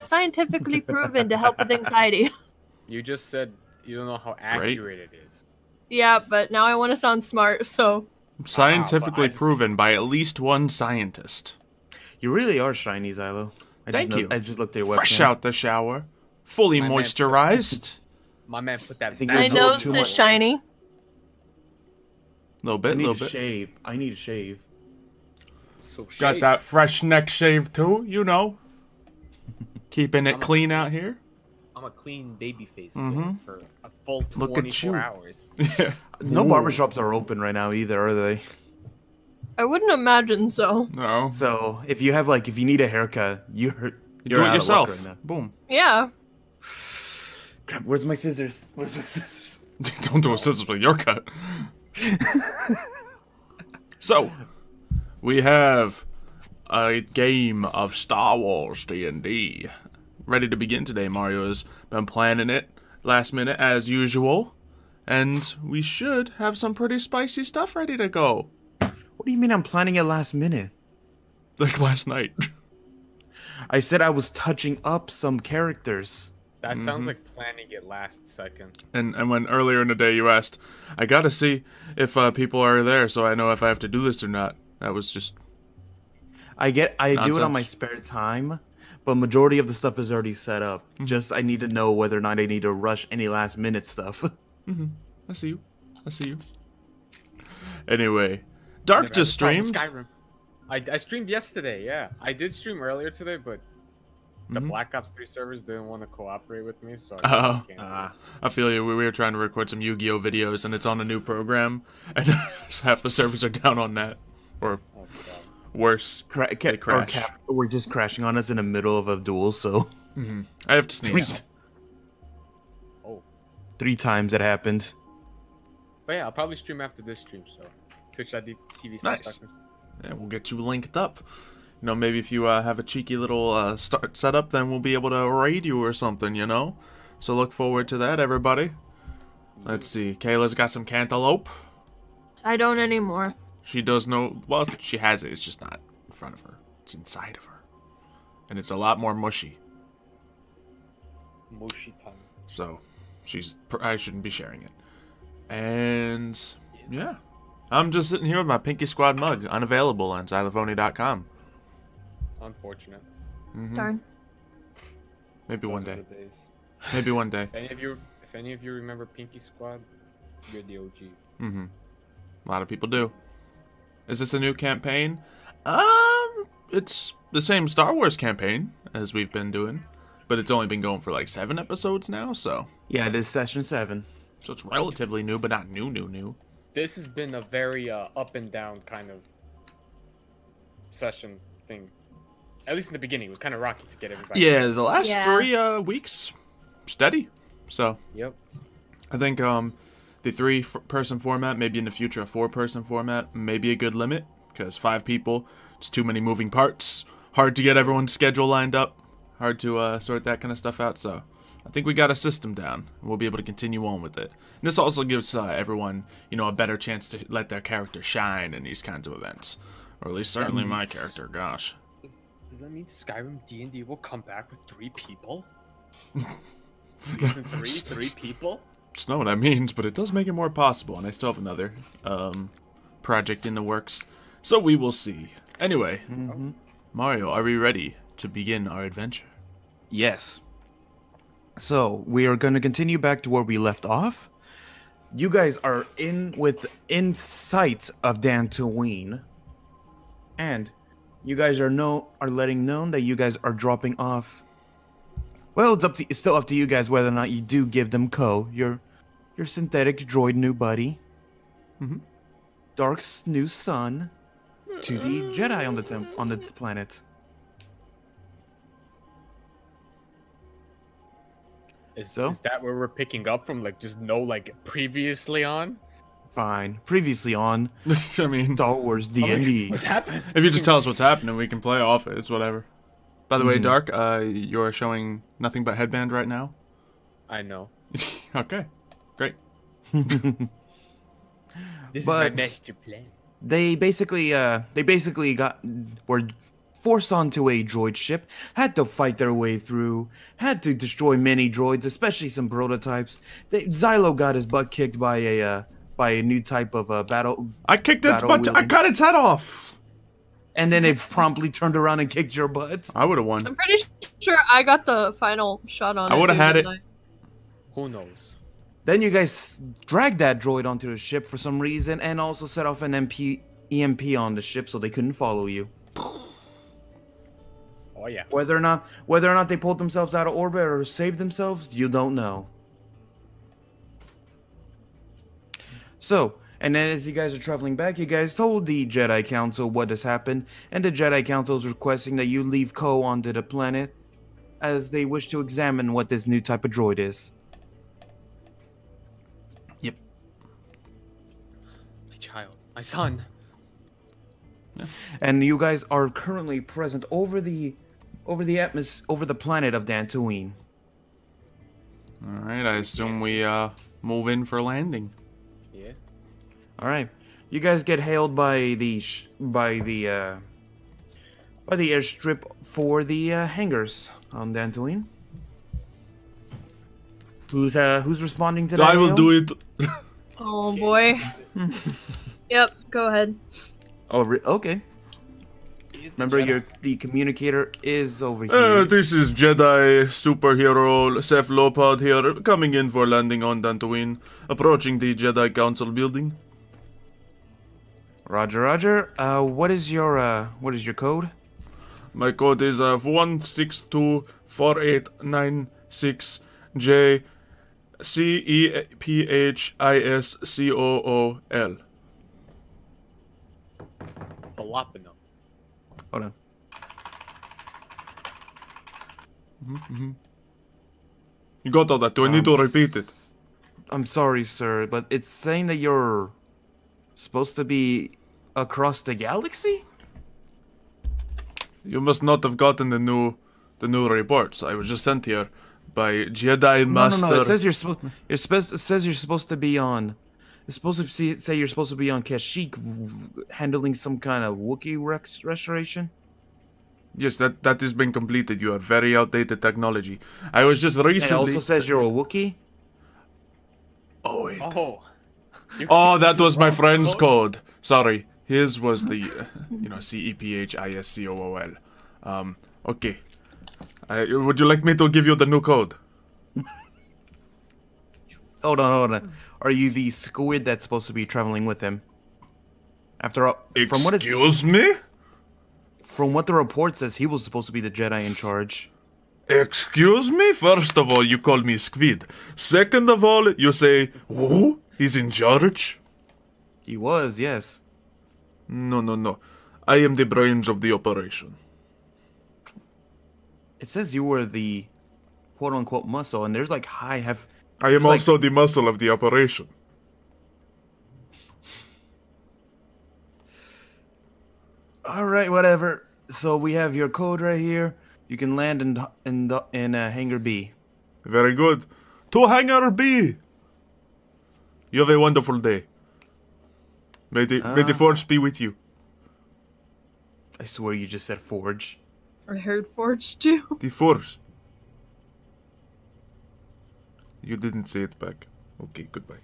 scientifically proven to help with anxiety. You just said you don't know how accurate it is. Yeah, but now I want to sound smart, so... Scientifically proven by at least one scientist. You really are shiny, Xylo. Thank you. I just looked at your webcam. Fresh out the shower. Fully moisturized. My man put that back. My nose is shiny. Little bit, little bit. Shave. I need a shave. So Got that fresh neck shave too, you know. Keeping it clean out here. I'm a clean baby face for a full 24 hours. Yeah. No barbershops are open right now either, are they? I wouldn't imagine so. No. So if you have if you need a haircut, you're do it yourself. Right now. Boom. Yeah. Crap, where's my scissors? Where's my scissors? Don't do a scissors with your cut. So, we have a game of Star Wars DnD ready to begin today. Mario has been planning it last minute as usual, and we should have some pretty spicy stuff ready to go. What do you mean I'm planning it last minute? Like last night. I said I was touching up some characters. That sounds like planning it last second. And when earlier in the day you asked, I gotta see if people are there so I know if I have to do this or not. That was just I do it on nonsense. my spare time, but majority of the stuff is already set up. Just I need to know whether or not I need to rush any last minute stuff. I see you. I see you. Anyway, Dark just streamed. Skyrim. I streamed yesterday, yeah. I did stream earlier today, but the Black Ops 3 servers didn't want to cooperate with me, so I feel you. We were trying to record some Yu-Gi-Oh videos, and it's on a new program, and half the servers are down on that, or worse, they crash. We're just crashing on us in the middle of a duel, so... I have to sneeze. 3 times it happened. But yeah, I'll probably stream after this stream, so twitch.tv. Nice. Yeah, we'll get you linked up. You know, maybe if you have a cheeky little start setup, then we'll be able to raid you or something, you know? So look forward to that, everybody. Let's see. Kayla's got some cantaloupe. I don't anymore. She does know... Well, she has it. It's just not in front of her. It's inside of her. And it's a lot more mushy. Mushy time. So, I shouldn't be sharing it. And, yeah. I'm just sitting here with my Pinky Squad mug, unavailable on xylophoney.com. Unfortunate. Darn. Maybe one day. Maybe one day. If any of you remember Pinky Squad, you're the OG. A lot of people do. Is this a new campaign? It's the same Star Wars campaign as we've been doing, but it's only been going for like 7 episodes now, so. Yeah, it is session 7. So it's relatively new, but not new. This has been a very up and down kind of session thing. At least in the beginning, it was kind of rocky to get everybody. Yeah, the last 3 weeks, steady. So. Yep. I think the 3-person format, maybe in the future a 4-person format, may be a good limit, because 5 people, it's too many moving parts. Hard to get everyone's schedule lined up. Hard to sort that kind of stuff out, so I think we got a system down. We'll be able to continue on with it. And this also gives everyone, you know, a better chance to let their character shine in these kinds of events. Or at least certainly my character, gosh. Does that mean Skyrim D&D will come back with 3 people? Season 3, 3 people? Just know what that means, but it does make it more possible, and I still have another project in the works. So we will see. Anyway, Mario, are we ready to begin our adventure? Yes. So, we are going to continue back to where we left off. You guys are in sight of Dantooine. And you guys are letting known that you guys are dropping off. Well, it's still up to you guys whether or not you do give them your synthetic droid new buddy. Dark's new son to the Jedi on the planet. Is that where we're picking up from? Like, just no, like, previously on? Fine. Previously on I mean, Star Wars DnD. What's happening? If you just tell us what's happening, we can play off it. It's whatever. By the way, Dark, you're showing nothing but headband right now? I know. Okay. Great. This is my master plan. They basically were forced onto a droid ship, had to fight their way through, had to destroy many droids, especially some prototypes. Xylo got his butt kicked by a new type of battle. I kicked its butt. I cut its head off. And then it promptly turned around and kicked your butt. I would have won. I'm pretty sure I got the final shot on it. I would have had it. Who knows? Then you guys dragged that droid onto the ship for some reason, and also set off an EMP on the ship so they couldn't follow you. Oh yeah. Whether or not they pulled themselves out of orbit or saved themselves, you don't know. So, and then as you guys are traveling back, you guys told the Jedi Council what has happened, and the Jedi Council is requesting that you leave Ko onto the planet, as they wish to examine what this new type of droid is. Yep. My child. My son. Yeah. And you guys are currently present over the planet of Dantooine. All right. I assume we move in for landing. Yeah. All right. You guys get hailed by the airstrip for the hangars on Dantooine. Who's responding to that? I will hail? do it. Oh boy. Yep, go ahead. Oh, okay. Remember, the communicator is over here. This is Jedi superhero Ceph Lopod here, coming in for landing on Dantooine, approaching the Jedi Council building. Roger, Roger. What is your code? My code is 1624896J CEPHISCOOL. Jalapeno. Hold on. You got all that. Do I need to repeat it? I'm sorry, sir, but it's saying that you're supposed to be across the galaxy? You must not have gotten the new reports. I was just sent here by Jedi Master. No. It says it says you're supposed to be on. It's supposed to say you're supposed to be on Kashyyyk, handling some kind of Wookiee restoration. Yes, that has been completed. You have very outdated technology. I was just recently. It also says you're a Wookiee. Oh wait. Oh. Oh, that was my friend's code. Sorry, his was the CEPHISCOOL. Okay. Would you like me to give you the new code? Hold on. Are you the squid that's supposed to be traveling with him? After all, Excuse me? From what the report says, he was supposed to be the Jedi in charge. Excuse me? First of all, you call me squid. Second of all, you say, who? He's in charge? He was, yes. No. I am the brains of the operation. It says you were the quote-unquote muscle, and there's like I am also the muscle of the operation. Alright, whatever. So we have your code right here. You can land in Hangar B. Very good. To Hangar B! You have a wonderful day. May the Force be with you. I swear you just said Forge. I heard Forge too. The Force. You didn't say it back. Okay, goodbye.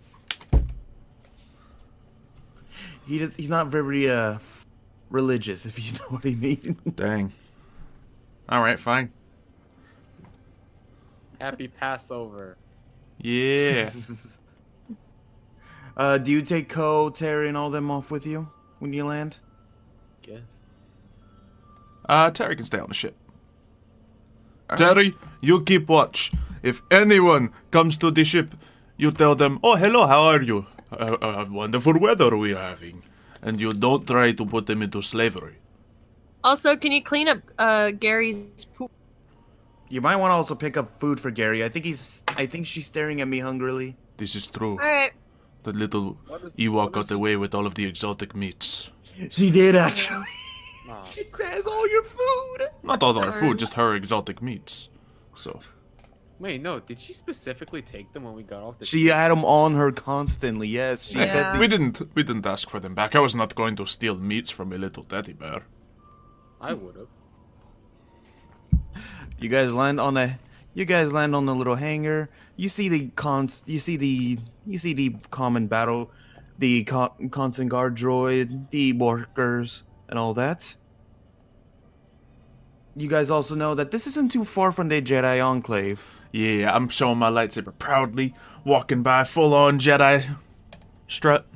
He's not very religious, if you know what I mean. Dang. Alright, fine. Happy Passover. Yeah. Do you take Ko, Terry, and all them off with you when you land? Guess. Terry can stay on the ship. Terry, you keep watch. If anyone comes to the ship, you tell them, "Oh, hello, how are you? Wonderful weather we're having." And you don't try to put them into slavery. Also, can you clean up Gary's poop? You might want to also pick up food for Gary. I think she's staring at me hungrily. This is true. Alright. The little Ewok got away with all of the exotic meats. She did, actually. Oh. She says all your food. Not all our food, just her exotic meats. So. Wait, no. Did she specifically take them when we got off the She had them on her constantly. Yes, she Yeah. fed We didn't ask for them back. I was not going to steal meats from a little teddy bear. I would have. You guys land on the little hangar. You see the common battle, the constant guard droid, the workers, and all that. You guys also know that this isn't too far from the Jedi Enclave. Yeah, I'm showing my lightsaber proudly, walking by full-on Jedi strut.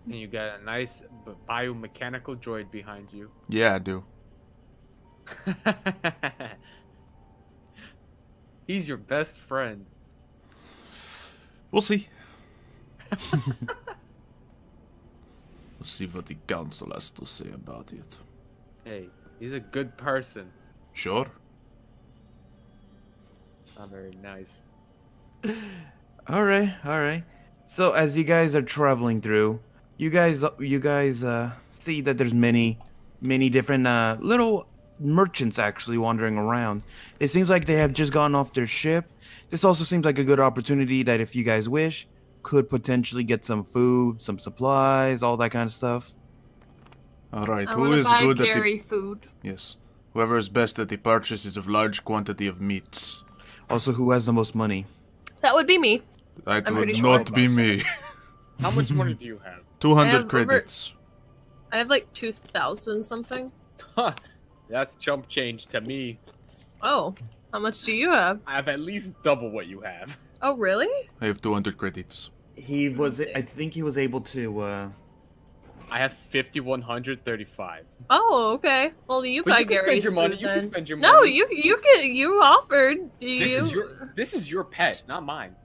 And you got a nice biomechanical droid behind you. Yeah, I do. He's your best friend. We'll see. We'll see what the council has to say about it. Hey, he's a good person. Sure. Not very nice. All right. So as you guys are traveling through, you guys see that there's many different little merchants actually wandering around. It seems like they have just gone off their ship. This also seems like a good opportunity that, if you guys wish, could potentially get some food, some supplies, all that kind of stuff. All right, I who want is to buy good at Gary the... food. Yes. Whoever is best at the purchases of large quantity of meats. Also, who has the most money? That would be me. That I'm would pretty not sure. be me. How much money do you have? 200 credits. I have like 2,000 something. Huh. That's chump change to me. Oh, how much do you have? I have at least double what you have. Oh, really? I have 200 credits. I think he was able to, I have 5,135. Oh, okay. Well, you But buy you can Gary's spend your money. food, You can then. spend your No, money. you offered. This is your pet, not mine.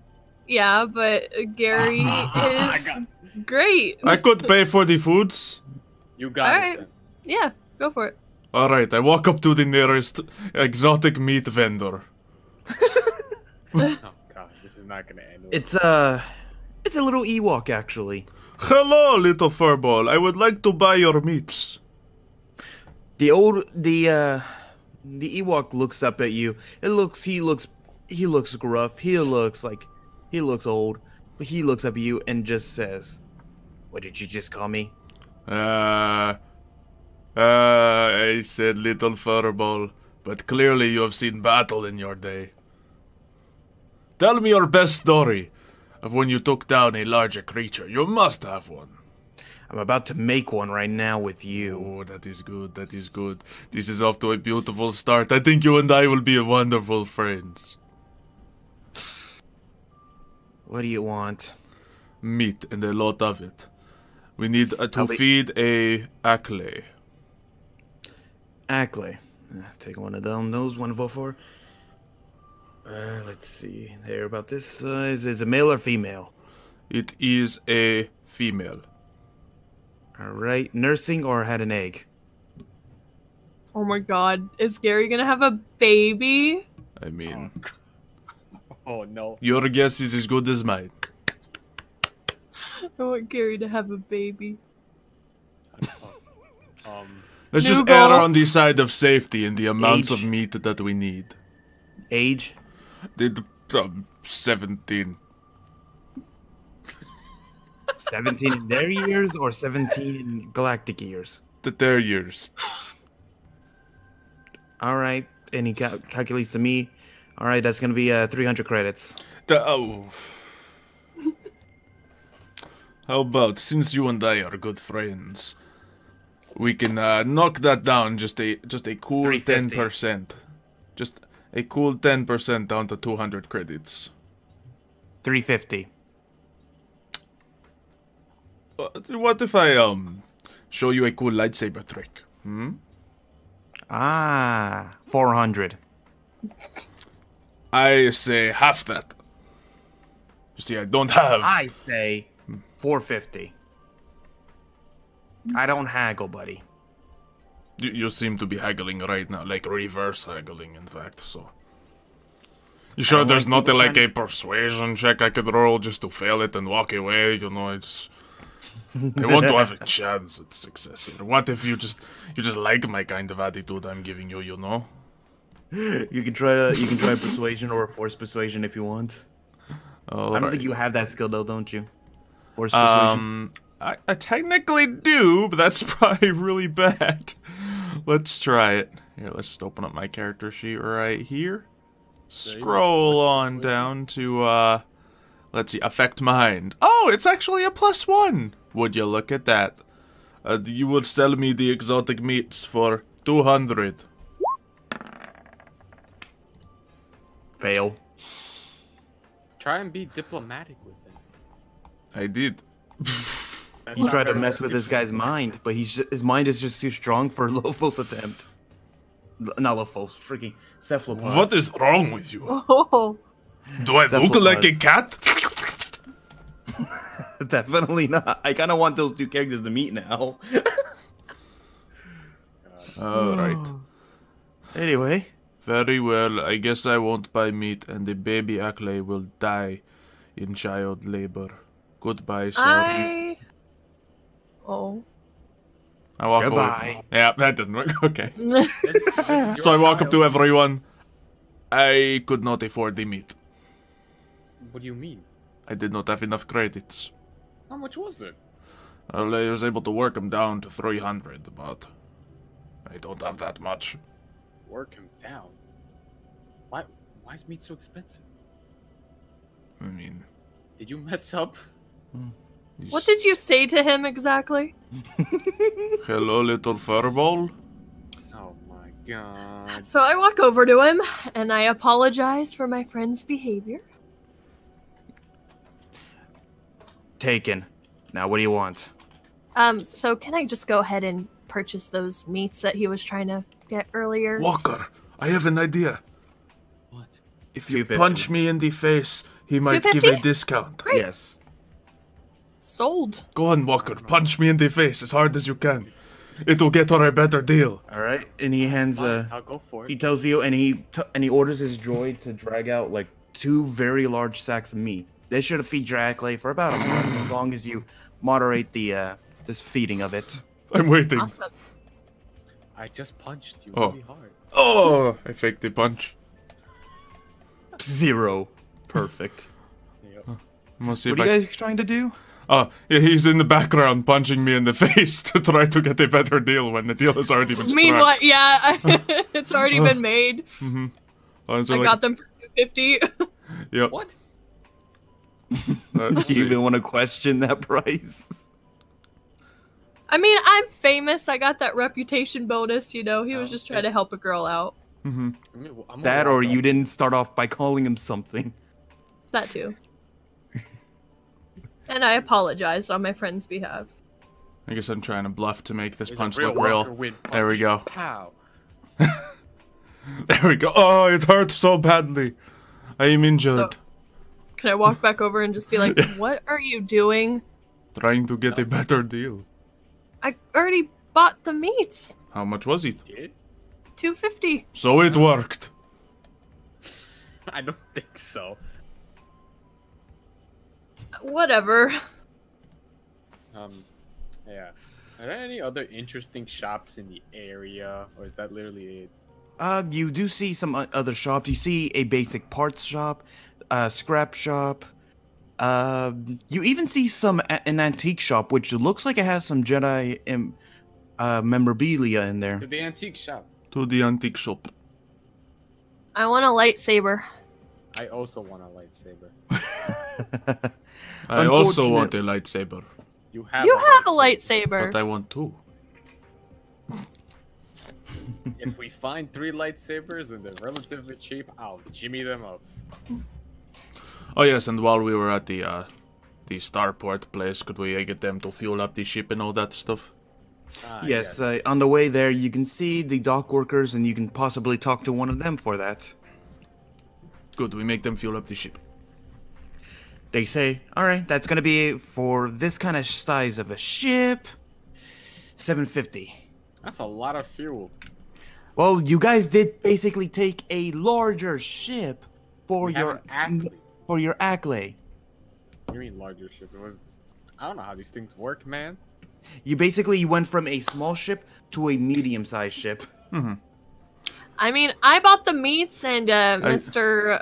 Yeah, but Gary is great. I could pay for the foods. You got All it. right. Then. Yeah, go for it. All right, I walk up to the nearest exotic meat vendor. Oh god, this is not gonna end well. it's a little Ewok actually. Hello, little furball. I would like to buy your meats. The Ewok looks up at you. He looks gruff. He looks old, but he looks up at you and just says, "What did you just call me?" I said little furball, but clearly you have seen battle in your day. Tell me your best story of when you took down a larger creature. You must have one. I'm about to make one right now with you. Oh, that is good, that is good. This is off to a beautiful start. I think you and I will be wonderful friends. What do you want? Meat, and a lot of it. We need to feed a Callie. Callie. Take one of them. Those one to vote for. Let's see. There about this. Is a male or female? It is a female. All right. Nursing or had an egg? Oh my god, is Gary gonna have a baby? I mean, Oh no. your guess is as good as mine. I want Gary to have a baby. Let's just Noogle. err on the side of safety in the amounts of Age? meat that we need. Age? 17. 17 in their years or 17 in galactic years? Their years. All right. And he calculates to me. All right, that's gonna be 300 credits. Oh. How about, since you and I are good friends, we can knock that down just a cool 350. 10%. Just a cool 10% down to 200 credits. 350. What if I show you a cool lightsaber trick? Hmm? 400. I say half that. You see, I don't have. I say 450. I don't haggle, buddy. You seem to be haggling right now, like reverse haggling, in fact. So, you sure don't there's like people not like trying a persuasion check I could roll just to fail it and walk away? You know, it's. I want to have a chance at success here. What if you just like my kind of attitude I'm giving you? You know. You can try persuasion or force persuasion if you want. I don't think you have that skill though, don't you? Force persuasion. I technically do, but that's probably really bad. Let's try it. Here, let's just open up my character sheet right here. Scroll on down to, let's see, affect mind. Oh, it's actually a +1. Would you look at that? You would sell me the exotic meats for 200. Fail. Try and be diplomatic with him. I did. You tried to mess with this guy's mind, but his mind is just too strong for Lofos' attempt. Not Lofos, freaking Cephalopod. What is wrong with you? Oh. Do I look like a cat? Definitely not. I kind of want those two characters to meet now. Alright. Anyway. Very well, I guess I won't buy meat and the baby Kaykrae will die in child labor. Goodbye, sir. Oh. I walk Goodbye. away. Yeah, that doesn't work. Okay. So I walk up to everyone. I could not afford the meat. What do you mean? I did not have enough credits. How much was it? Well, I was able to work them down to 300, but I don't have that much. Work him down? Why is meat so expensive? I mean... Did you mess up? What did you say to him exactly? Hello, little furball. Oh my god. So I walk over to him, and I apologize for my friend's behavior. Taken. Now, what do you want? So can I just go ahead and purchase those meats that he was trying to get earlier? Walker, I have an idea. What? If you 250. punch me in the face, he might give 250? a discount. Great. Yes. Sold. Go on, Walker, punch me in the face as hard as you can. It will get her a better deal. All right. And he hands Fine, I'll go for he it. tells you, and he orders his droid to drag out like 2 very large sacks of meat. They should feed your Kaykrae for about a month, as long as you moderate the this feeding of it. I'm waiting. Awesome. I just punched you Oh. really hard. Oh, I faked the punch. 0. Perfect. Yep. Let's see What if are I... you guys trying to do? Oh, yeah, he's in the background punching me in the face to try to get a better deal when the deal has already been struck. I mean, what? Yeah, it's already been made. Oh, so I like- got them for $250. Yep. What? Let's Do you see. even want to question that price? I mean, I'm famous. I got that reputation bonus, you know. He was Oh, just trying to help a girl out. I mean, I'm That, gonna or walk you up. didn't start off by calling him something. That too. And I apologized on my friend's behalf. I guess I'm trying to bluff to make this There's a punch real look Walker real. Wynn There we punch. go. Pow. There we go. Oh, it hurt so badly. I am injured. So, can I walk back over and just be like, what are you doing? Trying to get a better deal. I already bought the meats. How much was it? Did? $250. So it worked. I don't think so. Whatever. Yeah. Are there any other interesting shops in the area, or is that literally it? You do see some other shops. You see a basic parts shop, a scrap shop. You even see an antique shop, which looks like it has some Jedi memorabilia in there. To the antique shop. To the antique shop. I want a lightsaber. I also want a lightsaber. I also want a lightsaber. You have. You have a lightsaber. But I want two. If we find 3 lightsabers and they're relatively cheap, I'll jimmy them up. Oh yes, and while we were at the starport place, could we get them to fuel up the ship and all that stuff? Ah, Yes, on the way there, you can see the dock workers, and you can possibly talk to one of them for that. Good, we make them fuel up the ship. They say, all right, that's going to be for this kind of size of a ship, $750. That's a lot of fuel. Well, you guys did basically take a larger ship for We have your an athlete. Kaykrae. You mean larger ship? It was. I don't know how these things work, man. You went from a small ship to a medium-sized ship. I mean, I bought the meats and Mr.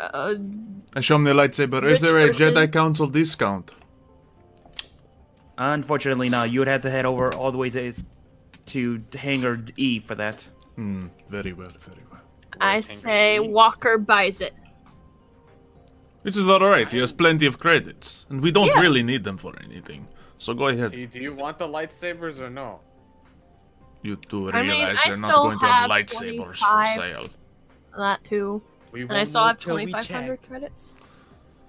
I show him the lightsaber. Is Rich there a person. Jedi Council discount? Unfortunately, no. You would have to head over all the way to Hangar E for that. Very well, very well. I say Walker buys it. Which is alright, he has plenty of credits. And we don't really need them for anything. So go ahead. Do you want the lightsabers or no? You do realize I you're not still going to have have lightsabers for sale. That too. And I still have 2,500 credits.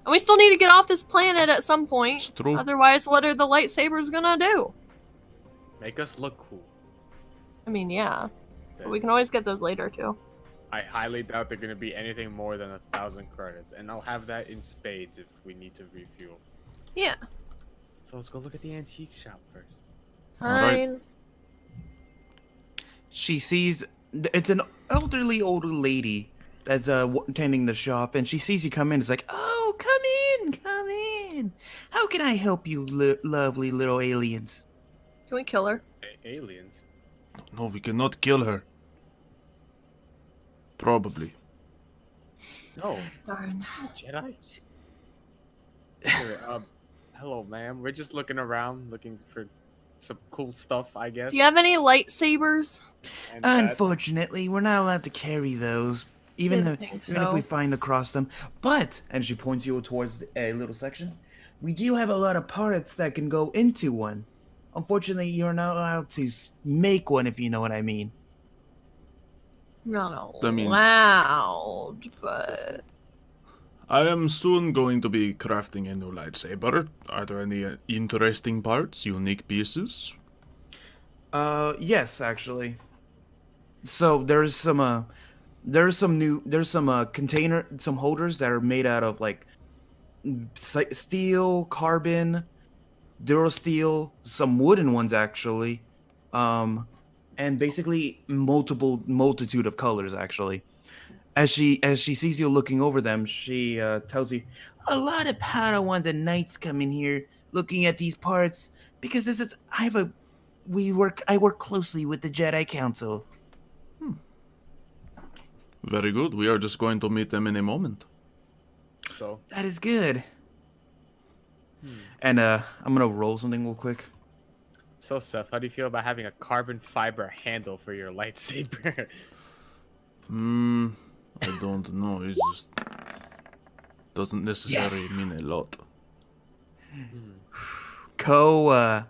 And we still need to get off this planet at some point. It's true. Otherwise, what are the lightsabers gonna do? Make us look cool. I mean, yeah. But we can always get those later too. I highly doubt they're gonna be anything more than 1,000 credits, and I'll have that in spades if we need to refuel. Yeah. So let's go look at the antique shop first. Fine. She sees it's an elderly older lady that's tending the shop, and she sees you come in. It's like, oh, come in. How can I help you, lovely little aliens? Can we kill her? Aliens? No, we cannot kill her. Probably. No. Darn. Jedi? Hello, ma'am. We're just looking around, looking for some cool stuff, I guess. Do you have any lightsabers? Unfortunately, we're not allowed to carry those, even if we find across them. But, and she points you towards a little section, we do have a lot of parts that can go into one. Unfortunately, you're not allowed to make one, if you know what I mean. Not allowed, but... I am soon going to be crafting a new lightsaber. Are there any interesting parts, unique pieces? Yes, actually. So there's some container, some holders that are made out of like steel, carbon, durasteel, some wooden ones actually, and basically multitude of colors actually. As she sees you looking over them, she tells you, a lot of Padawans and knights come in here looking at these parts because I work closely with the Jedi Council. Very good. We are just going to meet them in a moment. So that is good. And I'm gonna roll something real quick. So Ceph, how do you feel about having a carbon fiber handle for your lightsaber? I don't know. It just doesn't necessarily mean a lot. Ko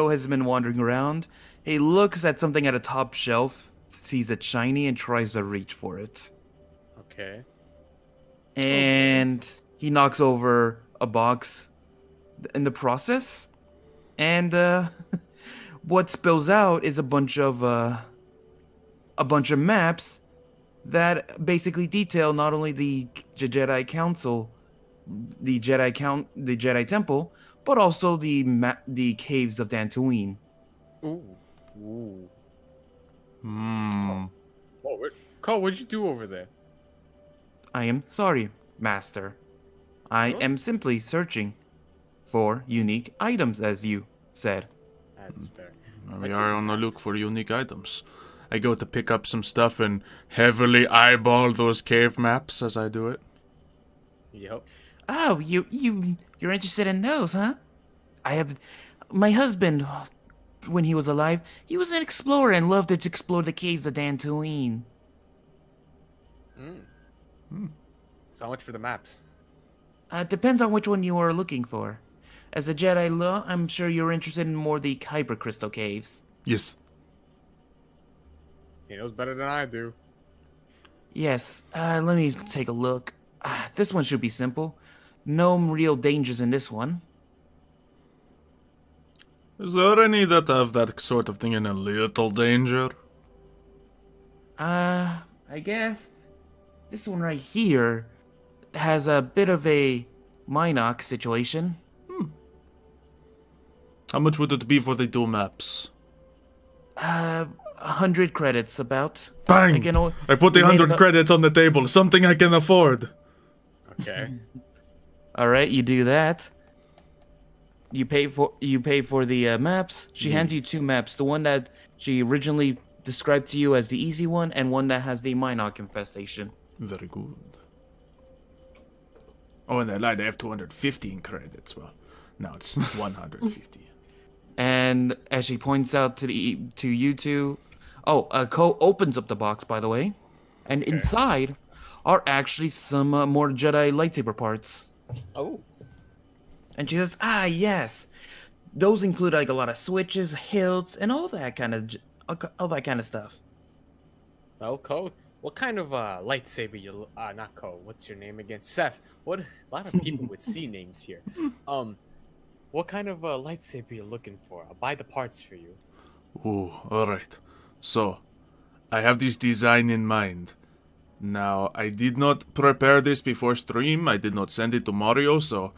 has been wandering around. He looks at something at a top shelf, sees it shiny, and tries to reach for it. Okay. And he knocks over a box in the process, and what spills out is a bunch of maps that basically detail not only the Jedi Council, the Jedi Temple, but also the caves of Dantooine. Ooh. Cole, what'd you do over there? I am sorry, Master. I am simply searching for unique items, as you said. That's fair. We are on the look for unique items. I go to pick up some stuff and heavily eyeball those cave maps as I do it. Yep. Oh, you're interested in those, huh? My husband, when he was alive, he was an explorer and loved to explore the caves of Dantooine. So much for the maps. Depends on which one you are looking for. As a Jedi law, I'm sure you're interested in more the Kyber Crystal Caves. Yes. He knows better than I do. Yes, let me take a look. This one should be simple. No real dangers in this one. Is there any that have that sort of thing in a little danger? I guess this one right here has a bit of a Minoc situation. How much would it be for the two maps? 100 credits about. Bang! I put the 100 credits on the table. Something I can afford. Okay. All right, you do that. You pay for the maps. She hands you two maps. The one that she originally described to you as the easy one, and one that has the Minoc infestation. Very good. Oh, and I lied. I have 215 credits. Well, now it's 150. And as she points out to you two, Oh, Ko opens up the box, by the way, and inside are actually some more Jedi lightsaber parts. Oh. And she says, "Ah, yes, those include like a lot of switches, hilts, and all that kind of stuff." Well, Ko, what kind of lightsaber you? Not Ko. What's your name again? Ceph. What? A lot of people with C names here. What kind of lightsaber you looking for? I'll buy the parts for you. Ooh, alright. So, I have this design in mind. Now, I did not prepare this before stream. I did not send it to Mario, so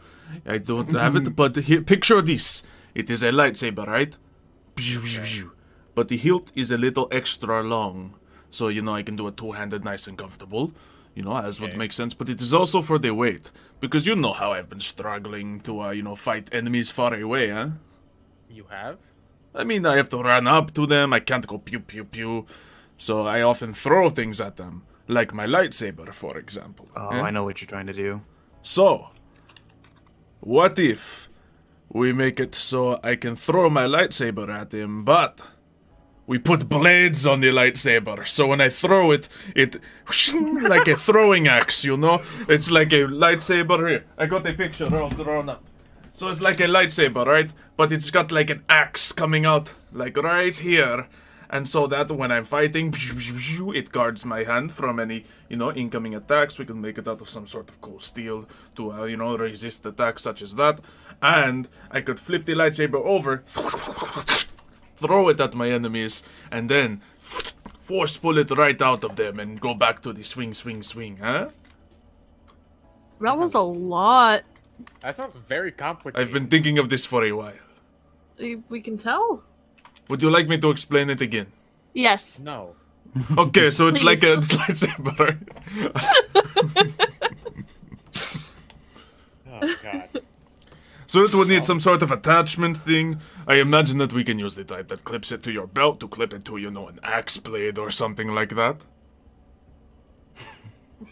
I don't have it. But here, picture this. It is a lightsaber, right? But the hilt is a little extra long. So, you know, I can do it two-handed nice and comfortable. You know, as would make sense. But it is also for the weight. Because you know how I've been struggling to, you know, fight enemies far away, huh? You have? I mean, I have to run up to them. I can't go pew pew pew. So I often throw things at them. Like my lightsaber, for example. Oh, I know what you're trying to do. So, what if we make it so I can throw my lightsaber at him, but we put blades on the lightsaber, so when I throw it, it like a throwing axe, you know? It's like a lightsaber here. I got a picture all drawn up. So it's like a lightsaber, right? But it's got like an axe coming out, like right here. And so that when I'm fighting, it guards my hand from any, you know, incoming attacks. We can make it out of some sort of cool steel to, you know, resist attacks such as that. And I could flip the lightsaber over, throw it at my enemies, and then force pull it right out of them and go back to the swing, swing, swing, huh? That was a lot. That sounds very complicated. I've been thinking of this for a while. We can tell. Would you like me to explain it again? Yes. No. Okay, so it's like a Please. lightsaber. Oh, God. So it would need some sort of attachment thing. I imagine that we can use the type that clips it to your belt to clip it to, you know, an axe blade or something like that.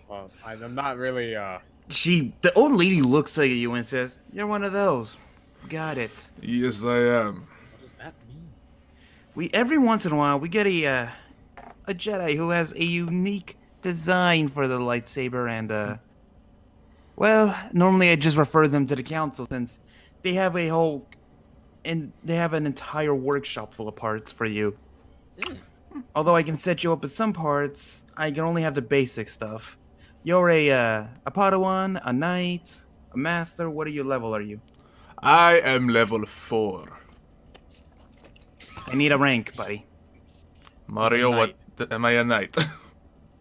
Well, I'm not really, The old lady looks at you and says, "You're one of those. Got it." Yes, I am. What does that mean? Every once in a while we get a Jedi who has a unique design for the lightsaber, and well, normally I just refer them to the council since they have an entire workshop full of parts for you. Although I can set you up with some parts, I can only have the basic stuff. You're a Padawan, a knight, a master. What level are you? I am level 4. I need a rank, buddy. Mario, what? Am I a knight?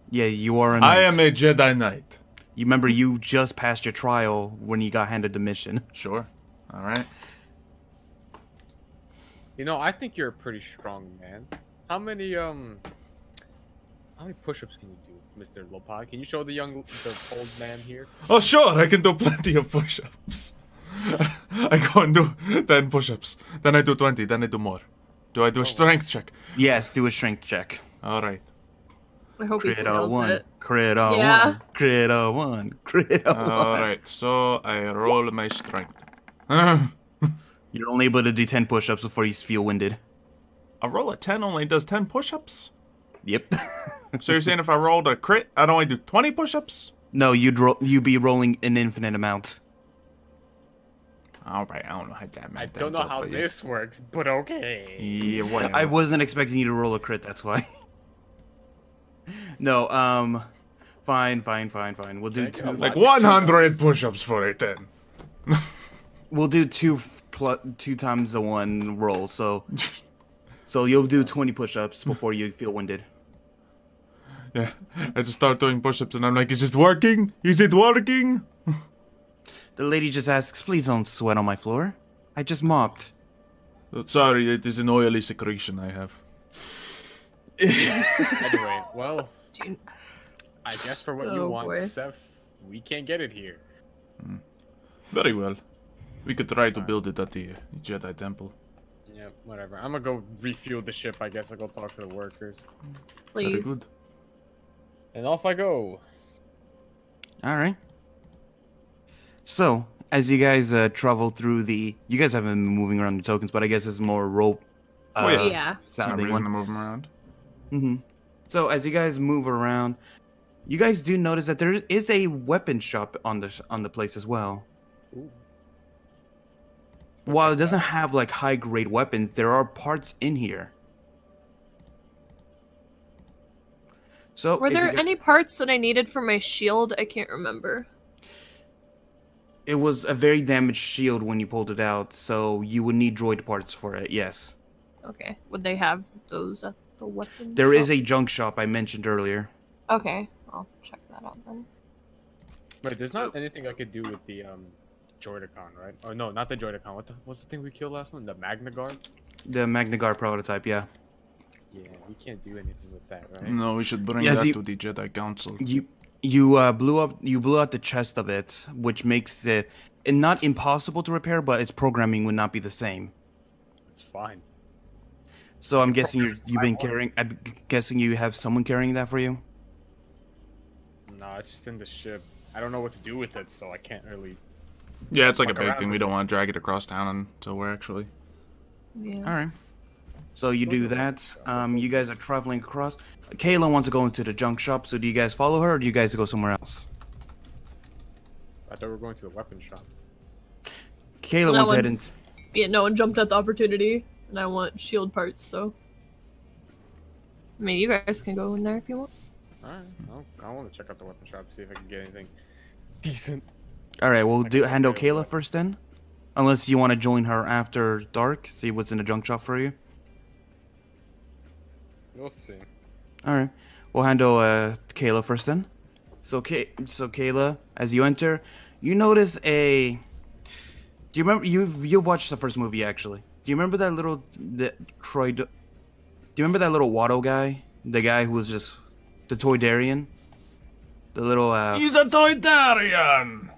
Yeah, you are a knight. I am a Jedi Knight. You remember you just passed your trial when you got handed the mission. Sure. Alright. You know, I think you're a pretty strong man. How many push-ups can you do, Mr. Lopod? Can you show the old man here? Oh, sure, I can do plenty of push-ups. I go and do 10 push-ups. Then I do 20, then I do more. Do I do a strength check? Yes, do a strength check. Alright. I hope he Crit fails one, it. crit Yeah. one, crit one, crit one. Alright, so I roll my strength. You're only able to do 10 push-ups before you feel winded. A roll of 10 only does 10 push-ups? Yep. So you're saying if I rolled a crit, I'd only do 20 push-ups? No, you'd be rolling an infinite amount. Alright, I don't know how that I don't know how this works, but okay. Yeah, whatever. I wasn't expecting you to roll a crit, that's why. No, fine. We'll do two. Like 100 push-ups for it then. We'll do two times the one roll, so you'll do 20 push-ups before you feel winded. Yeah, I just start doing push-ups and I'm like, is it working? Is it working? The lady just asks, "Please don't sweat on my floor. I just mopped." Sorry, it is an oily secretion I have. Anyway, well, I guess for what you Oh, want, boy. Ceph, we can't get it here. Very well. We could try to build it at the Jedi Temple. Yeah, whatever. I'm gonna go refuel the ship, I guess. I'll go talk to the workers. Very Please. good. And off I go. Alright. So, as you guys travel through you guys haven't been moving around the tokens, but I guess it's more rope. Oh, yeah. Yeah. It's not a sounding reason one. to move them around. Mm-hmm. So as you guys move around, you guys do notice that there is a weapon shop on the place as well. Ooh. While it doesn't have like high grade weapons, there are parts in here. So Were there any parts that I needed for my shield? I can't remember. It was a very damaged shield when you pulled it out, so you would need droid parts for it. Yes. Okay. Would they have those at the weapon There shop? is a junk shop I mentioned earlier. Okay, I'll check that out then. Wait, there's not anything I could do with the Droidicon, right? Or no, not the Droidicon. What's the thing we killed last one? The Magna Guard? The Magna Guard prototype, yeah. Yeah, we can't do anything with that, right? No, we should bring that to the Jedi Council. You blew out the chest of it, which makes it not impossible to repair, but its programming would not be the same. It's fine. So I'm guessing you've been carrying. I'm guessing you have someone carrying that for you. Nah, it's just in the ship. I don't know what to do with it, so I can't really. Yeah, it's like a Fuck big around thing. with We it. don't want to drag it across town until we're actually. Yeah. All right. So you do that. You guys are traveling across. Kayla wants to go into the junk shop. So do you guys follow her, or do you guys go somewhere else? I thought we were going to the weapon shop. Kayla No wants to head one- in. Yeah, no one jumped at the opportunity, and I want shield parts, so. I mean, you guys can go in there if you want. Alright, I want to check out the weapon shop, see if I can get anything decent. All right, we'll handle Kayla Kayla what? first then. Unless you want to join her after dark, see what's in the junk shop for you. We'll see. All right, we'll handle Kayla first then. So Kayla, as you enter, you notice a. Do you remember you've watched the first movie actually? Do you remember that little Troy? Do you remember that little Watto guy? The guy who was just the Toydarian? The little. He's a Toydarian!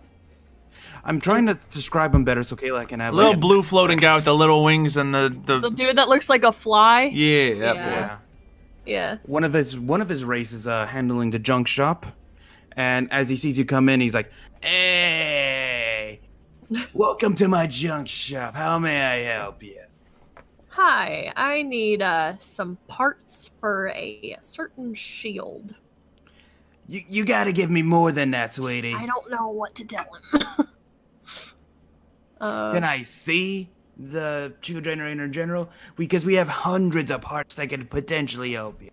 I'm trying to describe him better so Kayla can have. Little like, blue floating guy with the little wings and The the dude that looks like a fly? yeah, that Yeah. boy. Yeah. One of his race is handling the junk shop, and as he sees you come in, he's like, "Hey, welcome to my junk shop. How may I help you?" Hi, I need some parts for a certain shield. You got to give me more than that, sweetie. I don't know what to tell him. Can I see the shield generator in general? Because we have hundreds of parts that could potentially help you.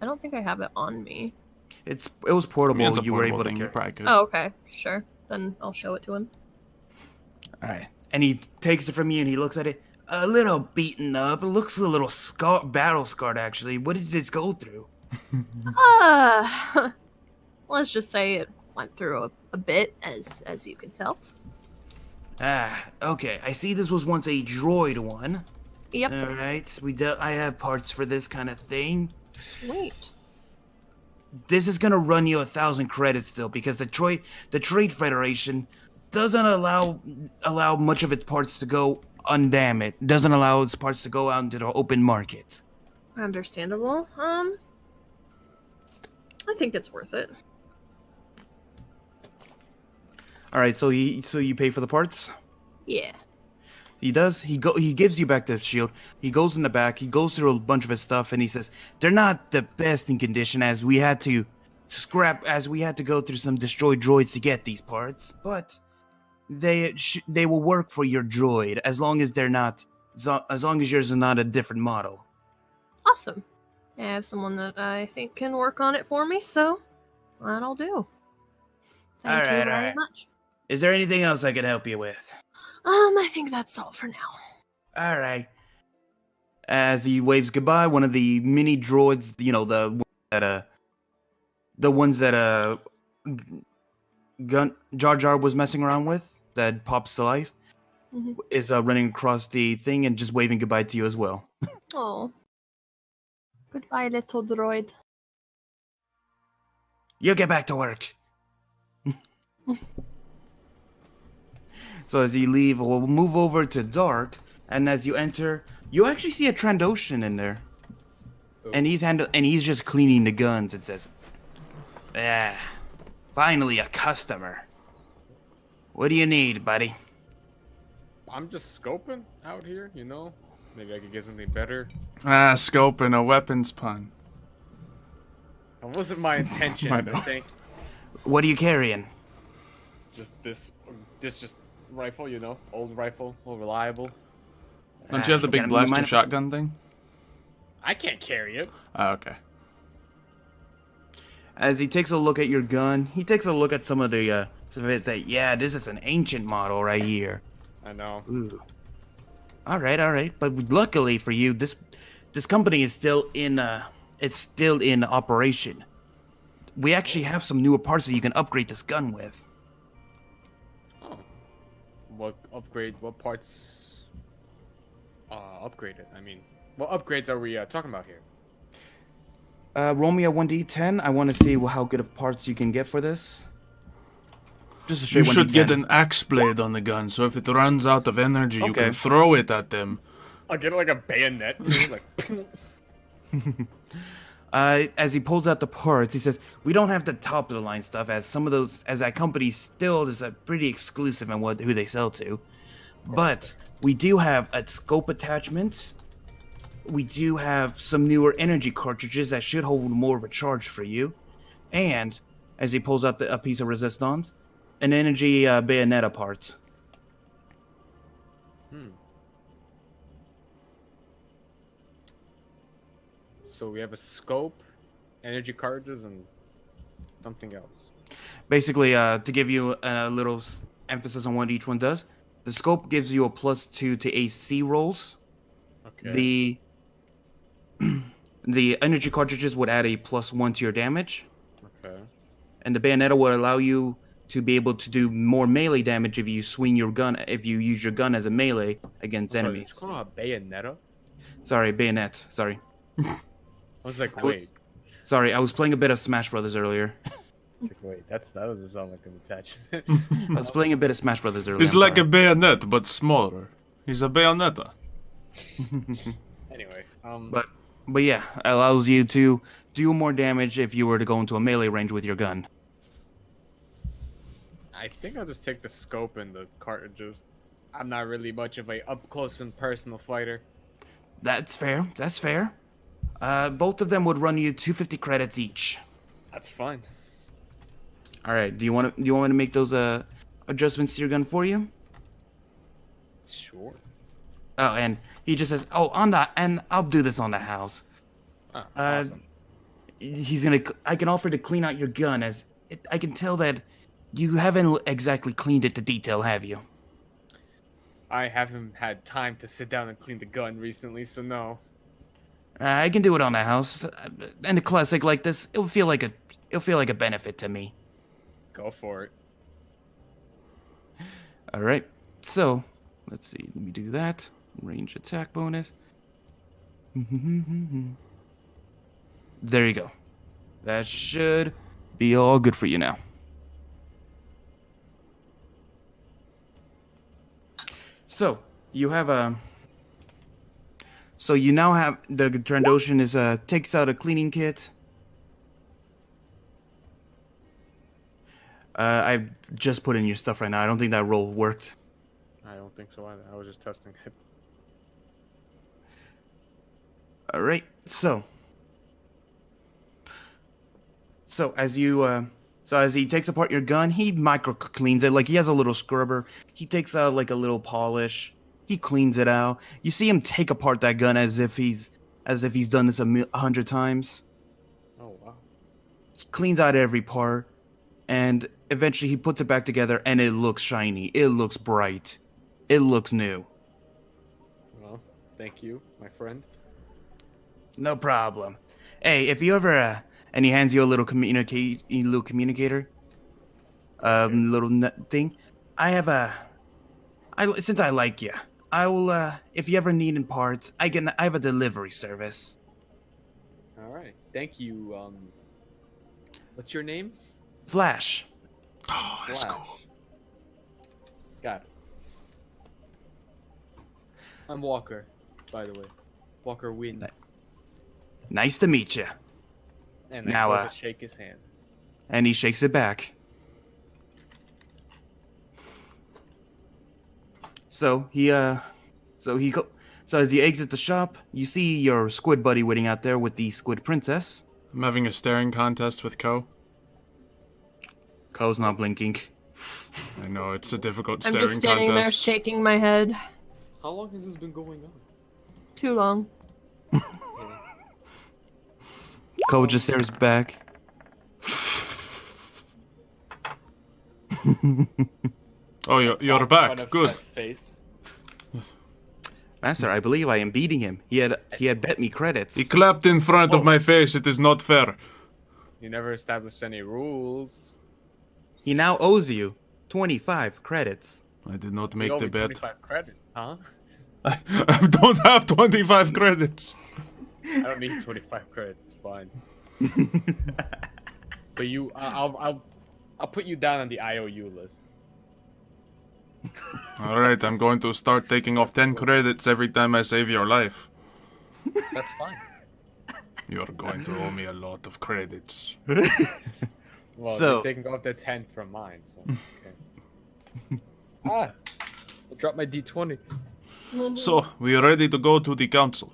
I don't think I have it on me. It was I portable. mean, it's a you were portable able thing. to You carry. probably could. Oh, okay. Sure. Then I'll show it to him. All right. And he takes it from you and he looks at it. A little beaten up. It looks a little battle scarred, actually. What did this go through? Let's just say it went through a bit, as you can tell. Ah, okay. I see this was once a droid one. Yep. All right. I have parts for this kind of thing. Wait. This is gonna run you 1,000 credits still because the Trade Federation doesn't allow much of its parts to go undamaged. Doesn't allow its parts to go out into the open market. Understandable. I think it's worth it. All right. So you pay for the parts. Yeah. He does. He gives you back the shield. He goes in the back. He goes through a bunch of his stuff, and he says they're not the best in condition, as we had to go through some destroyed droids to get these parts. But they will work for your droid as long as as long as yours is not a different model. Awesome. I have someone that I think can work on it for me, so that'll do. Thank you Alright, very alright. much. Is there anything else I can help you with? I think that's all for now. All right. As he waves goodbye, one of the mini droids, the ones that Jar Jar was messing around with, that pops to life, Mhm. is running across the thing and just waving goodbye to you as well. Oh. Goodbye, little droid. You get back to work. So as you leave, we'll move over to dark, and as you enter, you actually see a Trandoshan in there, and he's just cleaning the guns. And says, "Ah, finally a customer. What do you need, buddy?" I'm just scoping out here, you know? Maybe I could get something better. Ah, scope and a weapons pun. That wasn't my intention, I know. I think. What are you carrying? Just this just rifle, you know, old rifle, more reliable. Don't you have the big blaster shotgun thing? I can't carry it. Oh, okay. As he takes a look at your gun, he takes a look at some of the it. Say, yeah, this is an ancient model right here. I know. Ooh. All right. But luckily for you, this company is still in operation. We actually have some newer parts that you can upgrade this gun with. Oh. What upgrade? What parts? Upgraded. I mean, what upgrades are we talking about here? Roll me a 1d10. I want to see how good of parts you can get for this. Just a straight You should 1d10. get an axe blade on the gun, so if it runs out of energy, you can throw it at them. I'll get like a bayonet too, like. As he pulls out the parts, he says, "We don't have the top of the line stuff, as some of those, as that company still is pretty exclusive in who they sell to. But we do have a scope attachment. We do have some newer energy cartridges that should hold more of a charge for you, and as he pulls out a piece of resistance, an energy bayonetta part." So we have a scope, energy cartridges, and something else. Basically, to give you a little emphasis on what each one does, the scope gives you a +2 to AC rolls. Okay. The energy cartridges would add a +1 to your damage. Okay. And the bayonetta will allow you to be able to do more melee damage if you swing your gun, if you use your gun as a melee against enemies. It's called a bayonetta? Sorry, bayonet. Sorry. I was like, wait. Sorry, I was playing a bit of Smash Brothers earlier. It's like, wait, that doesn't sound like an attachment. I was playing a bit of Smash Brothers earlier. He's like a bayonet, but smaller. He's a bayonetta. Anyway, But yeah, it allows you to do more damage if you were to go into a melee range with your gun. I think I'll just take the scope and the cartridges. I'm not really much of a up close and personal fighter. That's fair. That's fair. Both of them would run you 250 credits each. That's fine. All right. Do you want me to make those adjustments to your gun for you? Sure. Oh, and he just says, "Oh, and I'll do this on the house." Oh, awesome. I can offer to clean out your gun, as I can tell that you haven't exactly cleaned it to detail, have you? I haven't had time to sit down and clean the gun recently, so no. I can do it on the house, and a classic like this, it'll feel like a benefit to me. Go for it. All right. So, let's see. Let me do that. Range attack bonus. There you go. That should be all good for you now. So, you have a... So you now have... The Trandoshan takes out a cleaning kit. I've just put in your stuff right now. I don't think that roll worked. I don't think so either. I was just testing it. All right. So as he takes apart your gun, he micro cleans it. Like, he has a little scrubber. He takes out like a little polish. He cleans it out. You see him take apart that gun as if he's done this 100 times. Oh wow. He cleans out every part, and eventually he puts it back together, and it looks shiny. It looks bright. It looks new. Well, thank you, my friend. No problem. Hey, if you ever and he hands you a little communicator, little thing. Since I like you, I will. If you ever need parts, I have a delivery service. All right, thank you. What's your name? Flash. Oh, that's Flash. cool. Got it. I'm Walker, by the way. Walker Wynn. Nice to meet you. And now, I go to shake his hand. And he shakes it back. So he So as you exit the shop, you see your squid buddy waiting out there with the squid princess. I'm having a staring contest with Ko. Ko's not blinking. I know, it's a difficult I'm staring just standing there contest. shaking my head. How long has this been going on? Too long. Ko just stares back. Oh, you're back. Good. Face. Master, I believe I am beating him. He had bet me credits. He clapped in front of my face. It is not fair. You never established any rules. He now owes you 25 credits. I did not You make owe the me bet. 25 credits, huh? I don't have 25 credits. I don't need 25 credits. It's fine. But I'll put you down on the IOU list. Alright, I'm going to start taking off 10 credits every time I save your life. That's fine. You're going to owe me a lot of credits. Well, So- you're taking off the 10 from mine, so okay. I dropped my D20. So, we are ready to go to the council.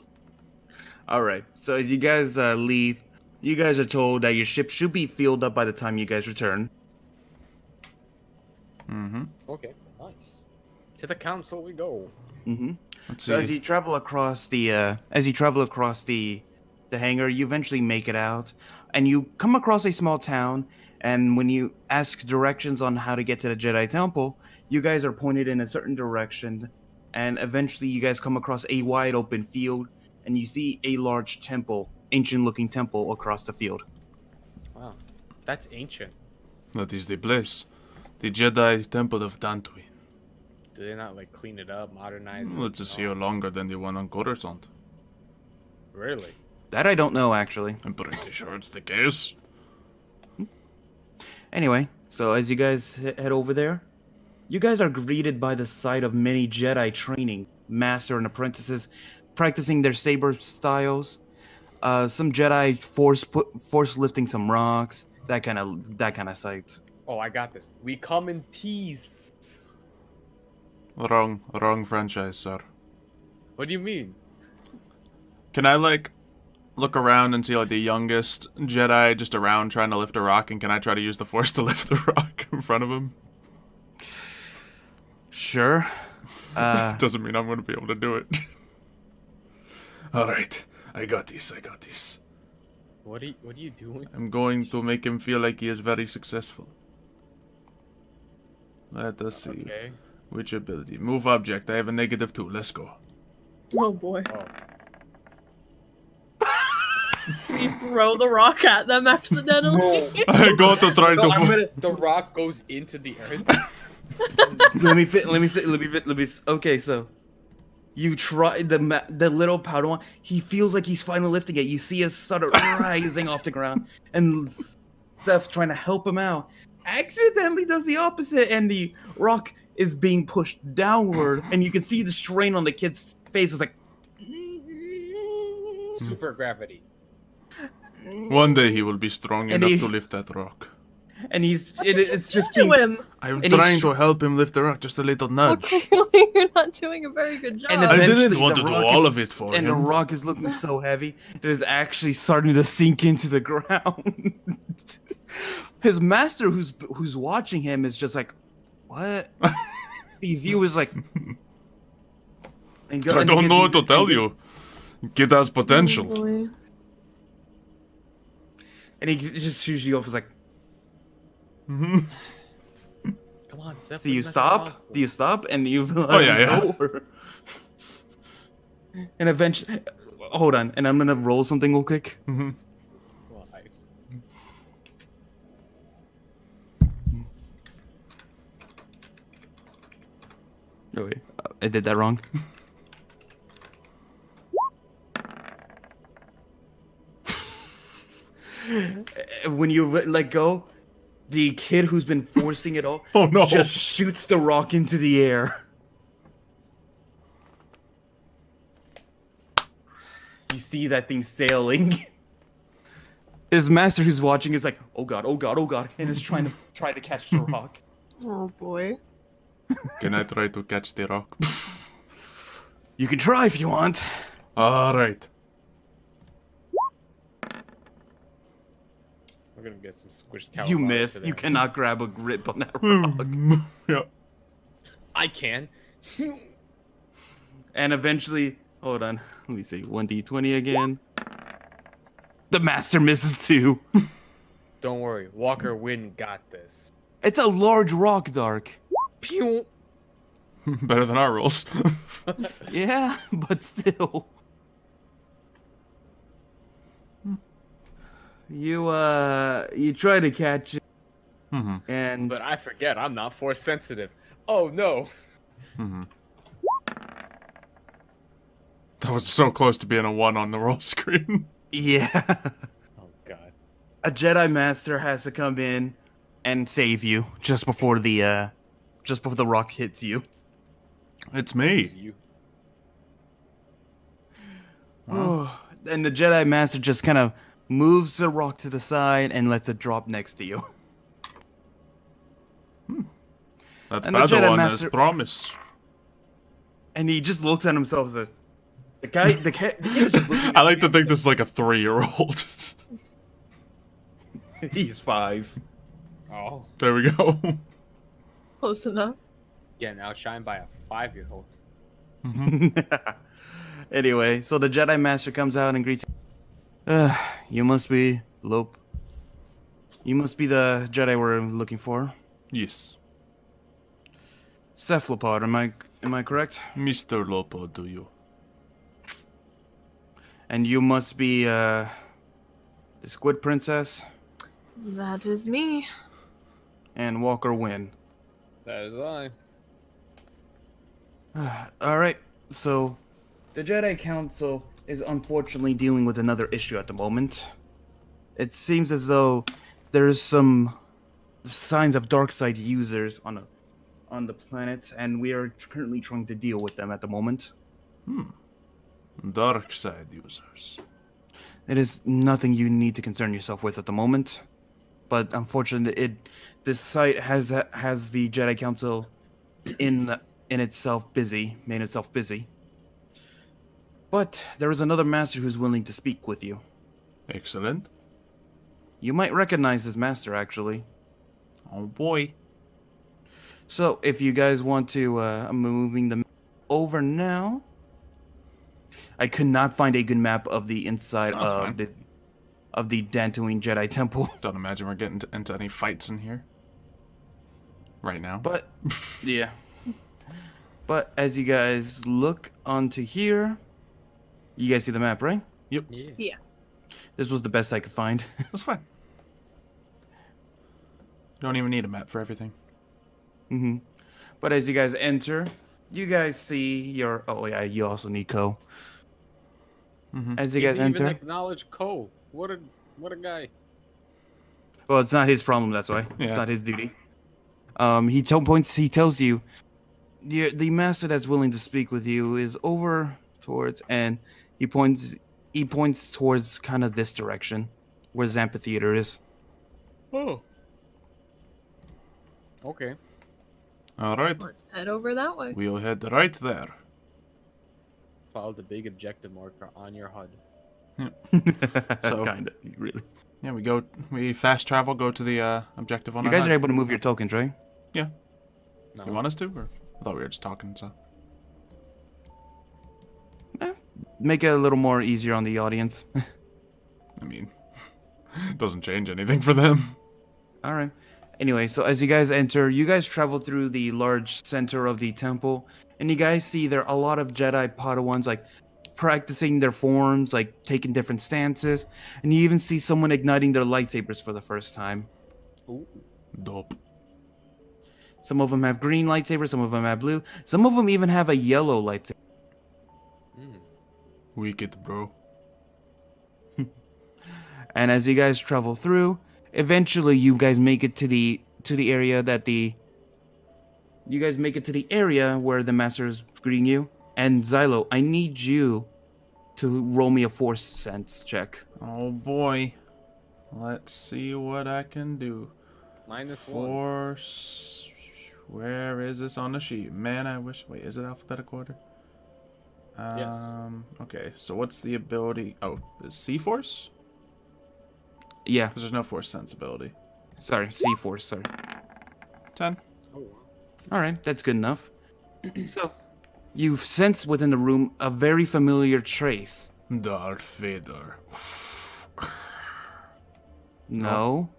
Alright, so as you guys leave, you guys are told that your ship should be filled up by the time you guys return. Mm-hmm. Okay, nice. To the council we go. Mm-hmm. Let's So as see. you travel across the hangar, you eventually make it out, and you come across a small town. And when you ask directions on how to get to the Jedi Temple, you guys are pointed in a certain direction, and eventually you guys come across a wide open field, and you see a large temple, ancient-looking temple across the field. Wow, that's ancient. That is the place. The Jedi Temple of Dantooine. Do they not like clean it up, modernize it? It's just No. here longer than the one on Coruscant. Really? That I don't know, actually. I'm pretty sure it's the case. Anyway, so as you guys head over there, you guys are greeted by the sight of many Jedi training, master and apprentices, practicing their saber styles. Some Jedi force lifting some rocks, that kind of sight. Oh, I got this. We come in peace. Wrong franchise, sir. What do you mean? Can I, like, look around and see, like, the youngest Jedi just around trying to lift a rock, and can I try to use the Force to lift the rock in front of him? Sure. Doesn't mean I'm going to be able to do it. Alright, I got this. What are you doing? I'm going to make him feel like he is very successful. Let us see. Okay. Which ability? Move object. I have a -2. Let's go. Oh boy. Oh. You throw the rock at them accidentally. I go to try No, to... the rock goes into the earth. let me. Okay, so you try the little powder one. He feels like he's finally lifting it. You see it sort of rising off the ground, and Ceph trying to help him out accidentally does the opposite, and the rock is being pushed downward, and you can see the strain on the kid's face. It's like Super gravity. One day he will be strong And enough he- to lift that rock. and it's just to being. him. I'm And trying he's- to help him lift the rock, just a little Well, nudge. clearly you're not doing a very good job. And I eventually didn't want the to do rock all is- of it for And him. the rock is looking so heavy, it is actually starting to sink into the ground. His master, who's watching him, is just like, "What?" Sees you is like, I don't know what to tell you. Kid has potential. Oh, boy. And he just shoots you off. Is like, Come on, Ceph. "Do you what mess around stop? for? Do you stop?" And you Oh, yeah. Over. And eventually, hold on, and I'm gonna roll something real quick. Mhm. Why? Oh wait, I did that wrong. When you let go, the kid who's been forcing it all Oh no. just shoots the rock into the air. You see that thing sailing. His master, who's watching, is like, "Oh god, oh god, oh god," and is trying to catch the rock. Oh boy. Can I try to catch the rock? You can try if you want. All right. We're gonna get some squished calamari. You miss. today. You cannot grab a grip on that rock. Yeah. I can. And eventually, hold on. Let me see. 1d20 again. The master misses too. Don't worry, Walker Wynn got this. It's a large rock, Dark. Pew! Better than our rolls. Yeah, but still. You try to catch it, and But I forget, I'm not force sensitive. Oh no! That was so close to being a 1 on the roll screen. yeah, Oh god. a Jedi Master has to come in and save you just before the rock hits you. It's me. You. And the Jedi Master just kind of moves the rock to the side and lets it drop next to you. That's And the Jedi Padawan as Master- promised. And he just looks at himself as the guy's just looking I like to think this is like a 3-year-old. He's 5. Oh. There we go. Close enough. Getting outshined by a 5-year-old. Anyway, so the Jedi Master comes out and greets you. You must be Lop. You must be the Jedi we're looking for. Yes. Ceph Lopod, am I correct? Mr. Lopod, do you? And you must be the Squid Princess That is me. and Walker Wynn. That is I. Alright, so the Jedi Council is unfortunately dealing with another issue at the moment. It seems as though there's some signs of dark side users on the planet, and we are currently trying to deal with them at the moment. Dark side users. It is nothing you need to concern yourself with at the moment, but unfortunately, this site has the Jedi Council in itself busy, made itself busy. But there is another master who's willing to speak with you. Excellent. You might recognize this master, actually. Oh boy. So, if you guys want to, I'm moving them over now. I could not find a good map of the inside That's of fine. the Dantooine Jedi Temple. Don't imagine we're getting into any fights in here. Right now. But, yeah. But as you guys look onto here, you guys see the map, right? Yep. Yeah. Yeah. This was the best I could find. That's fine. You don't even need a map for everything. But as you guys enter, you guys see your... Oh, yeah, you also need Co. As you guys Didn't even enter... acknowledge Cole. What a guy. Well, it's not his problem, that's why. Yeah. It's not his duty. He tells you, the master that's willing to speak with you is over towards... And he points towards kind of this direction, where the amphitheater is. Oh. Okay. Alright. Let's head over that way. We'll head right there. Follow the big objective marker on your HUD. So- Kind of, really. Yeah, we fast travel, go to the objective on You our guys HUD. are able to move your tokens, right? Yeah. No. You want us to? Or I thought we were just talking, so. Make it a little more easier on the audience. I mean, it doesn't change anything for them. All right. Anyway, so as you guys enter, you guys travel through the large center of the temple, and you guys see there are a lot of Jedi Padawans, like, practicing their forms, like, taking different stances, and you even see someone igniting their lightsabers for the first time. Ooh. Dope. Some of them have green lightsabers, some of them have blue, some of them even have a yellow lightsaber. Wicked, bro. And as you guys travel through, eventually you guys make it to the area where the master is greeting you. And Xylo, I need you to roll me a force sense check. Oh boy. Let's see what I can do. -1. Force. Where is this on the sheet? Man, I wish. Wait, is it alphabetical order? Yes. Okay, so what's the ability? Oh, is C-Force? Yeah. Because there's no Force sensibility. Sorry, C-Force, sorry. 10. Oh, wow. Alright, that's good enough. So, you've sensed within the room a very familiar trace. Darth Vader. No.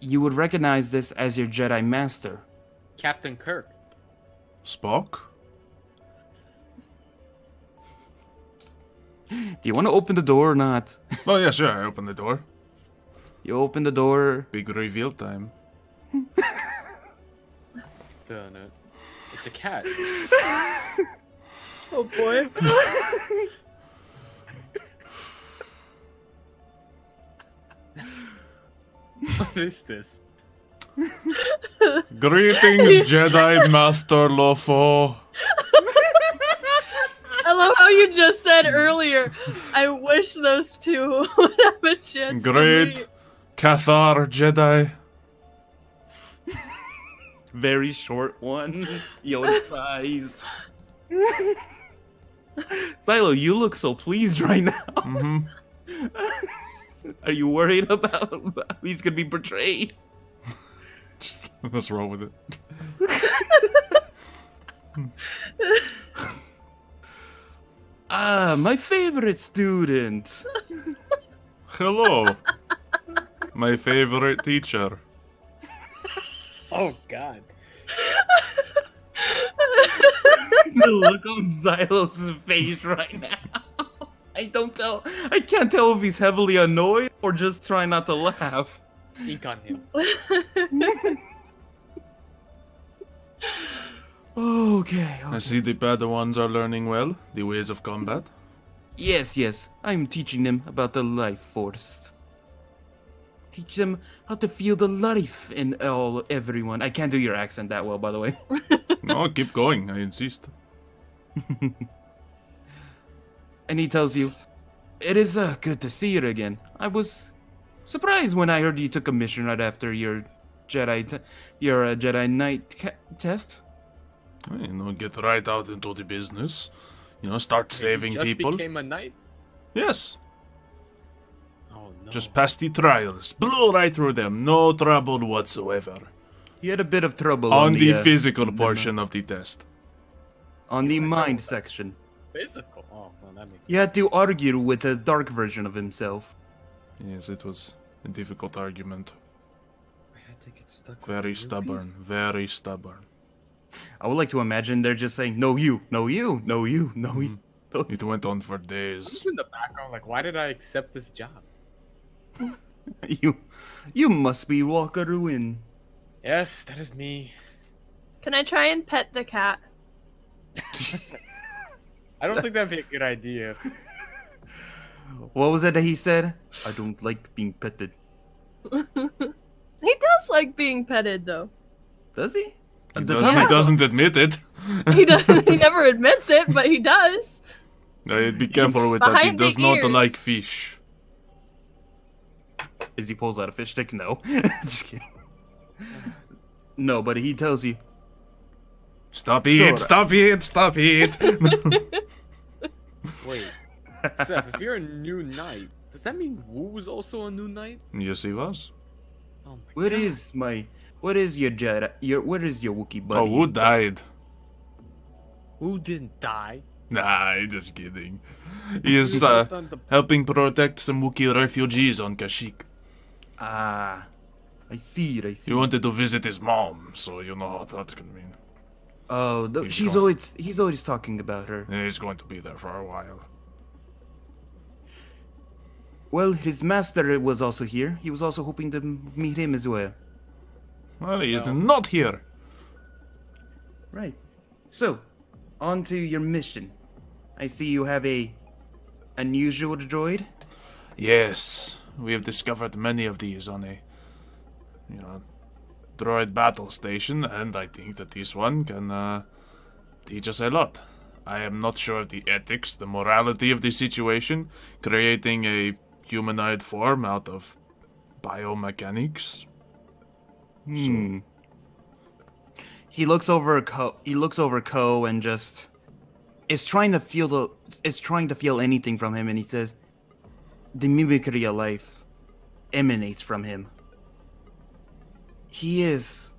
You would recognize this as your Jedi Master. Captain Kirk. Spock? Do you want to open the door or not? Oh, yeah, sure. I open the door. You open the door. Big reveal time. Dun it. It's a cat. Oh boy. What is this? Greetings, Jedi Master Lofo. I love how you just said earlier, I wish those two would have a chance to Great meet. Cathar Jedi. Very short one. Yoda size. Silo, you look so pleased right now. Mm-hmm. Are you worried about how he's gonna be portrayed? Just, let's roll with it. Ah, my favorite student. Hello. My favorite teacher. Oh God. The look on Xylos' face right now. I can't tell if he's heavily annoyed or just trying not to laugh. Ink on him. Okay. I see the Padawans are learning well the ways of combat. Yes. I'm teaching them about the life force. Teach them how to feel the life in everyone. I can't do your accent that well, by the way. No, keep going. I insist. And he tells you, it is good to see you again. I was surprised when I heard you took a mission right after your Jedi Knight test. Get right out into the business. Start saving just people. Became a knight? Yes. Oh no. Just passed the trials. Blew right through them. No trouble whatsoever. You had a bit of trouble On the physical portion of the test. On the mind section. Physical. Oh, well, that makes. You had to argue with a dark version of himself. Yes, it was a difficult argument. I had to get stuck. Very stubborn. Very stubborn. I would like to imagine they're just saying, no you, no you, no you, no you. It went on for days. Just in the background, like, why did I accept this job? You must be Walker Wynn. Yes, that is me. Can I try and pet the cat? I don't think that'd be a good idea. What was it that he said? I don't like being petted. He does like being petted, though. Does he? He doesn't admit it. He doesn't. He never admits it, but he does. Be careful with that. He Behind the does not ears. like fish. As he pulls out a fish stick? No. Just kidding. No, but he tells you. Stop it! Stop it! Stop it! Wait, Ceph, if you're a new knight, does that mean Wu was also a new knight? Yes, he was. Oh my What God. is your Jedi? What is your Wookiee buddy? Oh, Wu died. Wu didn't die. Nah, just kidding. He is helping protect some Wookiee refugees on Kashyyyk. Ah, I see. He wanted to visit his mom, so you know how that's gonna mean. Oh, he's always talking about her. And he's going to be there for a while. Well, his master was also here. He was also hoping to meet him as well. Well, he is No. not here. Right. So, on to your mission. I see you have a unusual droid. Yes, we have discovered many of these on a, droid battle station, and I think that this one can teach us a lot. I am not sure of the ethics, the morality of the situation, creating a humanoid form out of biomechanics. He looks over Ko and just is trying to feel anything from him, and he says, "The mimicry of life emanates from him. He is,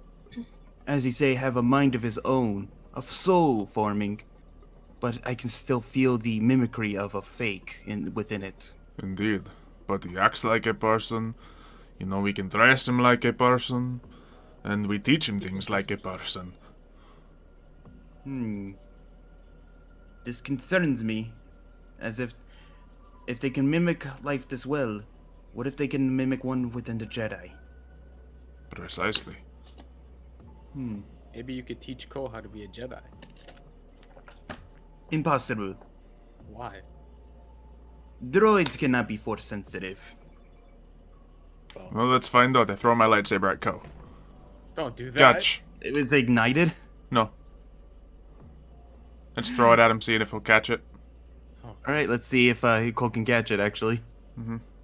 as you say, have a mind of his own, of soul forming, but I can still feel the mimicry of a fake within it." Indeed. But he acts like a person. You know, we can dress him like a person. And we teach him things like a person. This concerns me. As if they can mimic life this well, what if they can mimic one within the Jedi? Precisely. Maybe you could teach Ko how to be a Jedi. Impossible. Why? Droids cannot be force sensitive. Well, let's find out. I throw my lightsaber at Ko. Don't do that. Catch. It was ignited? No. Let's throw it at him, see if he'll catch it. Alright, let's see if Ko can catch it, actually.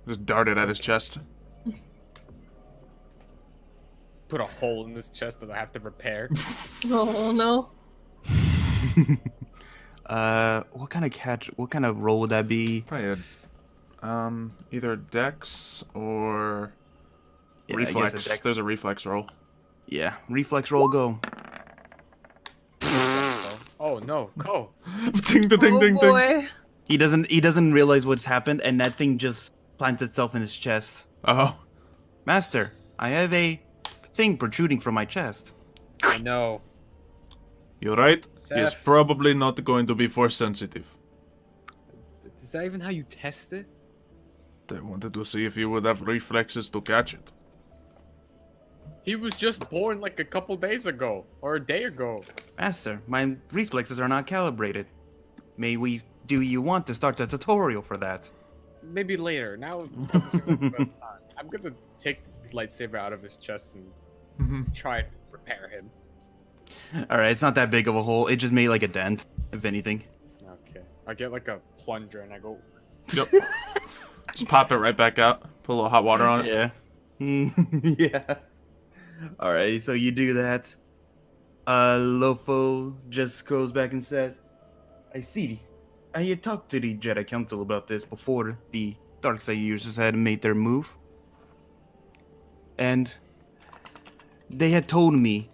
Just dart it at his chest. Put a hole in his chest that I have to repair. Oh no. What kind of roll would that be? Probably either Dex or Yeah, I guess a Reflex. Dex. There's a Reflex roll. Yeah, reflex roll, go. Oh no, Ko. Ding, ding, ding, Oh ding. boy. He doesn't realize what's happened, and that thing just plants itself in his chest. Oh. Master, I have a thing protruding from my chest. I know. You're right. Ceph. He's probably not going to be force sensitive. Is that even how you test it? They wanted to see if he would have reflexes to catch it. He was just born like a couple days ago, or a day ago. Master, my reflexes are not calibrated. Do you want to start a tutorial for that? Maybe later. Now doesn't seem like the best time. I'm gonna take the lightsaber out of his chest and try to repair him. Alright, it's not that big of a hole. It just made like a dent, if anything. Okay. I get like a plunger and I go. Yep. Just pop it right back out. Put a little hot water on it. Yeah. Yeah. Alright, so you do that. Lofo just goes back and says, I see. I had talked to the Jedi Council about this before the Darkside users had made their move. And they had told me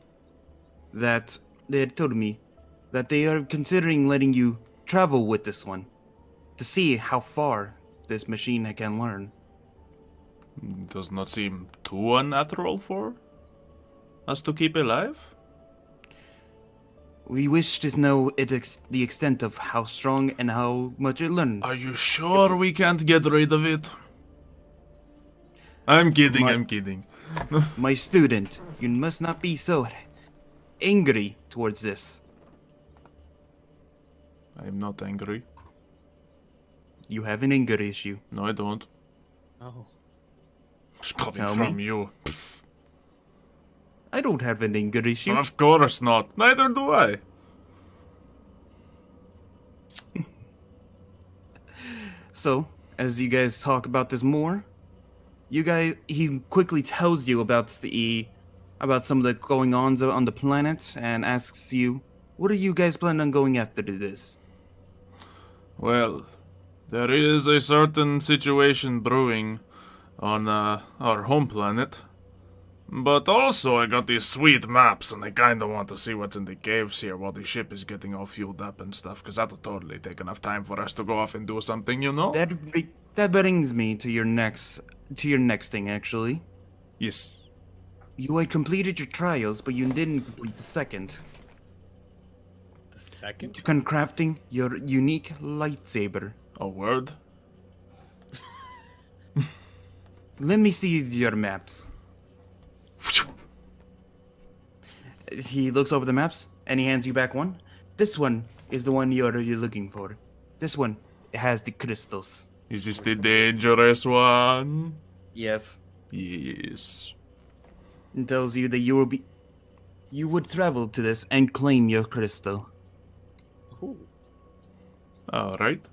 that they are considering letting you travel with this one to see how far this machine can learn. Does not seem too unnatural for us to keep alive. We wish to know the extent of how strong and how much it learns. Are you sure we can't get rid of it? I'm kidding. My student, you must not be so angry towards this. I'm not angry. You have an anger issue. No, I don't. Oh. It's coming Tell from me. you. I don't have an anger issue. Of course not. Neither do I. So, as you guys talk about this more, he quickly tells you about some of the going-ons on the planet and asks you, what are you guys planning on going after this? Well, there is a certain situation brewing on our home planet. But also I got these sweet maps and I kinda want to see what's in the caves here while the ship is getting all fueled up and stuff, because that'll totally take enough time for us to go off and do something, you know? That brings me to your next thing, actually. Yes. You had completed your trials, but you didn't complete the second. The second? To crafting your unique lightsaber. A word? Let me see your maps. He looks over the maps and he hands you back one. This one is the one you're looking for. This one has the crystals. Is this the dangerous one? Yes. Yes. It tells you that you would travel to this and claim your crystal. Ooh. Alright.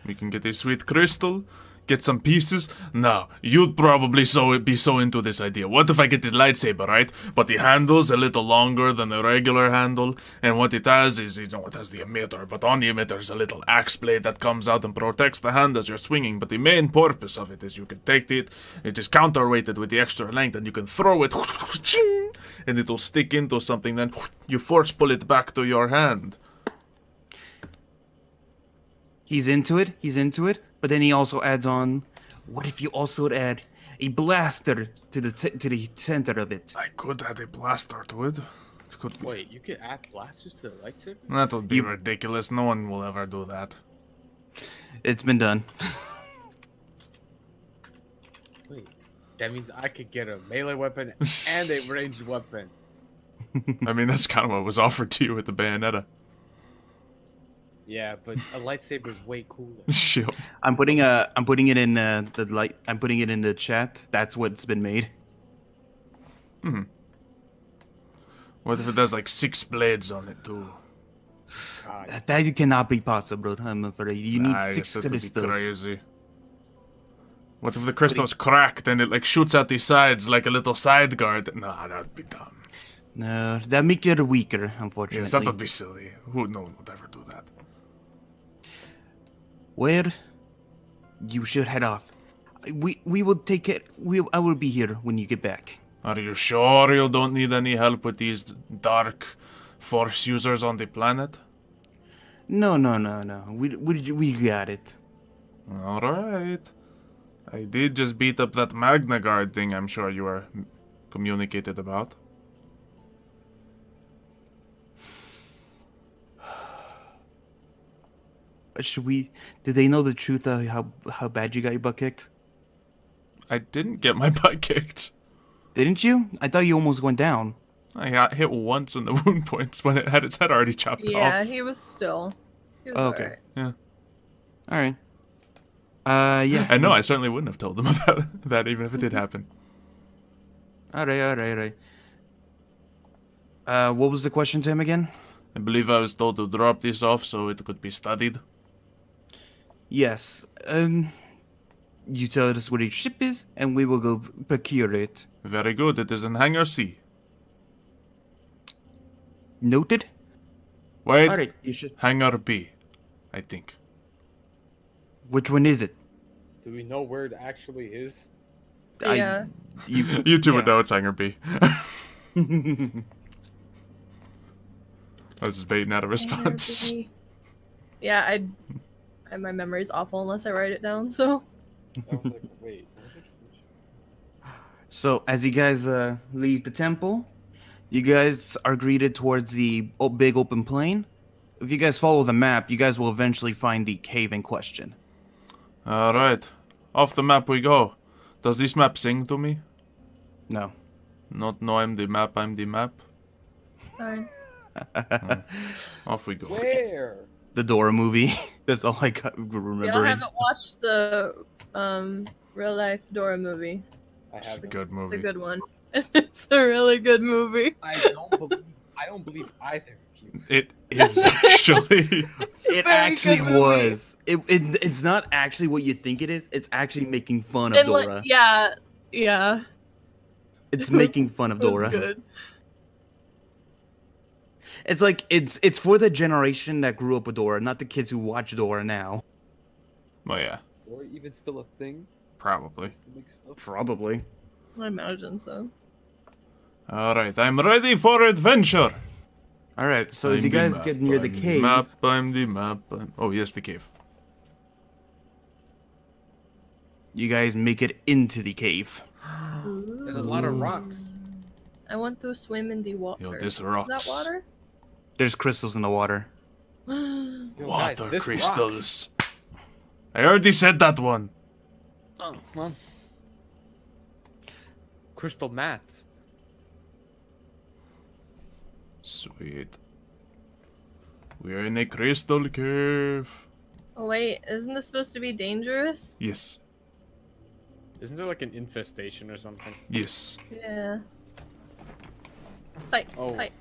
We can get a sweet crystal, Get some pieces? No, you'd probably be so into this idea. What if I get the lightsaber, right? But the handle's a little longer than the regular handle, and what it has is, it has the emitter, but on the emitter is a little axe blade that comes out and protects the hand as you're swinging, but the main purpose of it is you can take it is counterweighted with the extra length, and you can throw it, and it'll stick into something, then you force pull it back to your hand. He's into it, but then he also adds on, what if you also add a blaster to the center of it? I could add a blaster to it. It could be. Wait, you could add blasters to the lightsaber? That would be ridiculous. No one will ever do that. It's been done. Wait, that means I could get a melee weapon and a ranged weapon. I mean, that's kind of what was offered to you with the Bayonetta. Yeah, but a lightsaber is way cooler. Shield. I'm putting it in I'm putting it in the chat. That's what's been made. Hmm. What if it has like 6 blades on it too? That cannot be possible. I'm afraid you need 6 that would be crystals. crazy. What if the crystals crack, then it like shoots out the sides like a little side guard? Nah, that would be dumb. No, that make it weaker, unfortunately. Yes, that would be silly. No one would ever do that. Where you should head off. We will take it. I will be here when you get back. Are you sure you don't need any help with these dark force users on the planet? No. We got it. All right. I did just beat up that Magna Guard thing I'm sure you were communicated about. Should we? Did they know the truth of how bad you got your butt kicked? I didn't get my butt kicked. Didn't you? I thought you almost went down. I got hit once in the wound points when it had its head already chopped off. Yeah, he was okay. Alright. Yeah. Alright. Yeah. And no, I certainly wouldn't have told them about that even if it did happen. Alright. What was the question to him again? I believe I was told to drop this off so it could be studied. Yes. You tell us where your ship is, and we will go procure it. Very good. It is in Hangar C. Noted. Wait. Alright, you should. Hangar B, I think. Which one is it? Do we know where it actually is? Yeah. You two would know it's Hangar B. I was just baiting out a response. Yeah, my memory's awful unless I write it down, so. I was like, wait. So, as you guys leave the temple, you guys are greeted towards the big open plain. If you guys follow the map, you guys will eventually find the cave in question. Alright. Off the map we go. Does this map sing to me? No. No, I'm the map, I'm the map. Fine. Off we go. Where? The Dora movie. That's all I got remembering. Y'all haven't watched the real life Dora movie. It's a haven't. good It's movie. a good one. It's a really good movie. I don't believe either of you. It is actually. It's a It very actually good movie. was. It's not actually what you think it is. It's actually making fun of And, Dora. like, yeah. It's making fun of It was Dora. good. It's like it's for the generation that grew up with Dora, not the kids who watch Dora now. Well, yeah, Or even still a thing? probably. Still make stuff? Probably. I imagine so. Alright, I'm ready for adventure. All right. So as I'm you the guys map, get near the I'm cave, Map, I'm the map. Oh, yes, the cave. you guys make it into the cave. There's a lot of rocks. I want to swim in the water. Yo, this Is rocks. that water? There's crystals in the water. Yo, guys, Water this crystals. I already said that one. rocks. Oh, well. Crystal mats. Sweet. We're in a crystal cave. Oh wait, isn't this supposed to be dangerous? Yes. Isn't there like an infestation or something? Yes. Yeah. Fight, Oh. fight.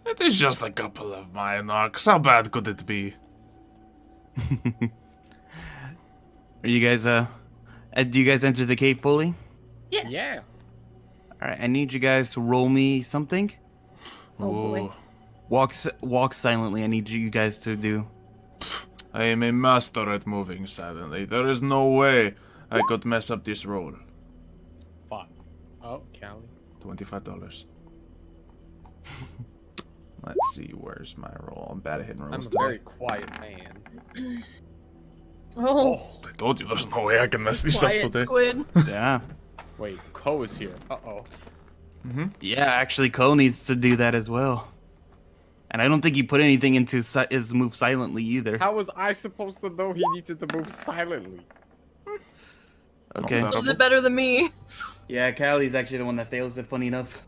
It is just a couple of Minox. How bad could it be? Are you guys do you guys enter the cave fully? Yeah. Yeah. All right, I need you guys to roll me something. Oh boy. Ooh. Walk silently. I need you guys to do. I am a master at moving silently. There is no way I could mess up this roll. Fuck. Oh, Callie. $25. Let's see, where's my roll? I'm bad at hitting I'm rolls a today. very quiet man. Oh. I told you there's no way I can mess these up Quiet today. squid. Yeah. Wait, Ko is here. Uh-oh. Yeah, actually, Cole needs to do that as well. And I don't think he put anything into his move silently either. How was I supposed to know he needed to move silently? Okay. Still did better than me. Yeah, Callie's actually the one that fails it, funny enough.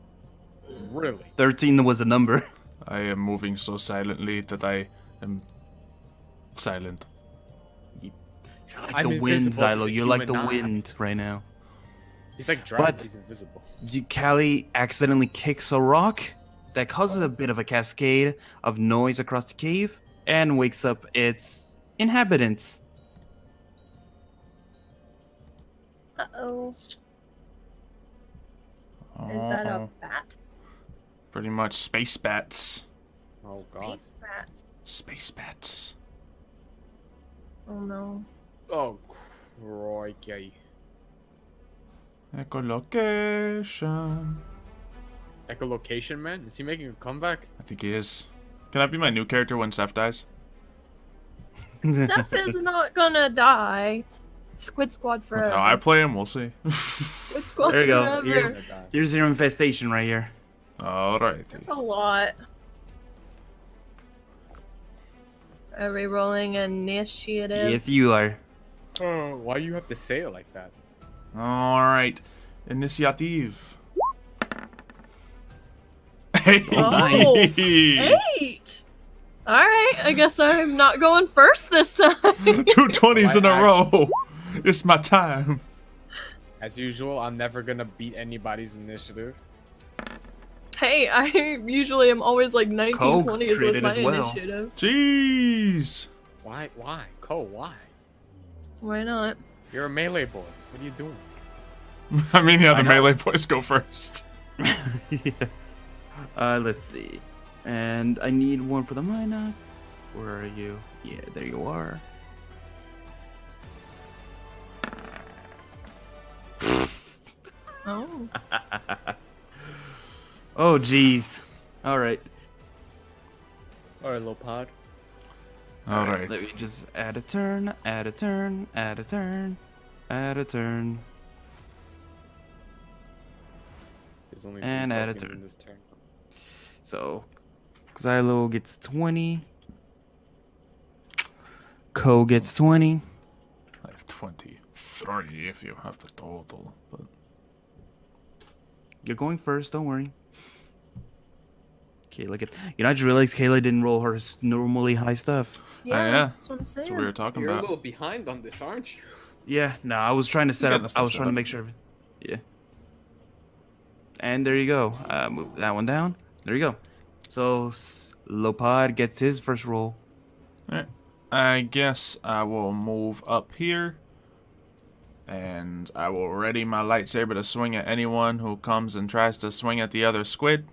Really? 13 was a number. I am moving so silently that I am silent. You're like I'm the wind, invisible to Xylo. the You're like the human eye. wind right now. He's like drowned. But- He's invisible. Callie accidentally kicks a rock that causes a bit of a cascade of noise across the cave and wakes up its inhabitants. Uh-oh. Is that a Oh, bat? pretty much space bats. Oh god. Space bat. Space bats. Oh no. Oh, crikey. Echolocation. Echolocation, man? Is he making a comeback? I think he is. Can that be my new character when Ceph dies? Ceph is not gonna die. Squid Squad With forever. how I play him, we'll see. Squid Squad There you go. forever. Here. Gonna die. Here's your infestation right here. Alright. That's a lot. Are we rolling initiative? Yes, you are. Oh, why you have to say it like that? Alright. Initiative. Hey! Oh, 8! Alright, I guess I'm not going first this time. 2 20s in a Why row. It's my time. As usual, I'm never gonna beat anybody's initiative. Hey, I usually am always like 1920s with created my as well. initiative. Jeez. Why? Why? Ko, why? Why not? You're a melee boy. What are you doing? I mean, yeah, the I know. melee boys go first. Yeah. Let's see. And I need one for the Minot. Where are you? Yeah, there you are. Oh. Oh, jeez. All right. Alright, Lopod. Alright. Let me just add a turn, add a turn, add a turn, add a turn. There's only And 3 add a tokens turn. in this turn. So, Xylo gets 20. Ko gets 20. I have 23 if you have the total. But You're going first, don't worry. Okay, look at... You know, I just realized Kayla didn't roll her normally high stuff. Yeah, yeah. that's what I'm saying. that's what we were talking You're a about. little behind on this, aren't you? Yeah, no, I was trying to set getting up... the I was stuff trying to set make sure... Yeah. And there you go. Move that one down. There you go. So, Lopod gets his first roll. Alright. I guess I will move up here. And I will ready my lightsaber to swing at anyone who comes and tries to swing at the other squid.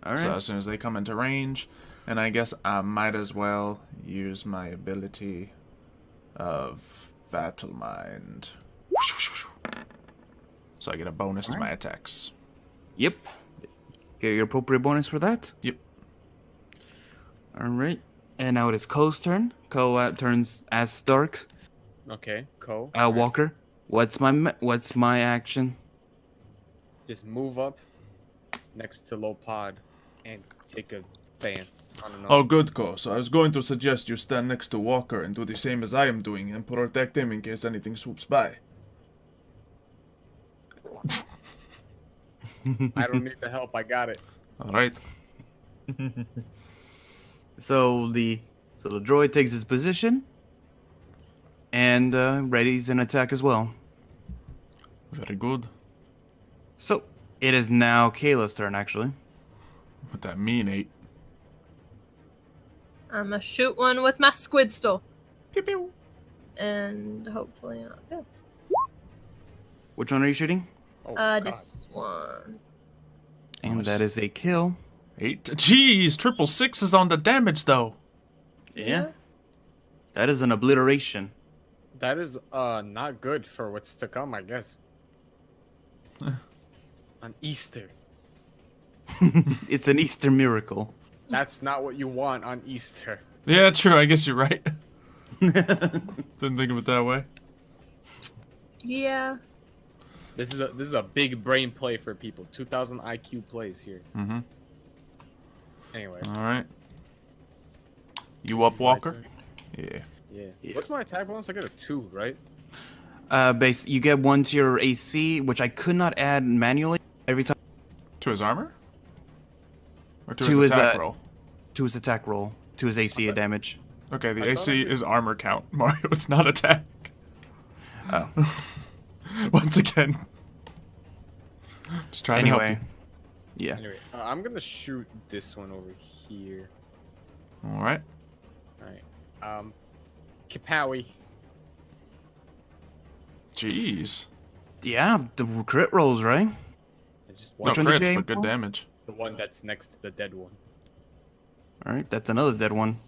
Alright. So as soon as they come into range. And I guess I might as well use my ability of Battle Mind. So I get a bonus to my attacks. Yep. Get your appropriate bonus for that. Yep. Alright. And now it is Ko's turn. Ko turns as Stark. Okay, Ko. Walker. What's my action? Just move up next to Lopod and take a stance. I don't know. Oh, good, Ko. So I was going to suggest you stand next to Walker and do the same as I am doing and protect him in case anything swoops by. I don't need the help. I got it. Alright. So the droid takes his position and readies an attack as well. Very good. So it is now Kayla's turn, actually. What that mean, 8? I'm gonna shoot one with my squid stole. Pew pew. and hopefully not. Yeah. Which one are you shooting? Oh, God. This one. And Nice. that is a kill. 8. Jeez, triple sixes on the damage though. Yeah. That is an obliteration. That is not good for what's to come, I guess. On Easter. It's an Easter miracle. That's not what you want on Easter. Yeah, true. I guess you're right. Didn't think of it that way. Yeah. This is a big brain play for people. 2,000 IQ plays here. Mm-hmm. Anyway. All right. You up, Walker? Yeah. Yeah. What's my attack bonus? I got a 2, right? Base. You get 1 to your AC, which I could not add manually every time. To his armor? Or to To his his, attack roll? To his attack roll, to his AC damage. Okay, the I thought I AC did. is armor count, Mario. It's not attack. Oh. Once again. Just trying to help Anyway. you. Yeah. Anyway, I'm gonna shoot this one over here. All right. Alright. Kapowie. Jeez. Yeah, the crit rolls, right? I just No want one did you crits, aim but good for? damage. the one that's next to the dead one. Alright, that's another dead one.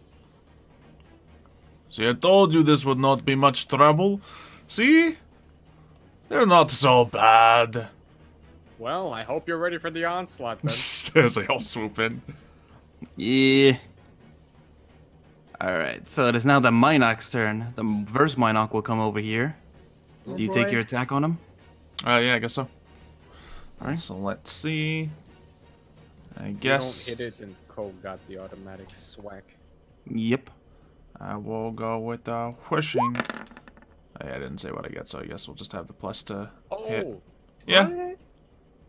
See, I told you this would not be much trouble. See? They're not so bad. Well, I hope you're ready for the onslaught then. There's a whole swoop in. Yeah. Alright, so it is now the Minoc's turn. The reverse Minoc will come over here. Oh, Do you take boy. your attack on him? Yeah, I guess so. Alright. So let's see. I You guess don't hit it, and Cole got the automatic swag. Yep. I will go with the whooshing. I didn't say what I get, so I guess we'll just have the plus to hit. Oh, Yeah. Okay.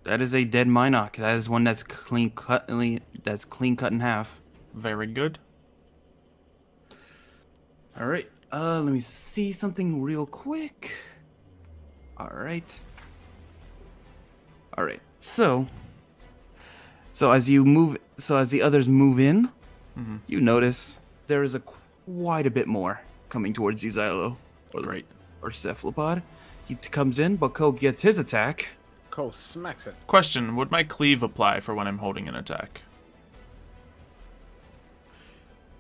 That is a dead Minoc. That is one that's clean cut in half. Very good. Alright. Let me see something real quick. Alright. Alright. So as the others move in, you notice there is quite a bit more coming towards you, Xylo. Great. Or Cephalopod. He comes in, but Ko gets his attack. Cole smacks it. Question, would my cleave apply for when I'm holding an attack?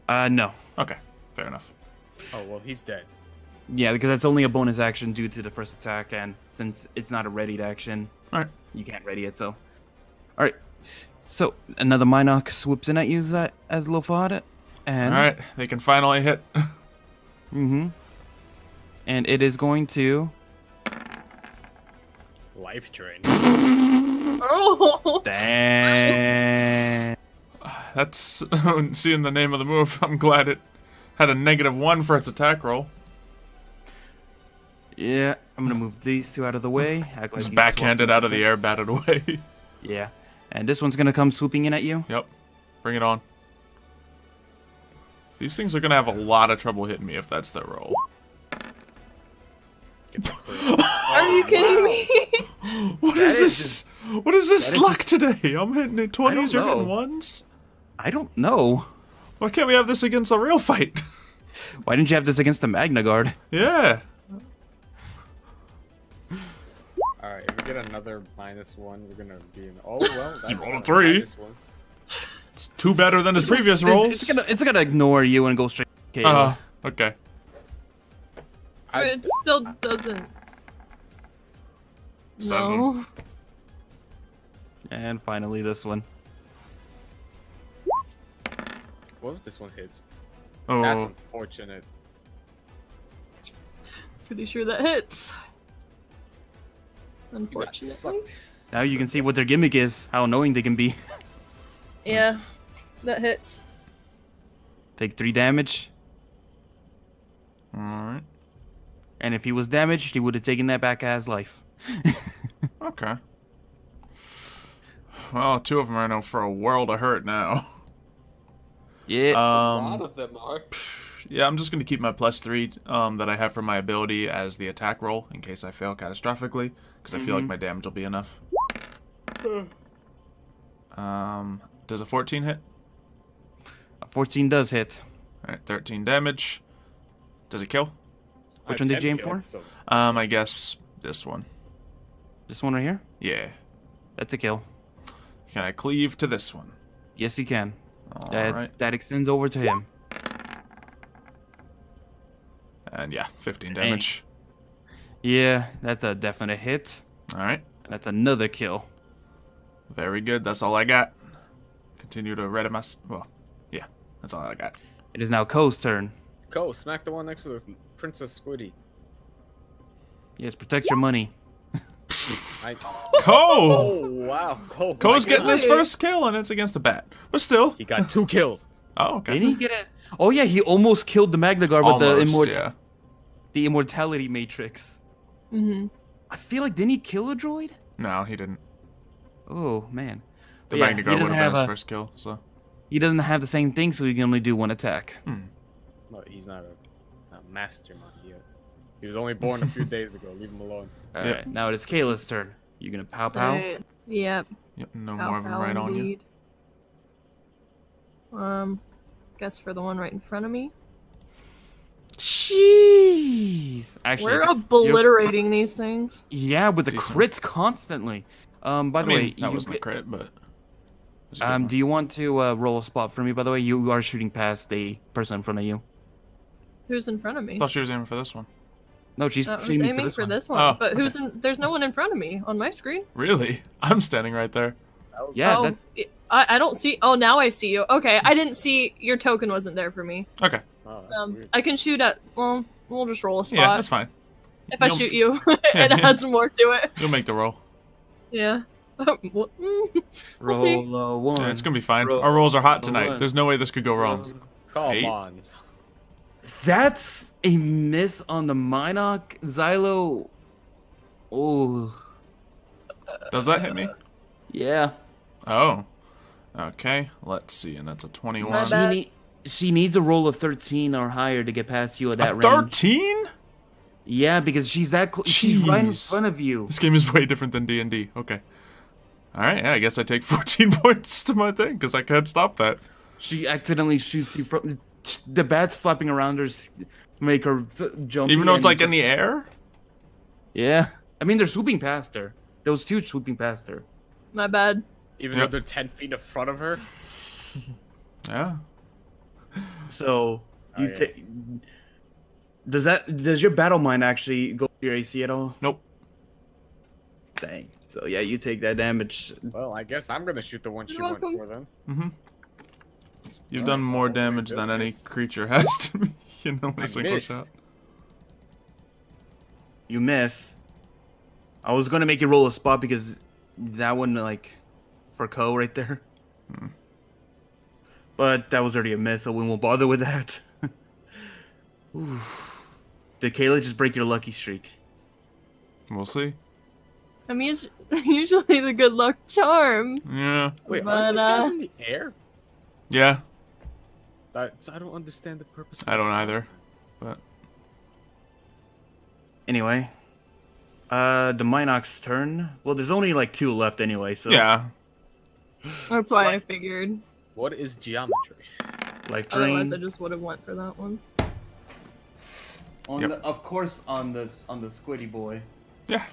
No. Okay, fair enough. Oh, well, he's dead. Yeah, because that's only a bonus action due to the first attack, and since it's not a readied action, Alright. you can't ready it, so. Alright. So, another Minoc swoops in at you as Lopod, and... Alright, they can finally hit. Mm-hmm. And it is going to... Life drain. Oh. Damn. That's seeing the name of the move. I'm glad it had a -1 for its attack roll. Yeah, I'm gonna move these two out of the way. Act like Just he's backhanded swapping out of the air, batted away. Yeah. And this one's gonna come swooping in at you. Yep. Bring it on. These things are gonna have a lot of trouble hitting me if that's their roll. Are you kidding me? What is this? What is this luck today? I'm hitting it 20s, you're know. hitting 1s? I don't know. Why can't we have this against a real fight? Why didn't you have this against the Magna Guard? Yeah. Alright, if we get another -1, we're gonna be in. Oh, well. That's You rolled a not 3. -1. It's 2 better than his previous rolls. It's gonna ignore you and go straight to KO. Okay. But it still doesn't. 7. No. And finally this one. What if this one hits? Oh. That's unfortunate. Pretty sure that hits. You got Unfortunately. sucked. Now you can see what their gimmick is, how annoying they can be. Yeah. That hits. Take 3 damage. Alright. And if he was damaged, he would have taken that back as life. Okay. Well, 2 of them are in for a world of hurt now. Yeah. A lot of them are. Yeah, I'm just going to keep my +3 that I have for my ability as the attack roll in case I fail catastrophically, because I feel like my damage will be enough. Does a 14 hit? A 14 does hit. Alright, 13 damage. Does it kill? Which one did you aim for? I guess this one. This one right here? Yeah. That's a kill. Can I cleave to this one? Yes, you can. Alright. That extends over to him. And yeah, 15 damage. Yeah, that's a definite hit. Alright. That's another kill. Very good. That's all I got. Continue to ready my... Well, yeah. That's all I got. It is now Ko's turn. Ko, smack the one next to the Princess Squiddy. Yes, protect your money. Ko! Oh, wow. Ko's getting his first kill, and it's against a bat. But still. He got 2 kills. Oh, okay. Didn't he get it? Oh, yeah, he almost killed the Magna Guard with Almost, the Immortality Matrix. Mm-hmm. I feel like, didn't he kill a droid? No, he didn't. Oh, man. The But Magna Guard would have been his first kill, so... He doesn't have the same thing, so he can only do 1 attack. No, he's not a mastermind yet. He was only born a few days ago. Leave him alone. Alright, now it is Kayla's turn. You gonna pow pow? Yep. Yep, no Pow, more of them pow, right on you. indeed. Guess for the one right in front of me. Jeez. Actually, We're obliterating these things. yeah, with the Decent. crits constantly. By the way, that you wasn't a crit, but... it was a good one. do you want to roll a spot for me? By the way, you are shooting past the person in front of you. Who's in front of me? I thought she was aiming for this one. No, she's I was aiming aiming for this one. Oh, but okay. who's in? There's no one in front of me on my screen. Really? I'm standing right there. Yeah, Oh, I don't see. Oh, now I see you. Okay, I didn't see your token wasn't there for me. Okay. Oh, that's weird. I can shoot at. Well, we'll just roll a spot. Yeah, that's fine. If I You'll- shoot you, it adds more to it. You'll make the roll. Yeah. We'll see. Roll a 1. Yeah, it's gonna be fine. Roll- Our rolls are hot roll tonight. one. There's no way this could go wrong. Come 8. on. That's a miss on the Minoc Xylo. Oh. Does that hit me? Yeah. Oh. Okay. Let's see. And that's a 21. My bad. She needs a roll of 13 or higher to get past you at that A range. 13? Yeah, because she's that she's right in Jeez. front of you. This game is way different than D&D. Okay. Alright, yeah, I guess I take 14 points to my thing, because I can't stop that. She accidentally shoots you from the bats flapping around her, make her jump. Even though it's like in the air? Yeah, I mean they're swooping past her. Those two swooping past her. My bad. Even though they're 10 feet in front of her? Yeah. So you yeah. take. Does your battle mind actually go to your AC at all? Nope. Dang. So yeah, you take that damage. Well, I guess I'm gonna shoot the one she You're went welcome. for then. Mm-hmm. You've done more damage than any creature has to me, in a single missed. shot. You miss. I was gonna make you roll a spot because that one like for Ko right there. But that was already a miss, so we won't bother with that. Ooh. Did Kayla just break your lucky streak? We'll see. I'm usually the good luck charm. Yeah. Wait, But, aren't these guys in the air? Yeah. I don't understand the purpose of I don't this. either. But Anyway. The Minoc's turn. Well, there's only like 2 left anyway, so yeah. That's why I figured. What is geometry? life Otherwise, I drain. just would have went for that one. On Yep. the, of course, on the Squiddy boy. Yeah.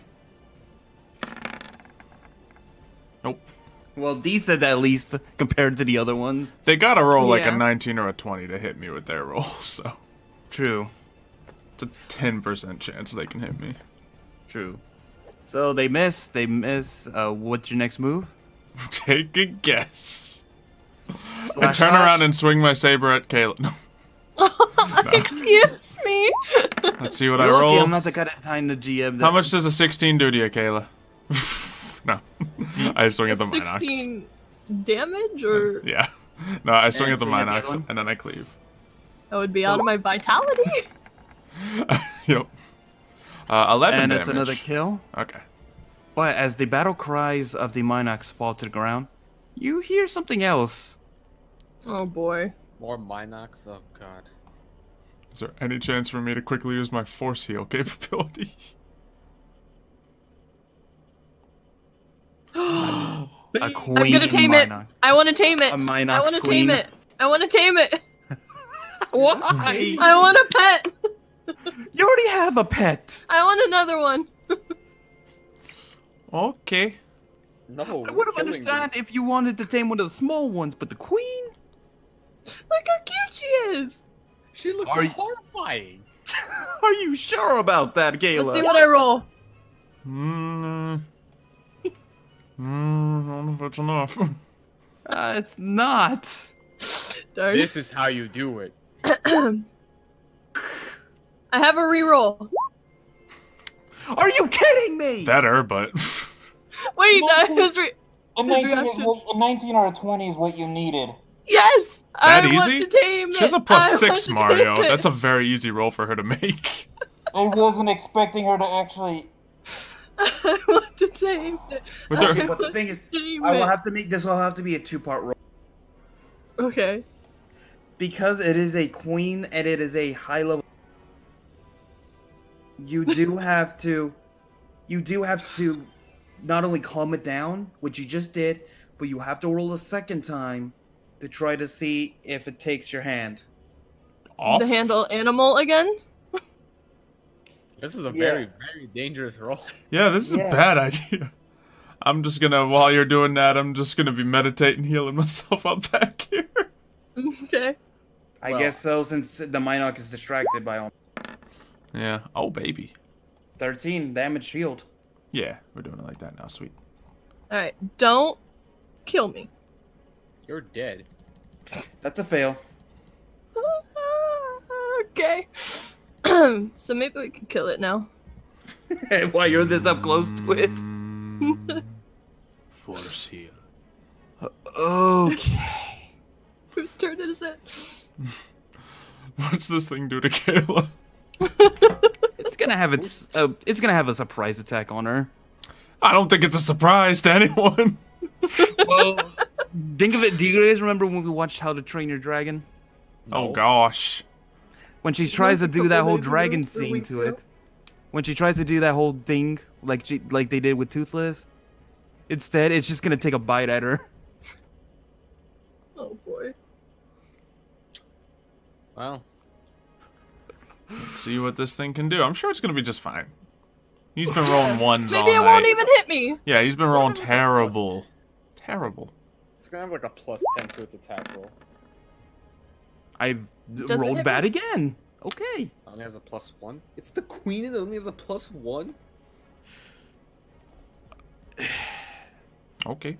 Nope. Well, decent at least compared to the other ones. They gotta roll like a Yeah. 19 or a 20 to hit me with their roll, so True. it's a 10% chance they can hit me. True. So they miss. They miss. What's your next move? Take a guess. I Slash turn slash? around and swing my saber at Callie. No. Excuse me. Let's see what I You're lucky roll. I'm not the kind of time to GM. How much does a 16 do to you, Kayla? No. I swing at the Minox. 16 damage, or Yeah. No, I swing And at the swing at the other Minox one? and then I cleave. that would be out of my vitality. Yep. 11 And damage. it's another kill. Okay. But as the battle cries of the Minox fall to the ground, you hear something else. Oh boy. More Minox? Oh god. Is there any chance for me to quickly use my force heal capability? A queen I'm gonna tame it. Minox. I want to tame it. A Minox I want to queen. tame it. I want to tame it. Why? I want a pet. You already have a pet. I want another one. Okay. No, I would have understood if you wanted to tame one of the small ones, but the queen? Look how cute she is. She looks horrifying. Are you sure about that, Kayla? Let's see what I roll. I don't know if it's enough. It's not. Darn. This is how you do it. I have a reroll. Are you kidding me? Better, but... Wait, his A 19 or a 20 is what you needed. Yes! That I easy? want to tame She has a it. +6, I want to Mario. tame it. That's a very easy roll for her to make. I wasn't expecting her to actually. I want to tame it. With her... Okay, but the thing is, Tame I will it. have to make this will have to be a 2-part roll. Okay. Because it is a queen and it is a high level. You do have to not only calm it down, which you just did, but you have to roll a second time to try to see if it takes your hand. Off? The handle animal again? This is a very, very dangerous roll. Yeah, this is a bad idea. I'm just gonna, while you're doing that, I'm just gonna be meditating, healing myself up back here. Okay. I guess so, since the Minoc is distracted by all. Yeah. Oh, baby. 13 damage shield. Yeah, we're doing it like that now. Sweet. Alright, don't kill me. You're dead. That's a fail. Okay. So maybe we can kill it now. While you're this up close to it. Force heal. Okay. Whose turn is it? What's this thing do to Kayla? It's gonna have it's gonna have a surprise attack on her. I don't think it's a surprise to anyone. Well, think of it. Do you guys remember when we watched How to Train Your Dragon? Oh gosh. When she tries to do that whole days ago, dragon or scene weeks to ago. it. When she tries to do that whole thing like they did with Toothless. Instead, it's just gonna take a bite at her. Oh boy. Well, Let's see what this thing can do. I'm sure it's gonna be just fine. He's been rolling ones all Maybe it night. won't even hit me. Yeah, he's been rolling terrible. Terrible. it's gonna have like a +10 to its attack roll. I've Does it rolled hit bad me? again. Okay. It only has a +1. It's the queen and it only has a +1. Okay.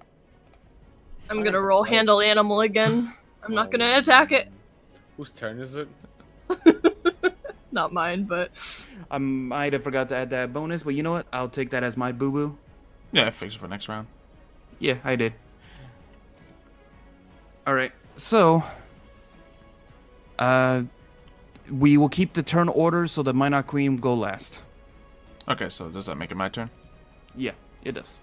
I'm gonna roll handle animal again. I'm not gonna attack it. Whose turn is it? Not mine, but I might have forgot to add that bonus, but you know what? I'll take that as my boo-boo. Yeah, fix it for next round. Yeah, I did. Alright, so... we will keep the turn order so the Minoc Queen will go last. Okay, so does that make it my turn? Yeah, it does.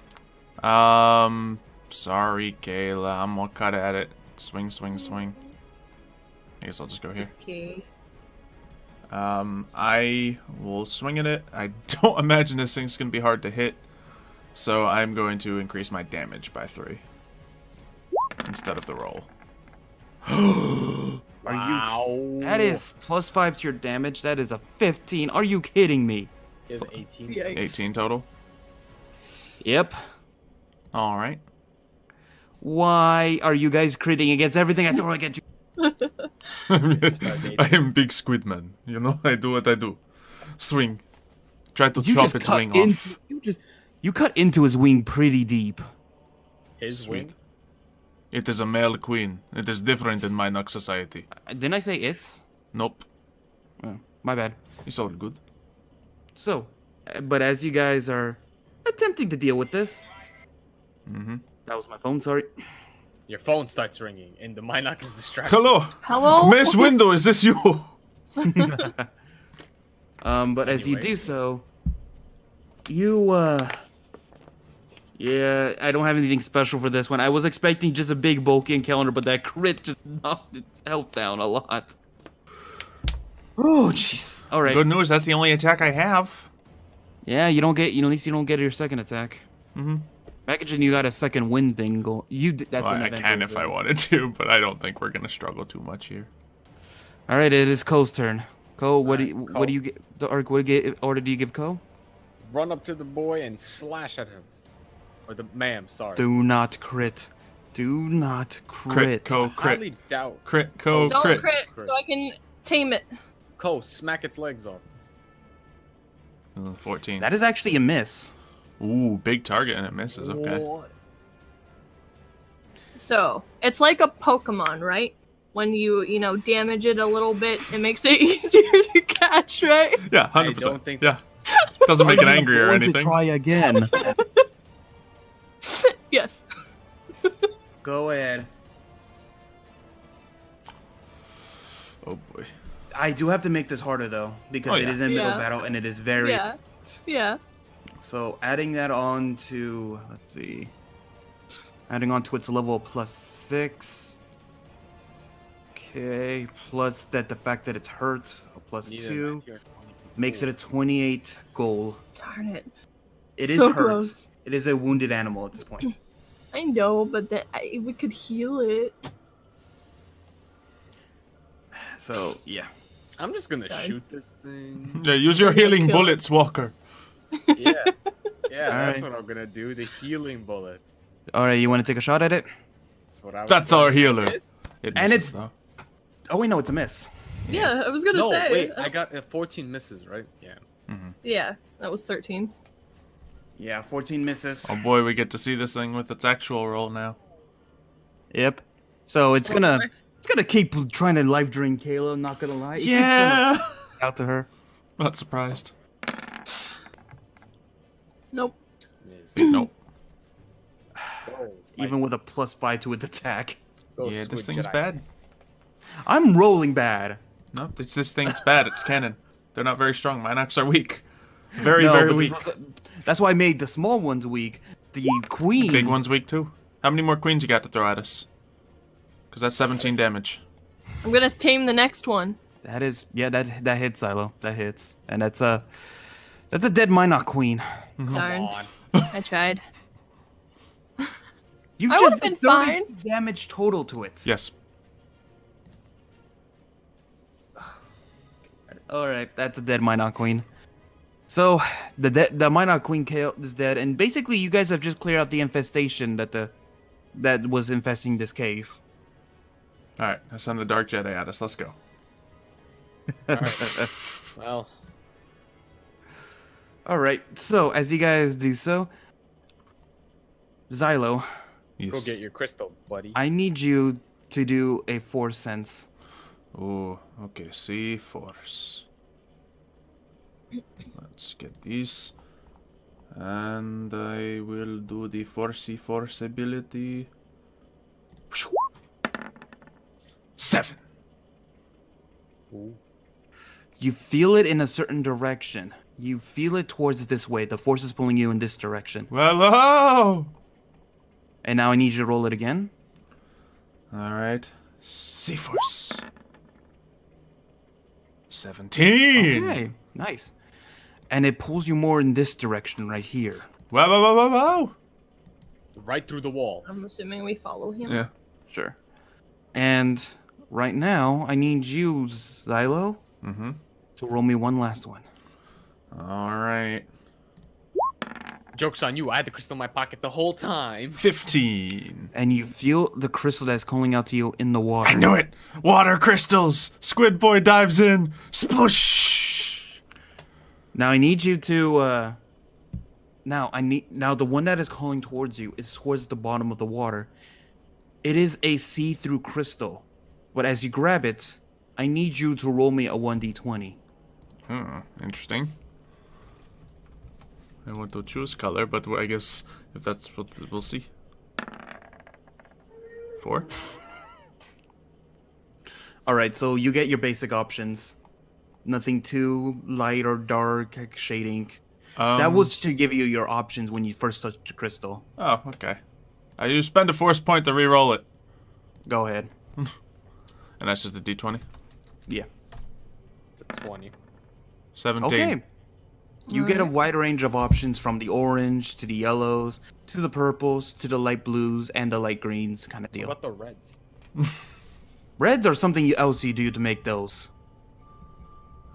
Sorry, Kayla. I'm gonna cut at it. Swing, swing, swing. I guess I'll just go here. okay. I will swing at it. I don't imagine this thing's gonna be hard to hit, so I'm going to increase my damage by 3 instead of the roll. Are that is +5 to your damage. That is a 15. Are you kidding me? It is 18. Yikes. 18 total. Yep. All right. Why are you guys critting against everything I throw against you? I am Big Squid Man. You know, I do what I do. Swing. Try to chop its wing off. You cut into his wing pretty deep. His Sweet. wing? It is a male queen. It is different in my Nox society. Didn't I say it's? Nope. Oh, my bad. It's all good. So, but as you guys are attempting to deal with this, that was my phone. Sorry. Your phone starts ringing and the Minoc is distracted. Hello. Hello? Mace Window, is this you? But as you Anyway. do so, you yeah, I don't have anything special for this one. I was expecting just a big bulky encounter, but that crit just knocked its health down a lot. Oh, jeez. All right. Good news, that's the only attack I have. Yeah, you don't get. At least you don't get your second attack. Imagine you got a second win thing go. That's Well, an I event can over if I there. wanted to, but I don't think we're gonna struggle too much here. All right, it is Cole's turn. Ko, what Alright, what Ko. do you get? Order do you give Ko? Run up to the boy and slash at him. Or the ma'am, sorry. Do not crit. Do not Crit, crit. Ko, I crit. highly doubt. Crit, Ko, Don't crit. crit, so I can tame it. Ko, smack its legs off. 14. That is actually a miss. Ooh, big target and it misses. Okay. What? So, it's like a Pokemon, right? When you damage it a little bit, it makes it easier to catch, right? Yeah, 100%. I don't think Yeah. Doesn't make it angry or I'm going to anything. try again. Yes. Go ahead. Oh boy. I do have to make this harder though, because Oh, it yeah. is in middle Yeah. battle and it is very. Yeah. Yeah. So adding that on to, let's see, adding on to its level +6. Okay, plus that the fact that it's hurt, a Need a +2, 19 or 20. makes it a 28 goal. Darn it. It is So hurt. close. It is a wounded animal at this point. I know, but we could heal it. So yeah. I'm just gonna Done. shoot this thing. Yeah, use your We're gonna healing kill it. bullets, Walker. Yeah. Yeah, that's Alright. what I'm gonna do. The healing bullets. All right, you want to take a shot at it? That's what I was That's gonna our do. healer. It And misses, it's- though. Oh wait, no, it's a miss. Yeah, I was gonna No, say. wait, I got 14 misses, right? Yeah. Yeah, that was 13. Yeah, 14 misses. Oh boy, we get to see this thing with its actual roll now. Yep. So it's gonna keep trying to life drain Kayla. Not gonna lie. It keeps trying to out to her. Not surprised. Nope. Miss. Nope. Oh, Even with a +5 to its attack. go Yeah, this Squid thing's Jedi. bad. I'm rolling bad. No, this thing's bad. It's canon. They're not very strong. Minox are weak. Very, No, very but weak. that's why I made the small ones weak. The queen. Big one's weak too. How many more queens you got to throw at us? Because that's 17 damage. I'm gonna tame the next one. That is, yeah, that hits, Silo. That hits, and that's a dead Minot queen. Come Darn. on. I tried. You I just would've did been 30 fine. damage total to it. Yes. All right, that's a dead Minot queen. So the Minot queen is dead, and basically you guys have just cleared out the infestation that was infesting this cave. Alright, let's send the Dark Jedi at us. Let's go. Alright. Well, All right, so as you guys do so, Xylo, go Yes. get your crystal, buddy. I need you to do a Force sense. Oh, okay. See, force. Let's get these. And I will do the force ability. 7. Ooh. You feel it in a certain direction. You feel it towards this way. The Force is pulling you in this direction. Well, oh! And now I need you to roll it again. Alright. C-Force. 17! Okay, nice. And it pulls you more in this direction right here. Wow, wow, wow, wow, wow! Right through the wall. I'm assuming we follow him. Yeah. Sure. And right now, I need you, Xylo, Mm-hmm. to roll me one last one. Alright. Joke's on you. I had the crystal in my pocket the whole time. 15. And you feel the crystal that's calling out to you in the water. I knew it! Water crystals! Squid Boy dives in! Sploosh! Now I need you to, now the one that is calling towards you is towards the bottom of the water. It is a see-through crystal. But as you grab it, I need you to roll me a 1d20. Interesting. I want to choose color, but I guess if that's what we'll see. 4. Alright, so you get your basic options. Nothing too light or dark shading. That was to give you your options when you first touched the crystal. Oh, okay. You spend a force point to re-roll it. Go ahead. And that's just a d20. Yeah. It's a 20. 17. Okay. You get a wide range of options from the orange to the yellows to the purples to the light blues and the light greens kind of deal. What about the reds? Reds are something else you do to make those.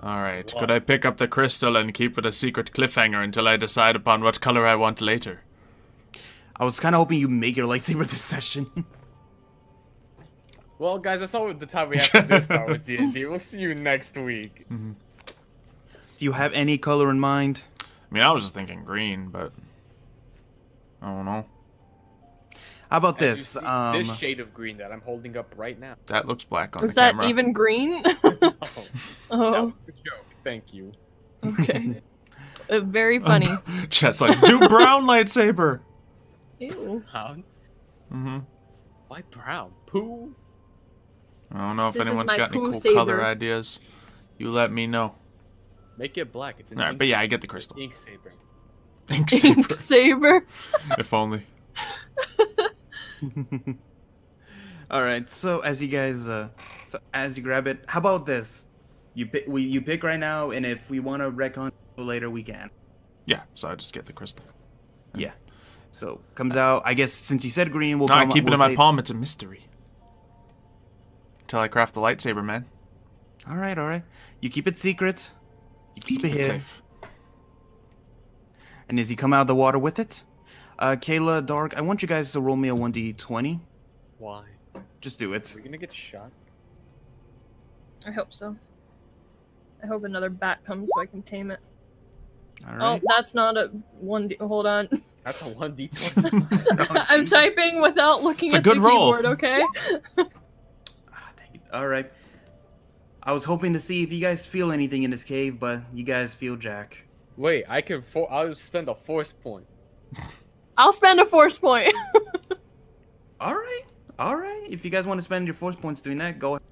Alright, could I pick up the crystal and keep it a secret cliffhanger until I decide upon what color I want later? I was kind of hoping you make your lightsaber this session. Well, guys, that's all the time we have for this Star Wars D&D. We'll see you next week. Do you have any color in mind? I mean, I was just thinking green, but I don't know. How about As you this? see, this shade of green that I'm holding up right now. That looks black on Is the that camera. even green? Oh, Oh, that was a joke. Thank you. okay. Very funny. Chet's like, do brown lightsaber! Ew. Brown? Mm-hmm. Why brown? Poo? I don't know if This is anyone's my got any poo cool saber. color ideas. You let me know. Make it black. It's an Alright, ink but yeah, I saber. get the crystal. Ink saber. Ink saber. Saber. If only. All right. So as you guys, as you grab it, how about this? You pick right now, and if we want to recon later, we can. Yeah, so I just get the crystal. Yeah. So comes out. I guess since you said green, we'll. No, I come keep it we'll in my say- palm. It's a mystery. Until I craft the lightsaber, man. All right. All right. You keep it secret. You keep it Keep it here. safe. And as you come out of the water with it, Kayla, Dark, I want you guys to roll me a 1d20. Why? Just do it. Are we gonna get shot? I hope so. I hope another bat comes so I can tame it. All Oh, right. that's not a 1D. Hold on. That's a 1d20. I'm typing without looking It's a at good the roll. keyboard, okay? Ah, dang it. All right. I was hoping to see if you guys feel anything in this cave, but you guys feel jack. Wait, I'll spend a force point. I'll spend a force point. All right. All right. If you guys want to spend your force points doing that, go ahead.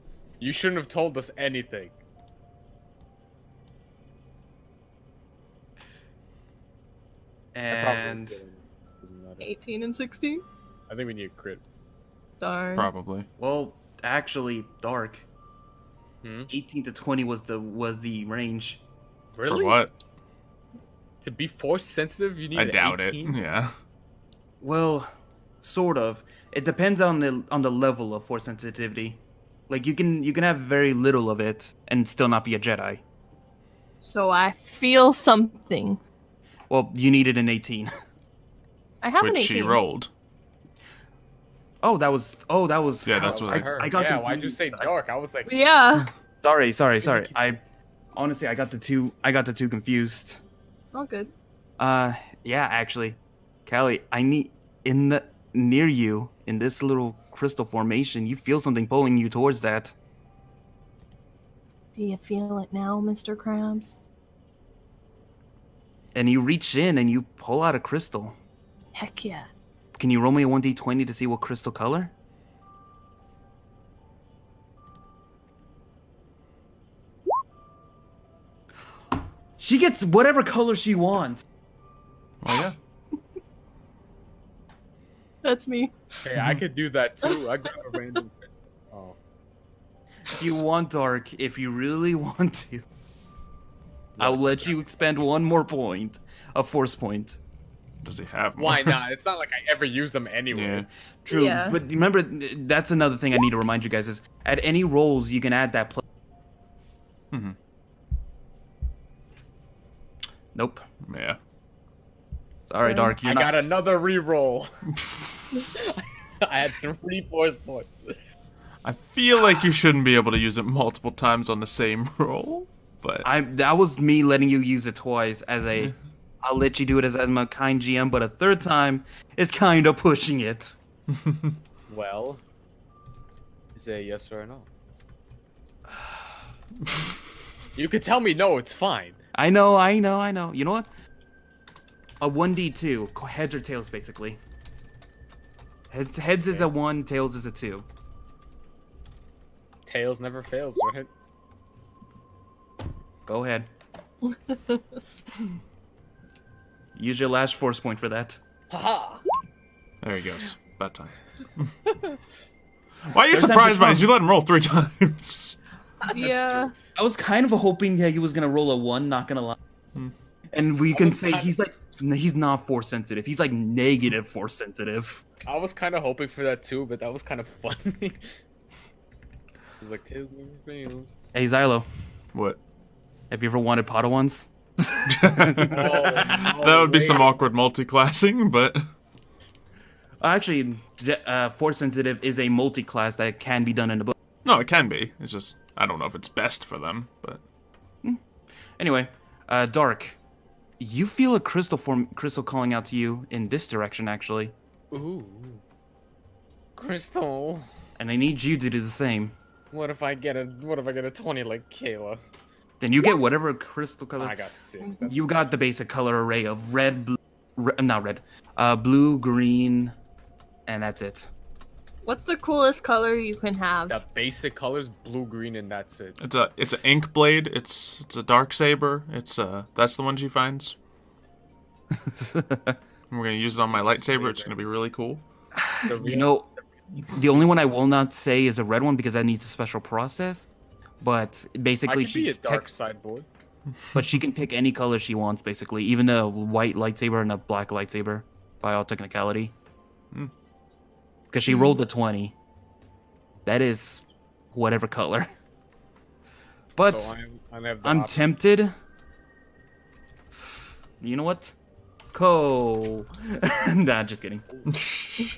You shouldn't have told us anything. I probably And didn't. Doesn't matter. 18 and 16? I think we need a crit. Darn. Probably. well, actually, Dark. Hmm? 18 to 20 was the range. Really? For what? To be force sensitive, you need I an doubt 18? it. Yeah. Well, sort of. It depends on the level of force sensitivity. Like you can have very little of it and still not be a Jedi. So I feel something. Well, you needed an 18. I have an Which 18. she rolled. Oh, that was. Yeah, that's what I got. Yeah, confused. why'd you say dark? I was like, Yeah. Sorry. I honestly I got the two confused. All good. Yeah, actually, Callie, I need near you in this little crystal formation. You feel something pulling you towards that. Do you feel it now, Mr. Krabs? And you reach in and you pull out a crystal. Heck yeah. Can you roll me a 1d20 to see what crystal color? She gets whatever color she wants. Oh yeah. That's me. hey, I could do that too. I got a random crystal. Oh. If you want, Dark, if you really want to, I'll Let's let go. you expend one more point, a force point. Does he have more? Why not? It's not like I ever use them anyway. Yeah. True, Yeah. but remember, that's another thing I need to remind you guys is at any rolls you can add that plus. Mm-hmm. Nope. Yeah. Sorry, Yeah. Dark. You're I not... got another reroll. I had 3 force points. I feel like you shouldn't be able to use it multiple times on the same roll, but That was me letting you use it twice as a. I'll let you do it as I'm a kind GM, but a third time is kind of pushing it. Well, is it a yes or a no? You could tell me no, it's fine. I know. You know what? A 1d2, heads or tails, basically. Heads is a 1, tails is a 2. Tails never fails, right? Go ahead. Use your last force point for that. Haha! there he goes. That time. Why are you Third time's a surprised by this? charm. You let him roll 3 times. Yeah. I was kind of hoping that he was gonna roll a 1, not gonna lie. And we I can was say kind- he's not force sensitive. He's like negative force sensitive. I was kind of hoping for that too, but that was kind of funny. It's like Tails never fails. Hey Xylo, What? Have you ever wanted Padawans? That would be some awkward multi-classing, but... Actually, Force Sensitive is a multi-class that can be done in the book. No, it can be. It's just, I don't know if it's best for them, but... Anyway, Dark, you feel a crystal calling out to you in this direction, actually. Ooh. Crystal. And I need you to do the same. What if I get a 20 like Kayla? Then you get whatever crystal color. I got 6. That's You got the basic color array of red, blue, green, and that's it. What's the coolest color you can have? the basic colors, blue, green, and that's it. It's an ink blade. It's a dark saber. That's the one she finds. We're gonna use it on my lightsaber. It's gonna be really cool. You know, the only one I will not say is a red one because that needs a special process. But I basically, could be a dark sideboard. but she can pick any color she wants, basically, even a white lightsaber and a black lightsaber, by all technicality. Because she rolled a 20. That is whatever color. But So I have the I'm option. tempted. You know what? Nah, just kidding.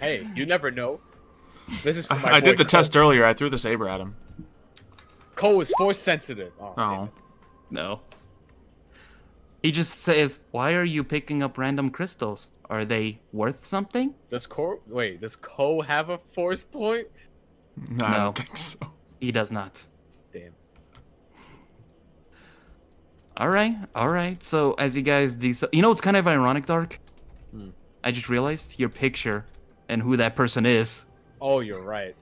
Hey, you never know. This is for my I boy did the Cole. test earlier. I threw the saber at him. Cole is force sensitive. Oh, damn Oh. it. No. He just says, "Why are you picking up random crystals? Are they worth something?" Does Cole have a force point? No, I don't think so. He does not. Damn. All right. So as you guys do, so, you know, it's kind of ironic, Dark. I just realized your picture and who that person is. Oh, you're right.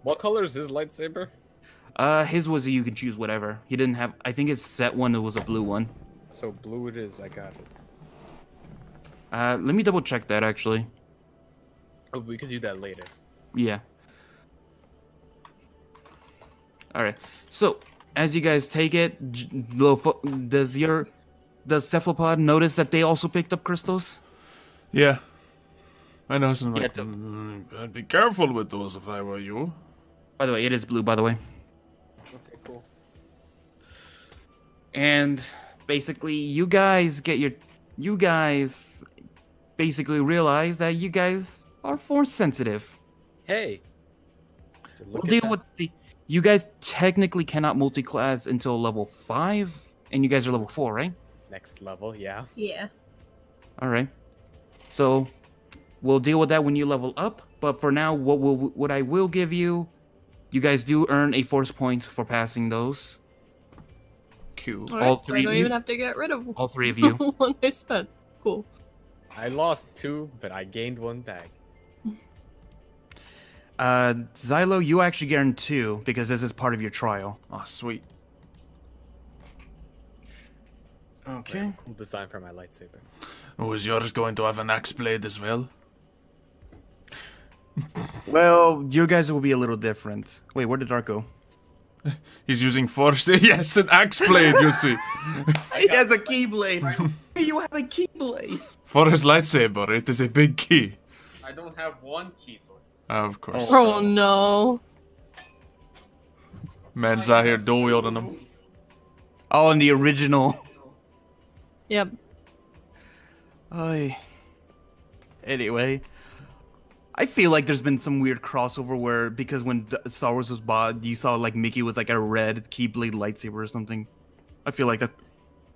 What color is his lightsaber? His was you can choose whatever. He didn't have. I think his set one was a blue one. So blue it is. I got it. Let me double check that actually. Oh, we could do that later. Yeah. All right. So as you guys take it, does Cephalopod notice that they also picked up crystals? Yeah. I know something like, Yeah, I'd be careful with those if I were you. By the way, it is blue. By the way. Okay, cool. And basically, you guys basically realize that you guys are force sensitive. Hey. We'll deal with you guys technically cannot multi-class until level 5, and you guys are level 4, right? Next level, yeah. Yeah. All right. So we'll deal with that when you level up. But for now, what I will give you, you guys do earn a force point for passing those. Cool. All right, All so three I don't of you? even have to get rid of All 3 of you. one I spent. Cool. I lost 2, but I gained 1 back. Xylo, you actually gain 2 because this is part of your trial. Oh, sweet. Okay. Cool design for my lightsaber. Oh, is yours going to have an axe blade as well? Well, your guys will be a little different. Wait, where did Dark go? He's using force. Yes, an axe blade, you see. He has a keyblade. You have a keyblade. For his lightsaber, it is a big key. I don't have 1 keyblade. Of course. Oh no. Man's out here dual wielding them. Oh, and the original. Yep. Anyway, I feel like there's been some weird crossover where, because when Star Wars was bought, you saw like Mickey with like a red keyblade lightsaber or something. I feel like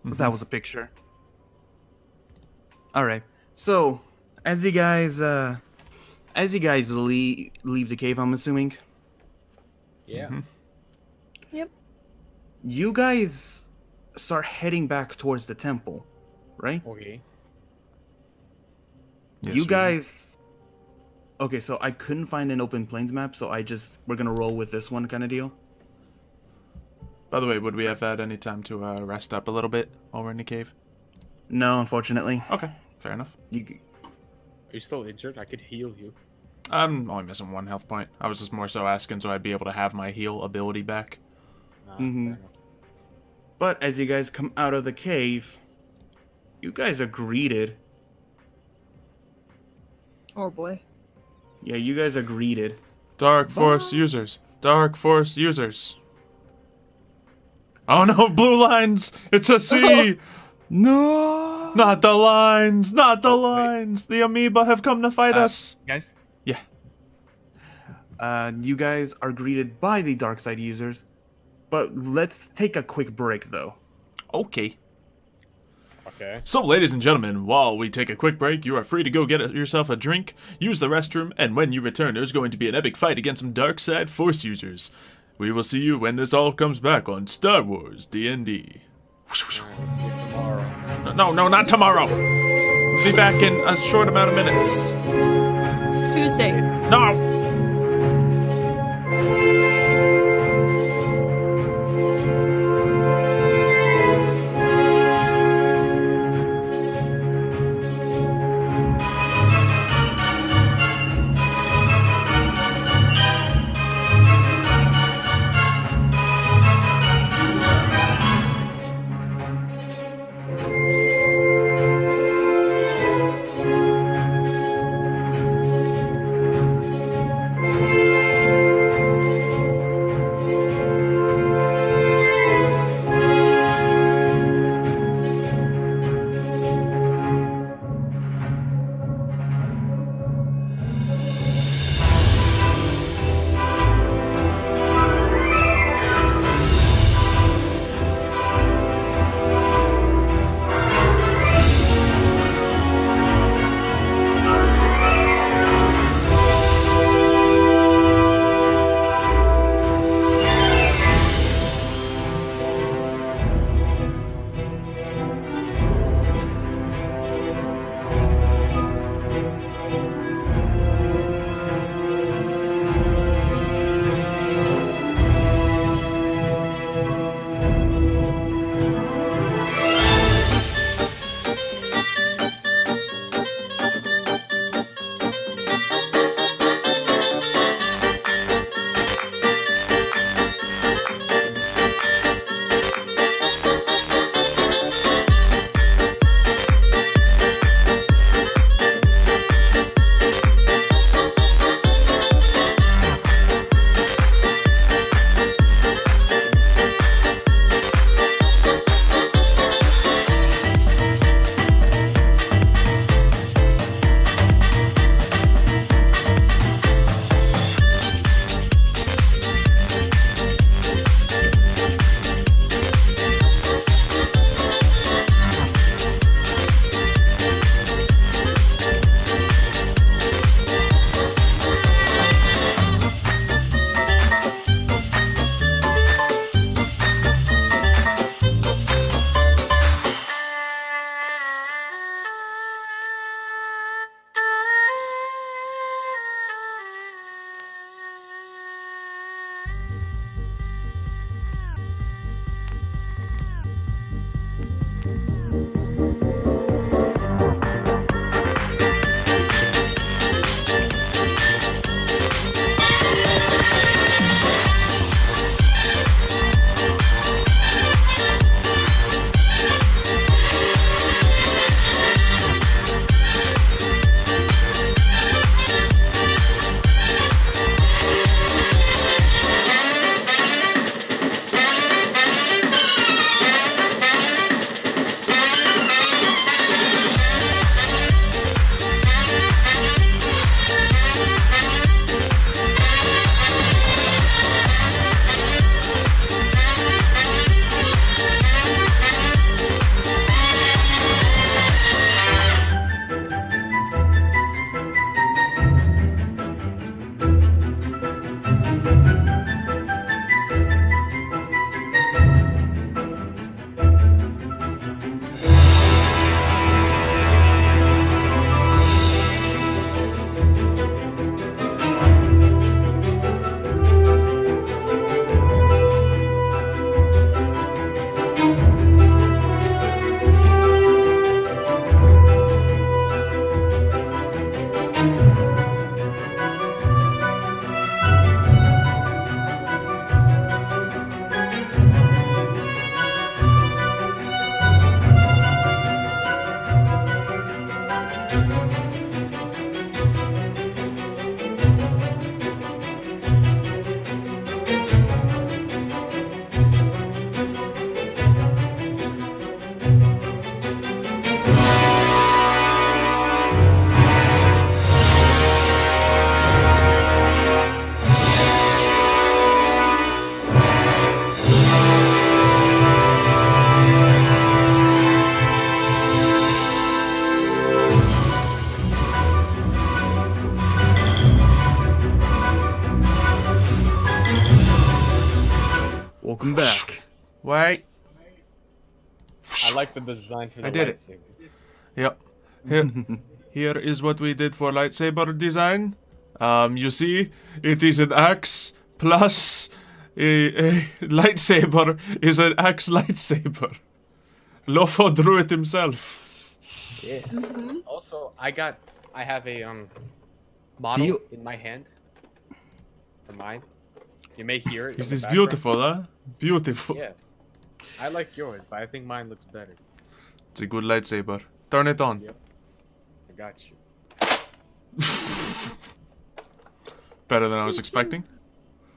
that was a picture. All right. So, as you guys leave the cave, I'm assuming. Yeah. Yep. You guys start heading back towards the temple, right? Okay. Yes, You we- guys. Okay, so I couldn't find an open plains map, so we're gonna roll with this one kind of deal. By the way, would we have had any time to rest up a little bit while we're in the cave? No, unfortunately. Okay, fair enough. Are you still injured? I could heal you. I'm only missing 1 health point. I was just more so asking so I'd be able to have my heal ability back. Nah, Mhm. fair enough. But as you guys come out of the cave, you guys are greeted. Oh boy. Yeah, you guys are greeted. Dark Force users. Dark Force users. Oh no, blue lines! It's a C! No. Not the lines! Not the lines! The amoeba have come to fight us! Guys? Yeah. You guys are greeted by the dark side users, but let's take a quick break, though. Okay. Okay. So, ladies and gentlemen, while we take a quick break, you are free to go get yourself a drink, use the restroom, and when you return, there's going to be an epic fight against some dark side force users. We will see you when this all comes back on Star Wars DnD. We'll see you tomorrow. No, not tomorrow. We'll be back in a short amount of minutes. Tuesday. No! I'm back. Wait. I like the design for the I did it. lightsaber. Yep. Here is what we did for lightsaber design. You see, it is an axe plus a lightsaber is an axe lightsaber. Lopod drew it himself. Yeah. Also, I have a model in my hand. For mine. You may hear it. This is beautiful, huh? Beautiful. Yeah. I like yours, but I think mine looks better. It's a good lightsaber. Turn it on. Yep. I got you. Better than I was expecting.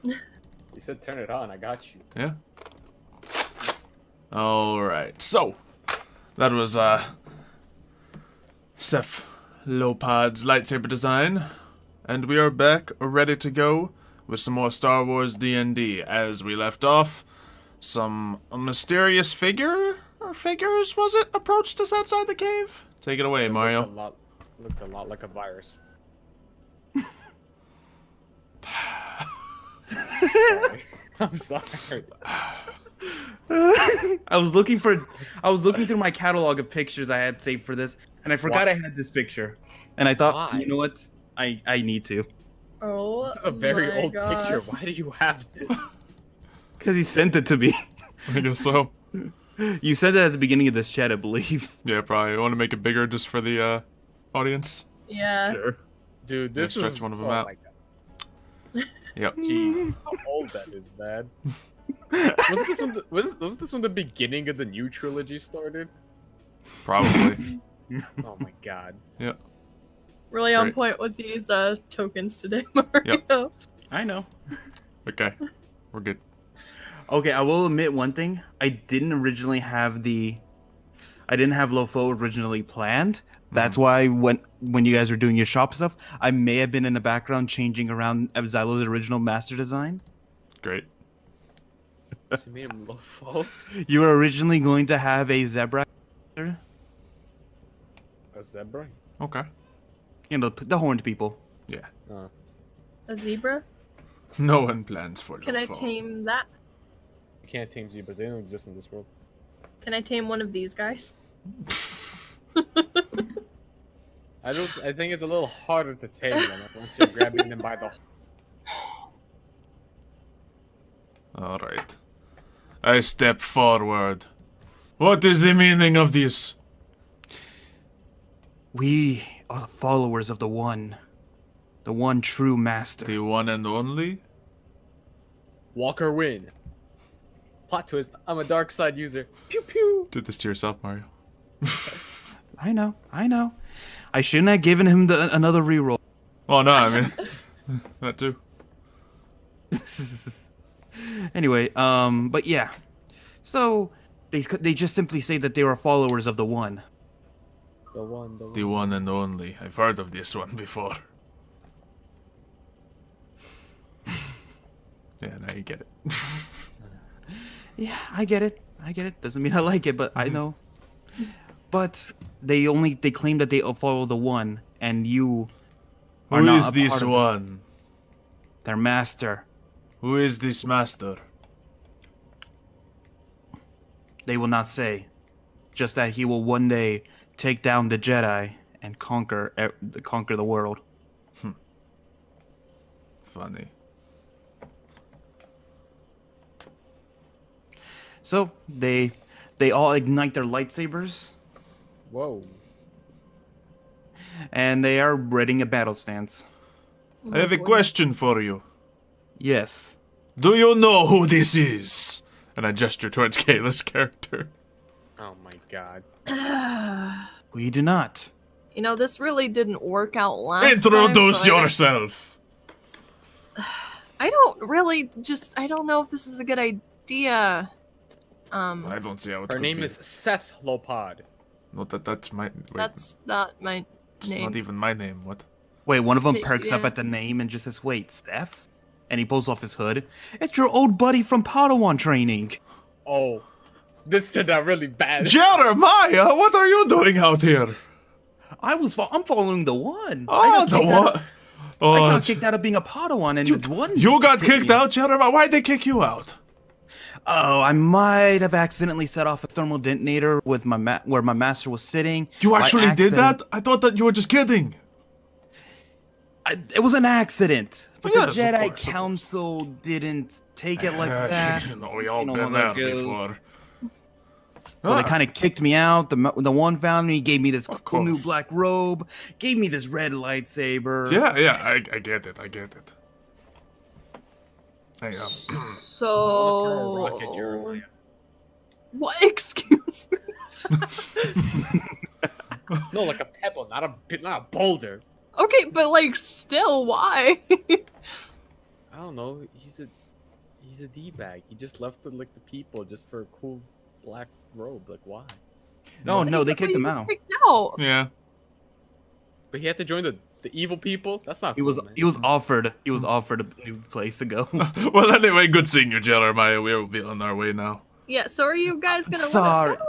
You said turn it on. I got you. Yeah. Alright, so that was Ceph Lopod's lightsaber design. And we are back ready to go with some more Star Wars DnD. As we left off, some mysterious figure or figures, was it, approached us outside the cave? Take it away, Mario. Looked a lot like a virus. Sorry. I'm sorry. I was looking through my catalog of pictures I had saved for this, and I forgot I had this picture. And I thought, Why? you know what? I need to. Oh, This is a very my old gosh. picture. Why do you have this? Because he sent it to me. I guess so. You said that at the beginning of this chat, I believe. Yeah, probably. I want to make it bigger just for the audience. Yeah. Sure. Dude, this stretch is one of them oh out. my God. Yep. Jeez, how old that is, man. Wasn't this when the beginning of the new trilogy started? Probably. Oh my God. Yeah. Really on Great. point with these tokens today, Mario. Yep. I know. Okay. We're good. Okay, I will admit one thing. I didn't have Lopod originally planned. That's why when you guys were doing your shop stuff, I may have been in the background changing around Xylo's original master design. Great. She made him Lopod. You were originally going to have a zebra. A zebra? Okay. You know, the horned people. Yeah. A zebra? No one plans for Can I Lopod. tame that? You can't tame zebras. They don't exist in this world. Can I tame one of these guys? I think it's a little harder to tame them once you're grabbing them by the. Alright. I step forward. What is the meaning of this? We are the followers of the one true master. The one and only? Walker Wynn. Plot twist. I'm a dark side user. Pew pew. Did this to yourself, Mario. I know. I shouldn't have given him another reroll. Oh no, I mean that too. Anyway, but yeah. So they just simply say that they are followers of the one. The one. The one and only. I've heard of this one before. Yeah, now you get it. Yeah, I get it. Doesn't mean I like it, but I know. But they claim that they follow the one, and you are Who not is a this part of one? their master. Who is this master? They will not say, just that he will one day take down the Jedi and conquer the world. Funny. So they all ignite their lightsabers, Whoa. and they are readying a battle stance. I have a question for you. Yes. Do you know who this is? And I gesture towards Kayla's character. Oh my God. We do not. You know, this really didn't work out last Introduce time, so yourself! I don't know if this is a good idea. I don't see how it Her could name be. is Seth Lopod. Not that's my... Wait, That's not my it's name. not even my name. What? Wait, one of them Yeah. perks up at the name and just says, "Wait, Ceph?" And he pulls off his hood. It's your old buddy from Padawan training. Oh. This turned out really bad. Jeremiah, what are you doing out here? I'm following the one. Oh, the what? I Oh, got kicked out of being a Padawan, and the one. you got kicked out, Jeremiah? Why'd they kick you out? Oh, I might have accidentally set off a thermal detonator with my where my master was sitting. You By actually did accident. that? I thought that you were just kidding. It was an accident. But Yes, the of Jedi course, of Council didn't take it like that. You know, we all You know been how there that goes. before. So they Ah. kind of kicked me out. The one found me, gave me this Of cool new course. black robe, gave me this red lightsaber. Yeah, I get it, I get it. Hey, So. Rocket Jeremiah. What? Excuse me. No, like a pebble, not a boulder. Okay, but like, still, why? I don't know. He's a d-bag. He just left the people just for a cool black robe. Like why? No, they kicked him He was out. kicked out. yeah. But he had to join the evil people. That's not. He was cool, man. he was offered a new place to go. Well, anyway, good seeing you, Jeremiah. We'll be on our way now. Yeah, so are you guys gonna Sorry. let us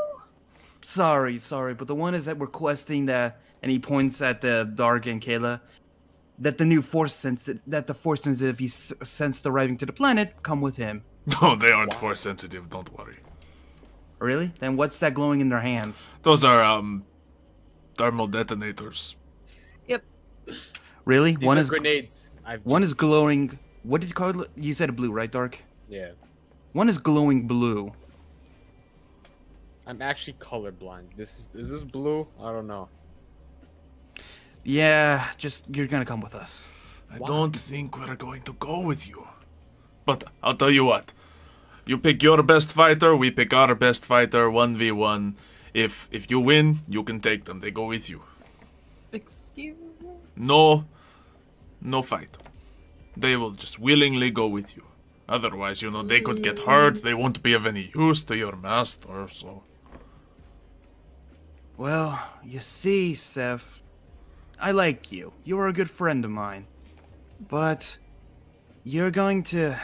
go? Sorry, but the one is that requesting that, and he points at the Dark and Kayla, that the new force sensitive he sensed arriving to the planet come with him. No, they aren't force sensitive, don't worry. Really? Then what's that glowing in their hands? Those are, thermal detonators. Yep. Really? These One are is grenades. one is glowing. What did you call it? You said blue, right, Dark? Yeah. One is glowing blue. I'm actually colorblind. Is this blue? I don't know. Yeah, you're gonna come with us. I Why? don't think we're going to go with you. But I'll tell you what. You pick your best fighter, we pick our best fighter, 1v1. If you win, you can take them. They go with you. Excuse me. No fight. They will just willingly go with you. Otherwise, you know, they could get hurt. They won't be of any use to your master, so... Well, you see, Ceph, I like you. You are a good friend of mine. But you're going to...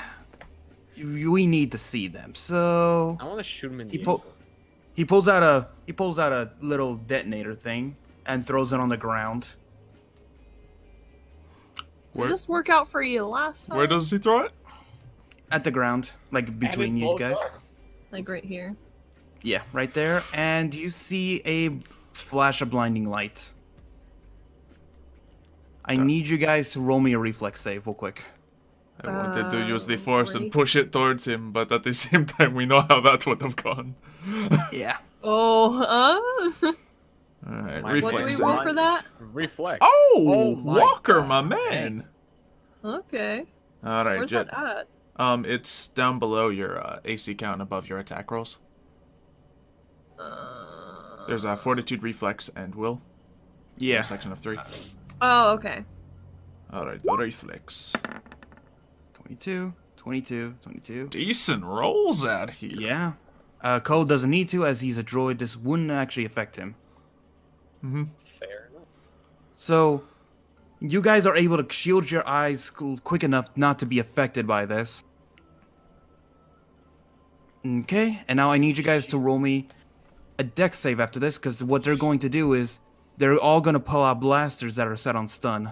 We need to see them, so... I want to shoot him in the He pulls out a little detonator thing and throws it on the ground. Did this work out for you last time? Where does he throw it? At the ground, like between you guys. Like right here. Yeah, right there. And you see a flash of blinding light. I need you guys to roll me a reflex save real quick. I wanted to use the force and great. push it towards him, but at the same time, we know how that would have gone. Yeah. Oh, Alright, What do we what do we reflex. roll for that? Reflex. Oh, my Walker, God. my man. Okay. Alright, Where's Jet. that at? It's down below your AC count above your attack rolls. There's a Fortitude Reflex and Will. Yeah. A section of 3. Oh, okay. Alright, the Reflex. 22, 22, 22. Decent rolls out here. Yeah. Cole doesn't need to, as he's a droid. This wouldn't actually affect him. Fair enough. So, you guys are able to shield your eyes quick enough not to be affected by this. Okay, and now I need you guys to roll me a dex save after this, because what they're going to do is they're all going to pull out blasters that are set on stun.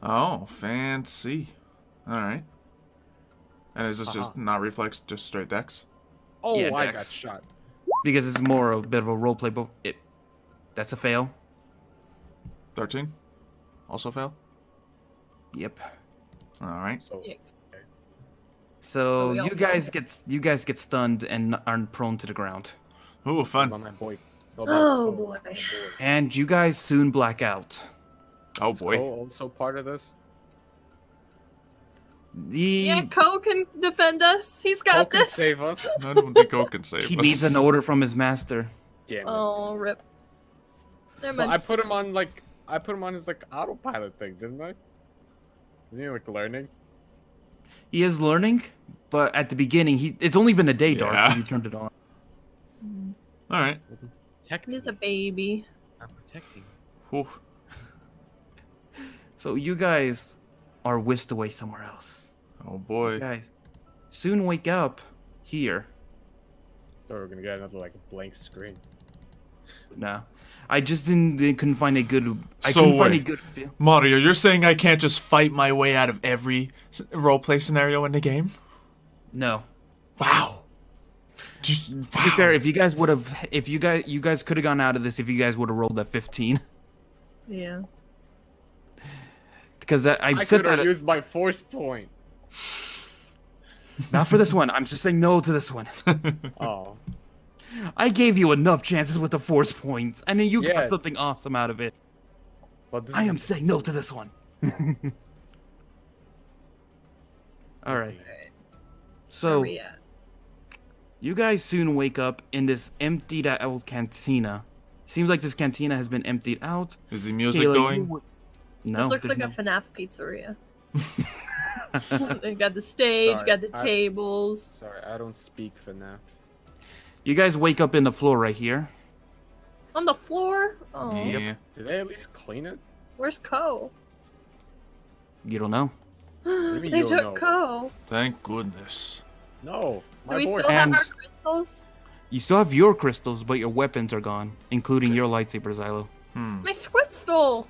Oh, fancy. Alright. And is this just not reflex, just straight dex? Oh, Yeah, I Dex. got shot. Because it's more a bit of a roleplay, but that's a fail. 13? Also fail? Yep. Alright. So Yeah. So we all you guys get stunned and are prone to the ground. Ooh, about fun. my boy. Oh, boy. And you guys soon black out. Oh Is boy. Cole also part of this? Yeah, Ko can defend us. He's Cole got can this. save us. I don't think Cole can save He us. needs an order from his master. Damn it. Oh, rip. Never But mind. I put him on his like autopilot thing, didn't I? Isn't he like learning? He is learning, but at the beginning, it's only been a day, Dark, Yeah. since you turned it on. Alright. Protecting. He's a baby. I'm protecting. Whew. So you guys are whisked away somewhere else. Oh boy. Guys, soon wake up here. Thought we were gonna get another like blank screen. No, I just couldn't find a good. I So couldn't find a wait. good feel. Mario, you're saying I can't just fight my way out of every roleplay scenario in the game? No, Wow. To be fair, if you guys would have, you guys could have gone out of this if you guys would have rolled that 15. Yeah. Because I I said could have that. used my force point. Not for this one. I'm just saying no to this one. Oh. I gave you enough chances with the force points, and then you Yeah. got something awesome out of it. But this I is- am saying no to this one. All right. Where So we at? you guys soon wake up in this emptied out cantina. Seems like this cantina has been emptied out. Is the music Kayla, going? No. This looks there's like no- a FNAF pizzeria. They got the stage, Sorry, got the tables. Sorry, I don't speak FNAF. You guys wake up in the floor right here. On the floor? Oh, Yeah. Did they at least clean it? where's Ko? You don't know. mean They you don't took know? Ko. Thank goodness. No. Do My we board. still have And- our crystals? You still have your crystals, but your weapons are gone, including your lightsaber, Xylo. My squid stole.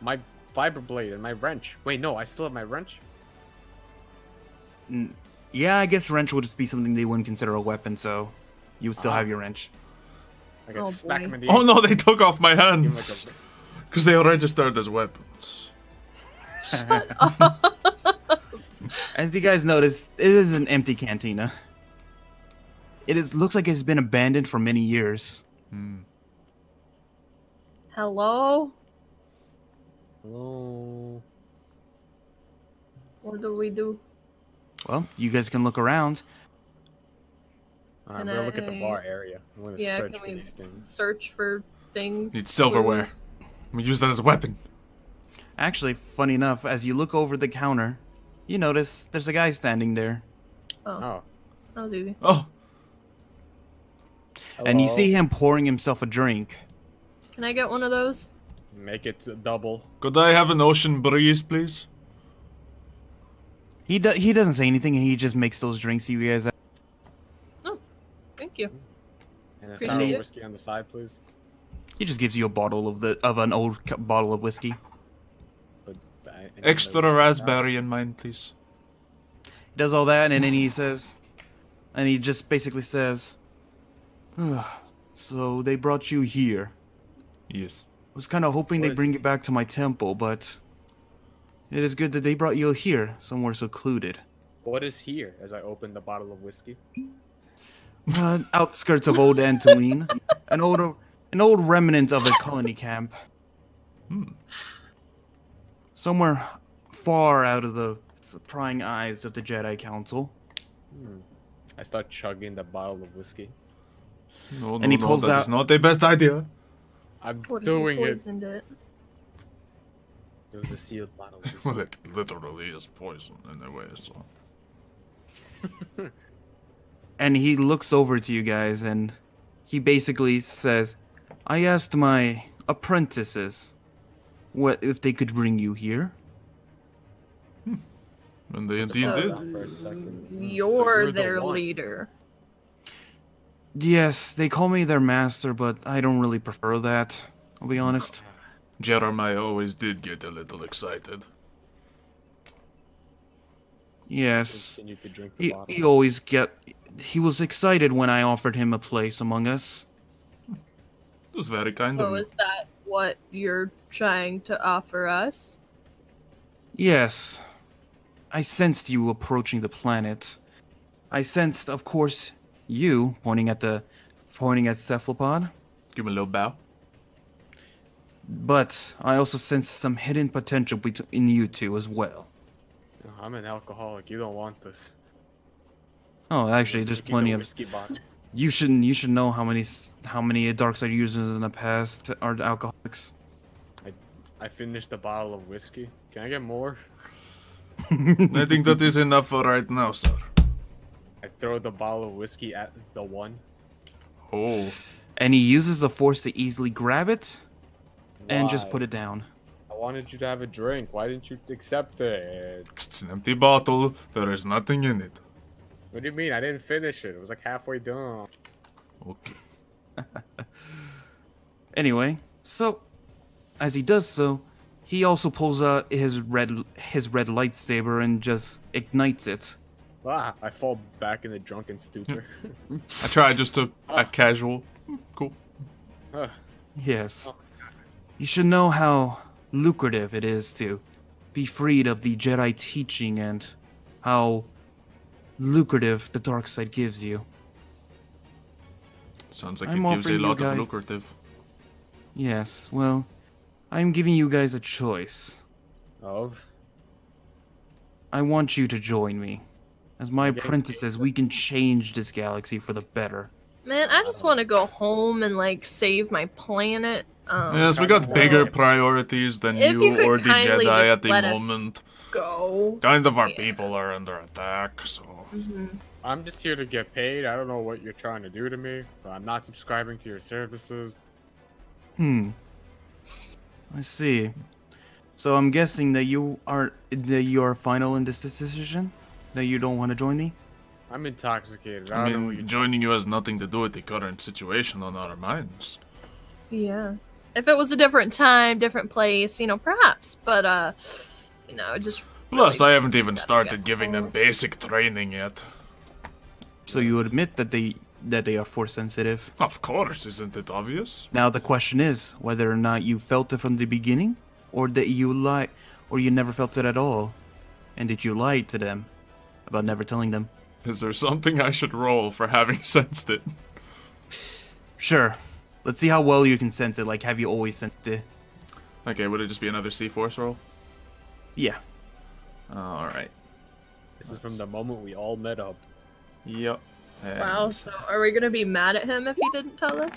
My fiber blade and my wrench. Wait, no, I still have my wrench? Yeah, I guess wrench would just be something they wouldn't consider a weapon, so you would still have your wrench. I can Oh, smack boy. him in the Oh no, they took off my Give him hands. Because they are registered as weapons. As you guys notice, it is an empty cantina. Looks like it's been abandoned for many years. Hello? Hello. What do we do? Well, you guys can look around. I'm Can gonna look at the I- bar area. I'm gonna Yeah, search can for we these things. search for things? Need silverware. clues? I'm gonna use that as a weapon. Actually, funny enough, as you look over the counter, you notice there's a guy standing there. Oh, Oh. that was easy. Oh, And you Hello. see him pouring himself a drink. Can I get one of those? Make it double. could I have an ocean breeze, please? He doesn't say anything, and he just makes those drinks you guys. Oh, thank you. And a Appreciate sour it. whiskey on the side, please. He just gives you a bottle of an old bottle of whiskey. But I need Extra another whiskey. raspberry in mine, please. He does all that, and then he says, and he just basically says, "So they brought you here. Yes. I was kind of hoping they'd bring you back to my temple, but it is good that they brought you here, somewhere secluded. What is here? As I open the bottle of whiskey. Outskirts of Old Antooine, an old remnant of a colony camp. Somewhere far out of the prying eyes of the Jedi Council." I start chugging the bottle of whiskey. No, And he pulls that out- is not the best idea. I'm What if you doing it. poisoned it? It was a sealed bottle of Well, whiskey. it literally is poison in a way, so. And he looks over to you guys, and he basically says, "I asked my apprentices what if they could bring you here." And they indeed So- did. For a second. You're the their one. leader. Yes, they call me their master, but I don't really prefer that. I'll be honest. Jeremiah always did get a little excited. Yes, Continue to drink the bottle. he was excited when I offered him a place among us. It was very kind So of you. is that what you're trying to offer us? Yes, I sensed you approaching the planet. I sensed, of course, you pointing at Cephalopod. Give me a little bow. But I also sense some hidden potential in you two as well. I'm an alcoholic. You don't want this. Oh, actually, there's Keep plenty the of. whiskey bottle. You should know how many dark side users in the past are alcoholics. I finished the bottle of whiskey. Can I get more? I think that is enough for right now, sir. I throw the bottle of whiskey at the one. Oh. And he uses the force to easily grab it and just Why? put it down. I wanted you to have a drink. Why didn't you accept it? It's an empty bottle. There is nothing in it. What do you mean? I didn't finish it. It was like halfway done. Okay. Anyway, so as he does so, he also pulls out his red lightsaber and just ignites it. Ah, I fall back in a drunken stupor. I tried just to act casual. Cool. Yes. Oh. You should know how lucrative it is to be freed of the Jedi teaching and how lucrative the dark side gives you. Sounds like I'm it gives a offering you lot of guys- lucrative. Yes, well, I'm giving you guys a choice. Of? I want you to join me. As my Okay. apprentices, we can change this galaxy for the better. Man, I just want to go home and like save my planet. Yes, we got so bigger priorities than if you you could or the kindly Jedi just at the let us moment. go. Kind of our Yeah. people are under attack, so... I'm just here to get paid. I don't know what you're trying to do to me, but I'm not subscribing to your services. I see. So I'm guessing that you are final in this decision? That you don't want to join me? I'm intoxicated. I I don't know what mean, you're joining you has nothing to do with the current situation on our minds. Yeah. If it was a different time, different place, perhaps. But just. Plus, really I haven't even gotta started get giving them home. basic training yet. So you admit that they are force sensitive. Of course, isn't it obvious? Now the question is whether or not you felt it from the beginning, or that you or you never felt it at all, and did you lie to them about never telling them? Is there something I should roll for having sensed it? Sure. Let's see how well you can sense it. Like, have you always sensed it? Okay, would it just be another C-Force roll? Yeah. Alright. This is from the moment we all met up. Yep. Wow, so are we gonna be mad at him if he didn't tell us?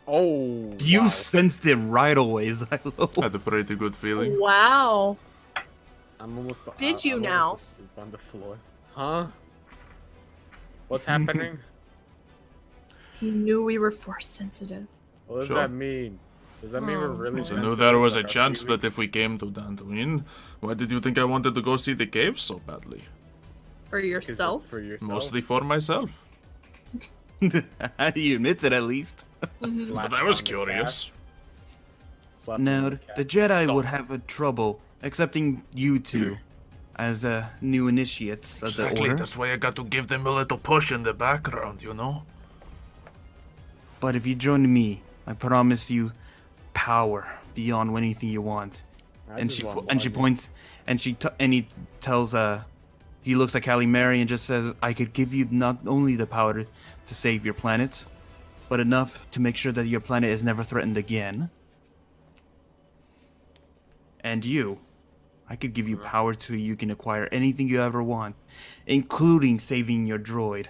Oh, You wow. sensed it right away, Xylo. Had a pretty good feeling. Wow. I'm almost. Did you I'm now? almost asleep on the floor. Huh? What's happening? He knew we were force sensitive. What does Sure. that mean? Does that mean we're really I sensitive? knew there was a like our chance feelings? that if we came to Dantooine, why did you think I wanted to go see the cave so badly? For yourself? For yourself? Mostly for myself. You admit it at least. Slap But I was on the curious. cat. Slap on Now, the cat. the Jedi So- would have a trouble accepting you two as new initiates of the Exactly, Order. that's why I got to give them a little push in the background, you know? But if you join me, I promise you power beyond anything you want. I And just she want and she money. points and he tells he looks at Callie Mary and just says, I could give you not only the power to save your planet, but enough to make sure that your planet is never threatened again. And you, I could give you power to you can acquire anything you ever want, including saving your droid.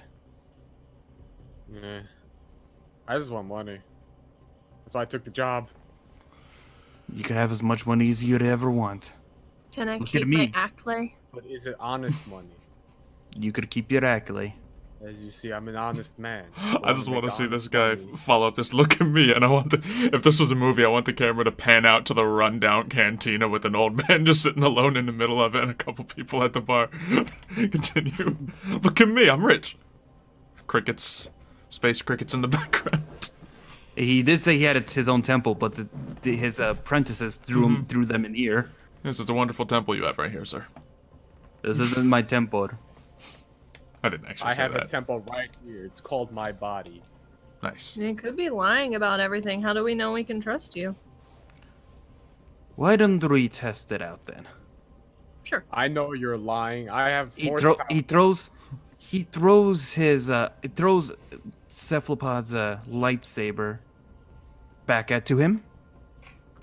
Yeah. I just want money. That's why I took the job. You could have as much money as you'd ever want. Can I Look keep at my me. accolade? But is it honest money? You could keep your accolade. As you see, I'm an honest man. I just want to make see this honest guy money. follow up this look at me, and I want to. If this was a movie, I want the camera to pan out to the rundown cantina with an old man just sitting alone in the middle of it and a couple people at the bar. Continue. Look at me, I'm rich. Crickets. Space crickets in the background. He did say he had his own temple, but his apprentices threw them in here. Yes, it's a wonderful temple you have right here, sir. This isn't my temple. I didn't actually I say have a that. temple right here. It's called my body. Nice. You could be lying about everything. How do we know we can trust you? Why don't we test it out then? Sure. I know you're lying. I have He force throws his Cephalopod's lightsaber back to him.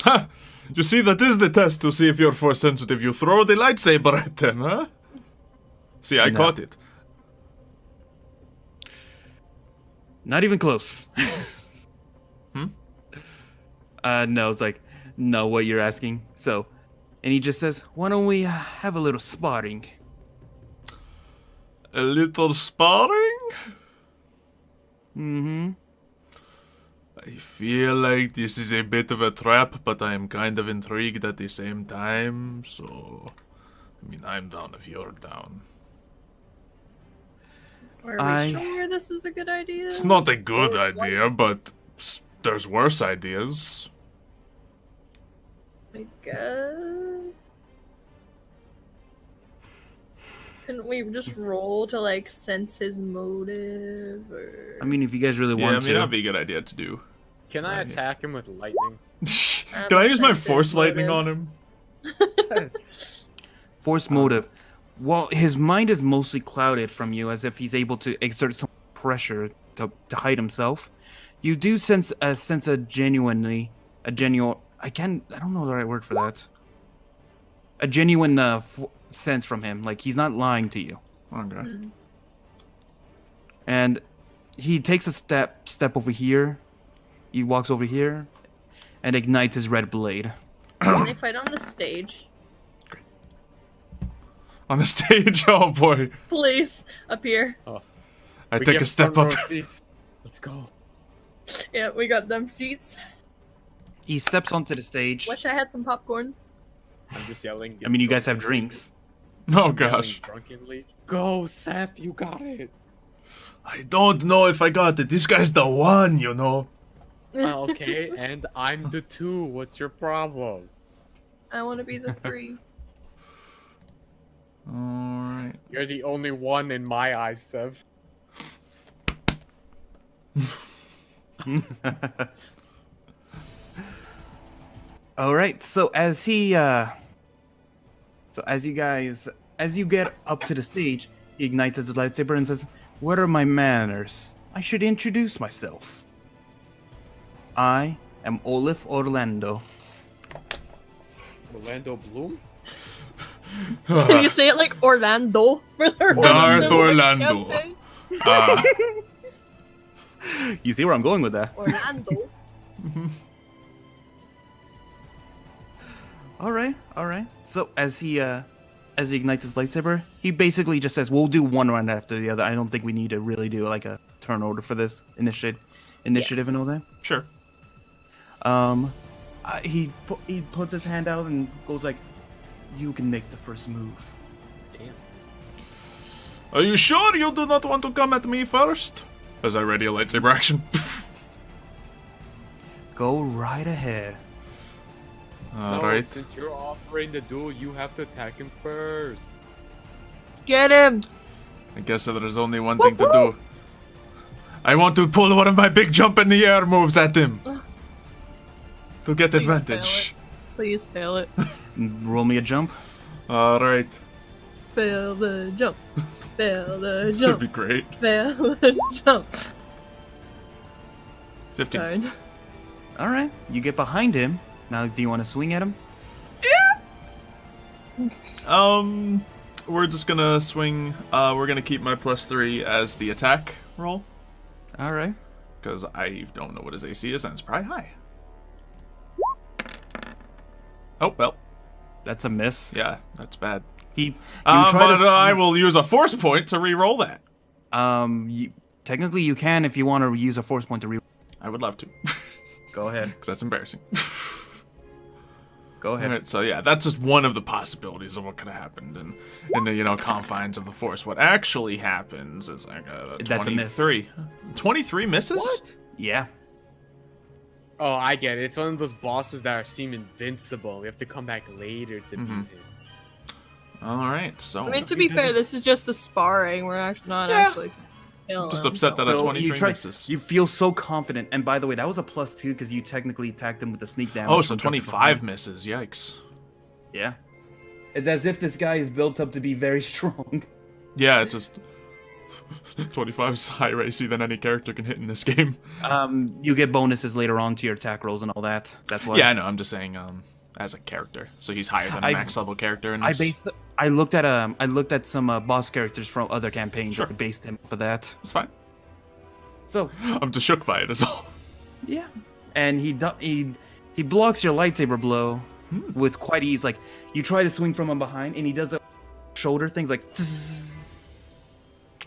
Ha! You see, that is the test to see if you're force sensitive. You throw the lightsaber at them, huh? See, I No. caught it. Not even close. Hmm? No, it's like, no, what you're asking. So, and he just says, why don't we have a little sparring? A little sparring? Mm-hmm. I feel like this is a bit of a trap, but I am kind of intrigued at the same time, so... I mean, I'm down if you're down. Are we sure this is a good idea? It's not a good Or slight- idea, but there's worse ideas. I guess. Couldn't we just roll to like sense his motive? Or... I mean, if you guys really Yeah, I want mean, to. that'd be a good idea to do. Can I attack him with lightning? Can I use my force lightning on him? Force motive. Well, his mind is mostly clouded from you, as if he's able to exert some pressure to hide himself. You do sense a genuine. I don't know the right word for that. A genuine sense from him, like he's not lying to you. Okay. Mm-hmm. And he takes a step over here. He walks over here, and ignites his red blade. Can they fight on the stage? On the stage? Oh boy. Please, up here. Oh. I take a step up. Let's go. Yeah, we got them seats. He steps onto the stage. Wish I had some popcorn. I'm just yelling. I mean, you guys have drinks. Oh gosh. Drunkenly. Go, Ceph, you got it. I don't know if I got it. This guy's the one, you know. Okay, and I'm the 2. What's your problem? I want to be the 3. Alright. You're the only one in my eyes, Ceph. All right. So as you get up to the stage, he ignites his lightsaber and says, "What are my manners? I should introduce myself. I am Olaf Orlando." Orlando Bloom? Can you say it like Orlando for the rest Darth of the Orlando. campaign? You see where I'm going with that? Orlando. All right. So as he ignites his lightsaber, he basically just says, "We'll do one round after the other. I don't think we need to really do like a turn order for this initiative and all that." Sure. He puts his hand out and goes like, "You can make the first move." Damn. Are you sure you do not want to come at me first? As I ready a lightsaber action. Go right ahead. Alright. Since you're offering the duel, you have to attack him first. Get him! I guess there is only one thing to do. I want to pull one of my big jump in the air moves at him. To get advantage. Please fail it. Roll me a jump. Alright. Fail the jump. Fail the That'd jump. be great. Fail the jump. 15. Darn. All right, you get behind him. Now, do you want to swing at him? We're just gonna swing. We're gonna keep my +3 as the attack roll. All right. Because I don't know what his AC is, and it's probably high. Oh, well. That's a miss. Yeah, that's bad. I will use a force point to re-roll that. Technically you can if you want to use a force point to re. I would love to. Go ahead. Because that's embarrassing. Go ahead. Alright, so yeah, that's just one of the possibilities of what could have happened in the confines of the force. What actually happens is like a 23. 23 misses? What? Yeah. Oh, I get it. It's one of those bosses that seem invincible. We have to come back later to beat him. Alright, so... I mean, to be fair, this is just a sparring. We're not actually killing just him, upset that so. a 23 misses. You feel so confident, and by the way, that was a +2 because you technically attacked him with the sneak damage. Oh, so 25 misses. Yikes. Yeah. It's as if this guy is built up to be very strong. Yeah, it's just... 25 is higher AC than any character can hit in this game. You get bonuses later on to your attack rolls and all that. That's why. Yeah, I know. I'm just saying, as a character, so he's higher than a max level character. In this. I looked at some boss characters from other campaigns. Sure. I based him for that. It's fine. So I'm just shook by it. Is all. Yeah, and he blocks your lightsaber blow with quite ease. Like you try to swing from him behind, and he does a shoulder things like.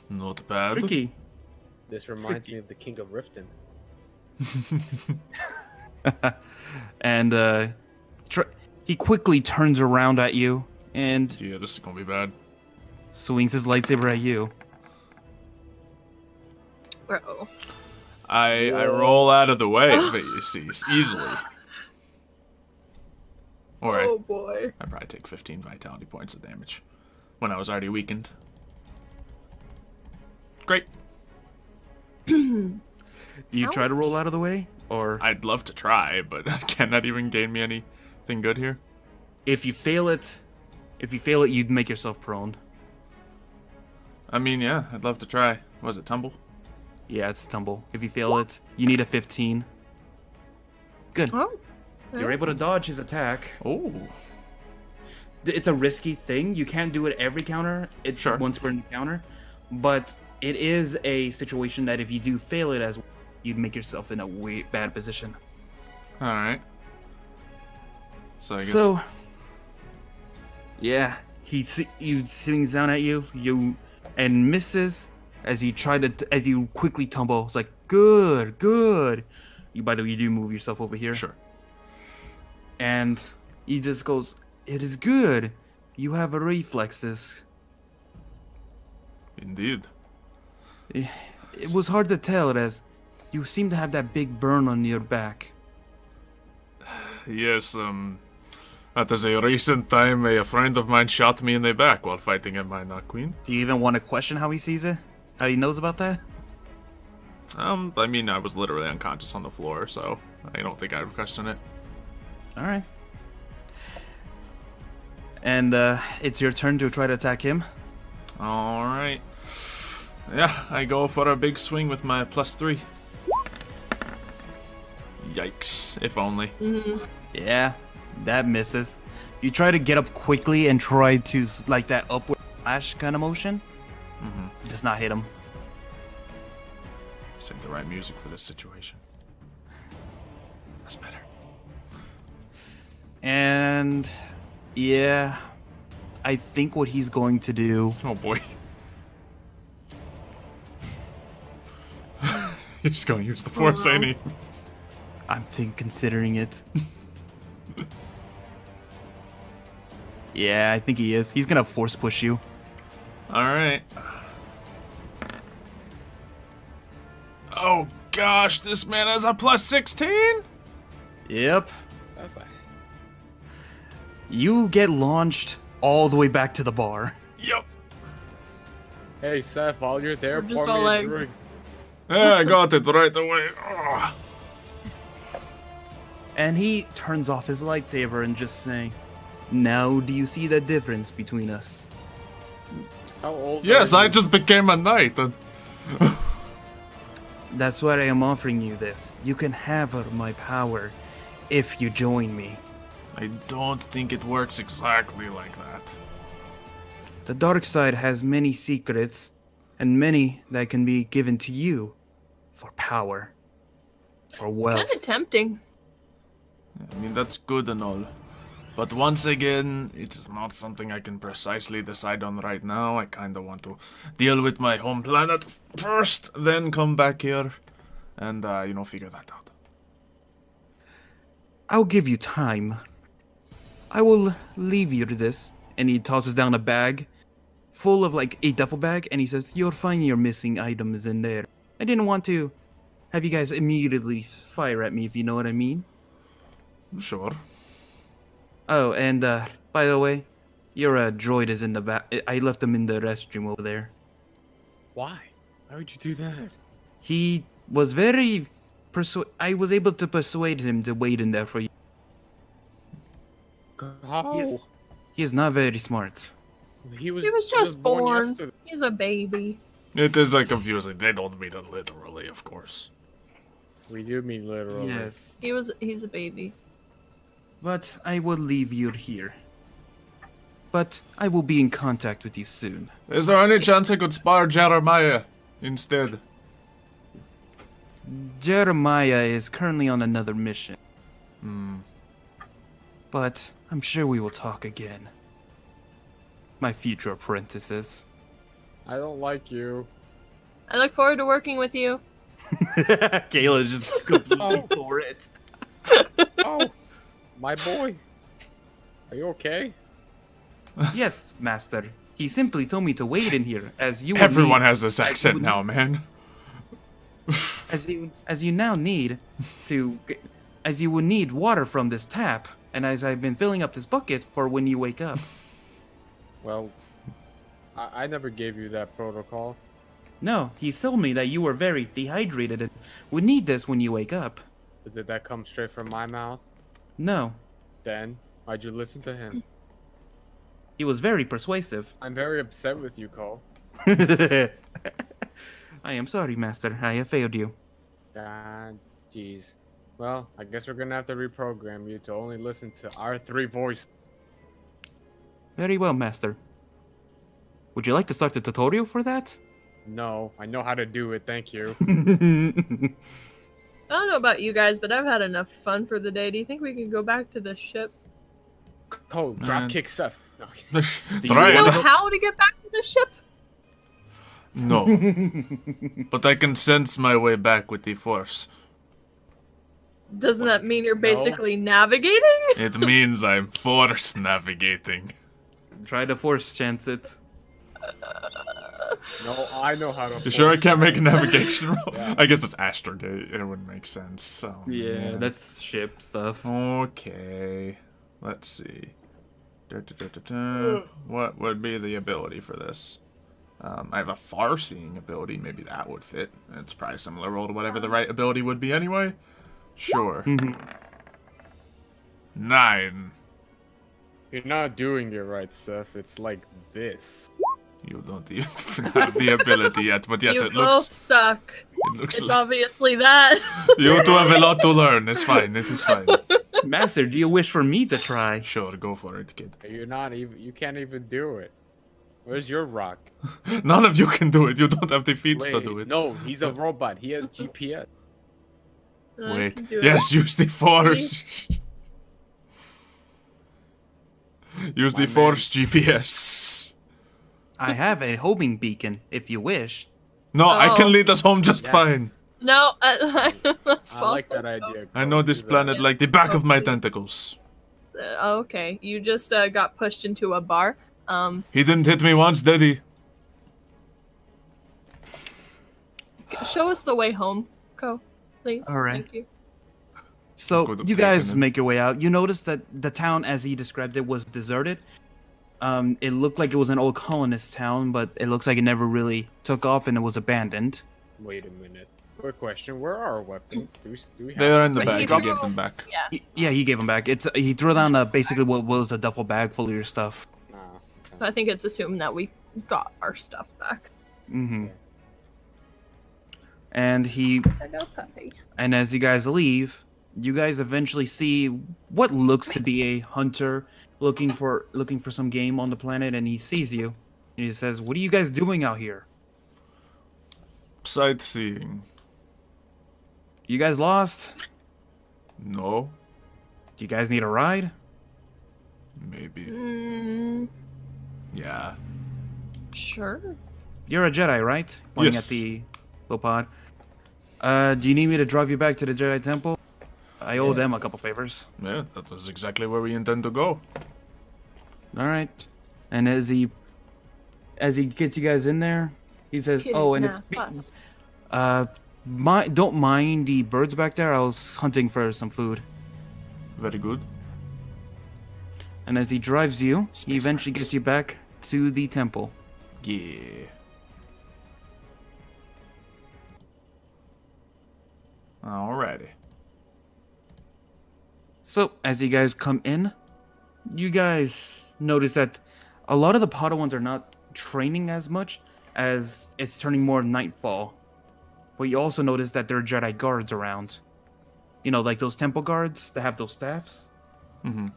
Not bad. Tricky. This reminds me of the King of Riften. And he quickly turns around at you and yeah, this is gonna be bad. Swings his lightsaber at you. Uh-oh. I roll out of the way, but you see, easily. Or oh boy. I probably take 15 vitality points of damage when I was already weakened. Great. Do you Ow. try to roll out of the way, or I'd love to try, but can that even gain me anything good here? if you fail it, you'd make yourself prone. I mean, yeah, I'd love to try. Was it tumble? Yeah, it's tumble. If you fail it, you need a 15. Good. Oh. You're able to dodge his attack. Oh. It's a risky thing. You can't do it every counter. It's Sure. once per encounter. But it is a situation that if you do fail it as well, you'd make yourself in a way bad position. All right. So I guess. So, yeah, he swings down at you, and misses as you quickly tumble. It's like good. By the way, you do move yourself over here. Sure. And he just goes, "It is good. You have reflexes." Indeed. It was hard to tell, as you seem to have that big burn on your back. Yes. At a recent time, a friend of mine shot me in the back while fighting at Minot Queen. Do you even want to question how he sees it? How he knows about that? I mean, I was literally unconscious on the floor, so I don't think I would question it. All right. And it's your turn to try to attack him. All right. Yeah, I go for a big swing with my +3. Yikes! If only. Yeah, that misses. You try to get up quickly and try to like that upward slash kind of motion. Just not hit him. This ain't the right music for this situation. That's better. And yeah, I think what he's going to do. Oh boy. He's just gonna use the force, ain't he? I'm considering it. Yeah, I think he is. He's gonna force push you. Alright. Oh gosh, this man has a +16? Yep. That's a... You get launched all the way back to the bar. Yep. Hey, Ceph, while you're there, We're just pour all me like- a drink. Yeah, I got it right away. Ugh. And he turns off his lightsaber and just saying, "Now do you see the difference between us?" How old Yes, are I you? just became a knight. And That's why I am offering you this. You can have my power if you join me. I don't think it works exactly like that. The dark side has many secrets, and many that can be given to you for power, for wealth. Kind of tempting. I mean, that's good and all. But once again, it is not something I can precisely decide on right now. I kind of want to deal with my home planet first, then come back here and, figure that out. I'll give you time. I will leave you to this. And he tosses down a bag full of like a duffel bag, and he says, "You'll find your missing items in there." I didn't want to have you guys immediately fire at me, if you know what I mean. Sure. Oh, and by the way, your droid is in the back. I left him in the restroom over there. Why? Why would you do that? He was very I was able to persuade him to wait in there for you. How? He is not very smart. He was just born. yesterday. He's a baby. It is confusing. They don't mean it literally, of course. We do mean literally. Yes. He's a baby. But I will leave you here. But I will be in contact with you soon. Is there any chance I could spar Jeremiah instead? Jeremiah is currently on another mission. Hmm. But I'm sure we will talk again. My future apprentices. I don't like you. I look forward to working with you. Kayla's just completely for it. Oh, my boy. Are you okay? Yes, master. He simply told me to wait in here, as you. Everyone has this accent now, man. As you now need to, as you would need water from this tap, and as I've been filling up this bucket for when you wake up. Well, I never gave you that protocol. No, he told me that you were very dehydrated and would need this when you wake up. Did that come straight from my mouth? No, Then, why'd you listen to him? he was very persuasive. I'm very upset with you, Cole. I am sorry, Master. I have failed you. God, jeez. Well, I guess we're gonna have to reprogram you to only listen to our 3 voices. Very well, Master. Would you like to start the tutorial for that? No, I know how to do it, thank you. I don't know about you guys, but I've had enough fun for the day. Do you think we can go back to the ship? Cole, drop kick Ceph. No. Do you know how to get back to the ship? No. But I can sense my way back with the Force. Doesn't that mean you're basically navigating? It means I'm Force navigating. Try to force chance it. No, I know how to. You sure I can't make a force navigation roll? Yeah. I guess it's astrogate. It wouldn't make sense. So, Yeah, that's ship stuff. Okay. Let's see. What would be the ability for this? I have a far-seeing ability. Maybe that would fit. It's probably similar roll to whatever the right ability would be anyway. Sure. 9. You're not doing it right, Ceph. It's like this. You don't even have the ability yet, but yes, You it both looks. suck. It looks. It's obviously that. You two have a lot to learn. It's fine. It is fine. Master, do you wish for me to try? Sure, go for it, kid. You're not even. You can't even do it. Where's your rock? None of you can do it. You don't have the feats to Wait, do it. no, he's a robot. He has GPS. I Wait. can do it. Yes, use the Force. Use the My Force GPS. I have a homing beacon, if you wish. No, I Oh. can lead us home just Yes. fine. No, that's I like that idea. I know this planet like the back of my tentacles. Okay, you just got pushed into a bar. He didn't hit me once, did he? Show us the way home, Ko, please. All right. Thank you. So Could have you taken guys him. make your way out. You notice that the town, as he described it, was deserted. It looked like it was an old colonist town, but it looks like it never really took off and it was abandoned. Wait a minute. Quick question: where are our weapons? Do we have? They're in the He bag. He dropped- gave them back. Yeah. Yeah, he gave them back. He threw down basically what was a duffel bag full of your stuff. Nah. So I think it's assumed that we got our stuff back. Mm-hmm. And Hello, puppy. And as you guys leave, you guys eventually see what looks to be a hunter looking for some game on the planet, and he sees you. And he says, "What are you guys doing out here? Sightseeing. You guys lost? No. Do you guys need a ride?" Maybe. Yeah. Sure. You're a Jedi, right? Pointing Yes. at the Lopod. Do you need me to drive you back to the Jedi Temple? I owe them a couple favors. Yeah, that was exactly where we intend to go. All right. And as he gets you guys in there, he says, "Oh, and Us. don't mind the birds back there. I was hunting for some food." Very good. And as he drives you, Space he eventually birds. gets you back to the temple. Yeah. Alrighty. So, as you guys come in, you guys notice that a lot of the Padawans are not training as much as it's turning more nightfall. But you also notice that there are Jedi Guards around. You know, like those temple guards that have those staffs. Mm-hmm.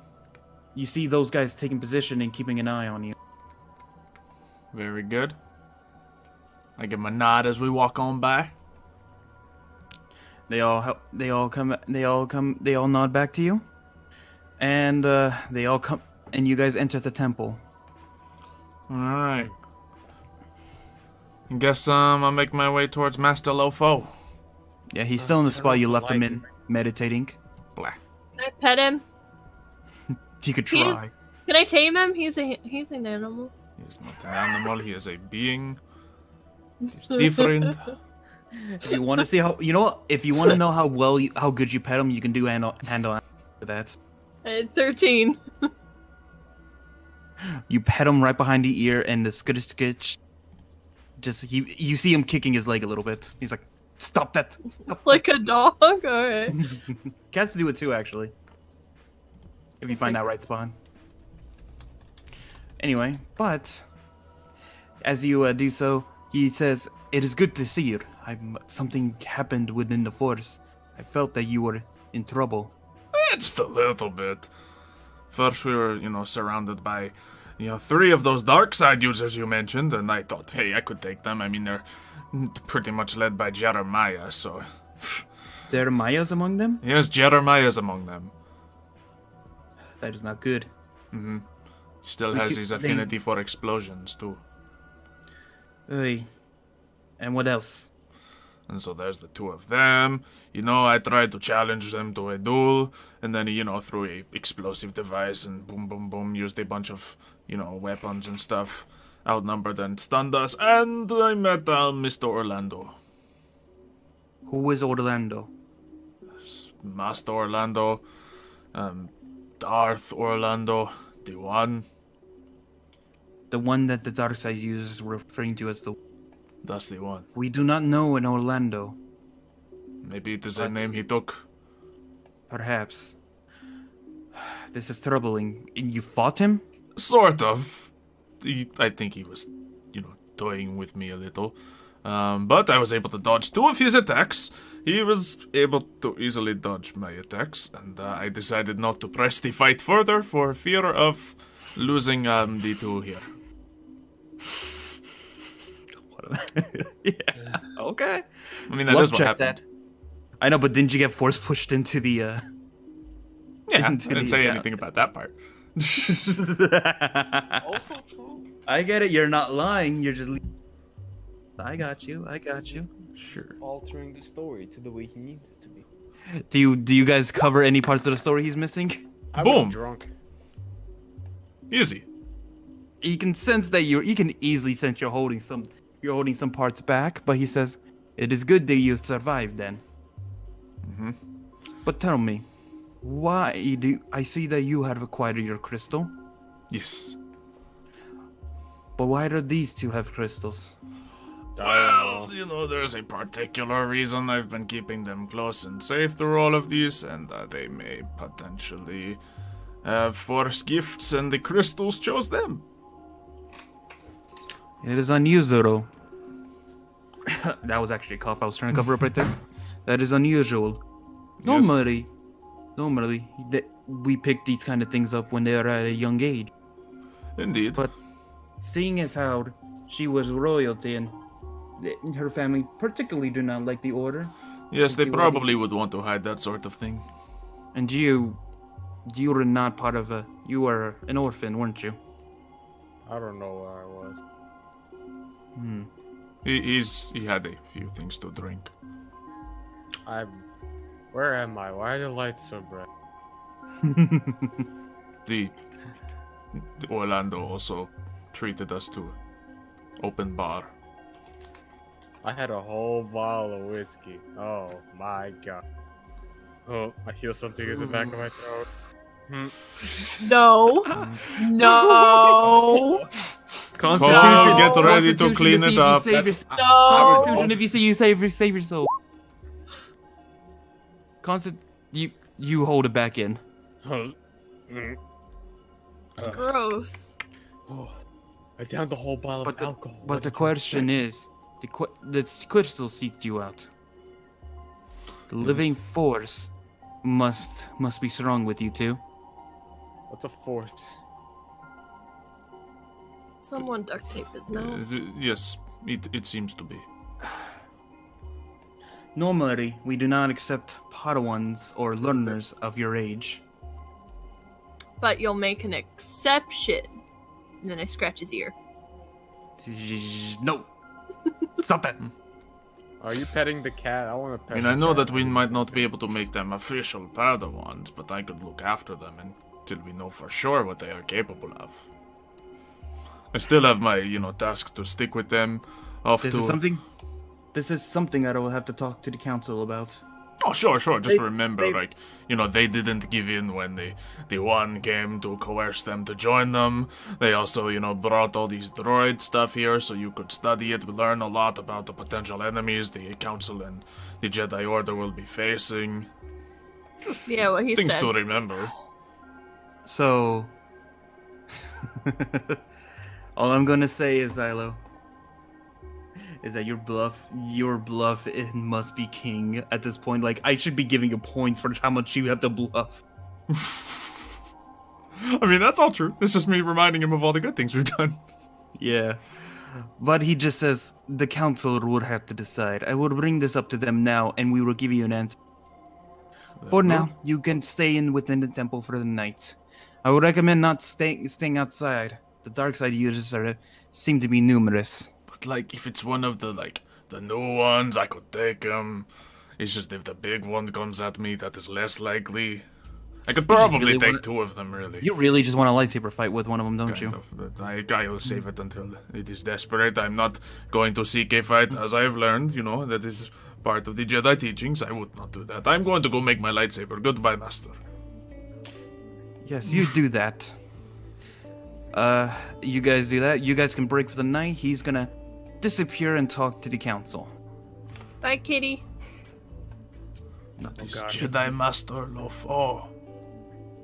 You see those guys taking position and keeping an eye on you. Very good. I give him a nod as we walk on by. They all nod back to you. And they all come, and you guys enter the temple. Alright. Guess I'll make my way towards Master Lofo. Yeah, he's still in the spot you left him in, Lightsaber. meditating. Blah. Can I pet him? You could He's- try. Can I tame him? He's an animal. He is not an animal, he is a being. He's different. If you want to see how, you know what? If you want to know how good you pet him, you can do handle for that. 13. You pet him right behind the ear, and the skittish Just you see him kicking his leg a little bit. He's like, "Stop that!" Stop. Like a dog. Alright. Cats do it too, actually. If you find that right spawn. Anyway, but as you do so, he says, "It is good to see you. Something happened within the Force. I felt that you were in trouble." Just a little bit. First, we were, surrounded by, 3 of those dark side users you mentioned, and I thought, hey, I could take them. I mean, they're pretty much led by Jeremiah, so... Jeremiah's among them? Yes, Jeremiah's among them. That is not good. Mm-hmm. Still has his affinity for explosions, too. Hey. And what else? And so there's the 2 of them. I tried to challenge them to a duel, and then he, threw a explosive device and boom, boom, boom, used a bunch of, weapons and stuff, outnumbered and stunned us, and I met Mr. Orlando. Who is Orlando? Master Orlando, Darth Orlando, the one. The one that the dark side users were referring to as the... That's the one. We do not know an Orlando. Maybe it is a name he took. Perhaps. This is troubling. And you fought him? Sort of. I think he was, toying with me a little. But I was able to dodge 2 of his attacks. He was able to easily dodge my attacks, and I decided not to press the fight further for fear of losing the 2 here. Yeah. Okay. I mean, that is what happened. That. I know, but didn't you get force pushed into the? Yeah, I didn't say anything about that part. Also true. I get it. You're not lying. You're just. I got you. Sure. Altering the story to the way he needs it to be. Do you guys cover any parts of the story he's missing? I Boom. was drunk. Easy. He can sense that he can easily sense you're holding some parts back, but he says, "It is good that you survived then." Mm-hmm. But tell me, why do I see that you have acquired your crystal? Yes. But why do these 2 have crystals? Well, there's a particular reason I've been keeping them close and safe through all of these, and they may potentially have Force gifts, and the crystals chose them. It is unusual. That was actually a cough I was trying to cover up right there. That is unusual. Yes. Normally, we pick these kind of things up when they are at a young age. Indeed. But seeing as how she was royalty and her family particularly do not like the order. Yes, they probably would want to hide that sort of thing. And you were not part of you were an orphan, weren't you? I don't know where I was. He had a few things to drink. Where am I? Why are the lights so bright? The Orlando also treated us to open bar. I had a whole bottle of whiskey. Oh my god. Oh, I feel something in the back of my throat. No. No. Constitution, get ready to clean it up. No. Constitution, if you see you save yourself. You hold it back in. Gross. Oh, I downed the whole bottle of alcohol. But the question is, the crystal seeked you out. The living force must be strong with you too. What's a force? Someone duct tape his nose. Yes, it seems to be. Normally, we do not accept Padawans or learners of your age. But you'll make an exception. And then I scratch his ear. No. Stop that. Are you petting the cat? I want to pet. I mean, I know that we might not be able to make them official Padawans, but I could look after them until we know for sure what they are capable of. I still have my, task to stick with them. This is something I will have to talk to the council about. Oh, sure. Just remember, like, you know, they didn't give in when the one came to coerce them to join them. They also, you know, brought all these droid stuff here so you could study it, learn a lot about the potential enemies the Council and the Jedi Order will be facing. Yeah, what he Things said. to remember. So, all I'm gonna say is, Xylo, is that your bluff, it must be king at this point. Like, I should be giving you points for how much you have to bluff. I mean, that's all true. It's just me reminding him of all the good things we've done. Yeah. But he just says, the council would have to decide. I will bring this up to them now, and we will give you an answer. For now, you can stay in within the temple for the night. I would recommend not staying outside. The dark side users seem to be numerous. But, like, if it's one of the new ones, I could take him. It's just if the big one comes at me, that is less likely. I could probably take two of them, really. You really just want a lightsaber fight with one of them, don't Kind you? of, but I will save it until it is desperate. I'm not going to seek a fight, as I have learned, you know, that is part of the Jedi teachings. I would not do that. I'm going to go make my lightsaber. Goodbye, Master. Yes, you do that. You guys do that. You guys can break for the night. He's gonna disappear and talk to the council. Bye, kitty. That is Jedi Master Lopod.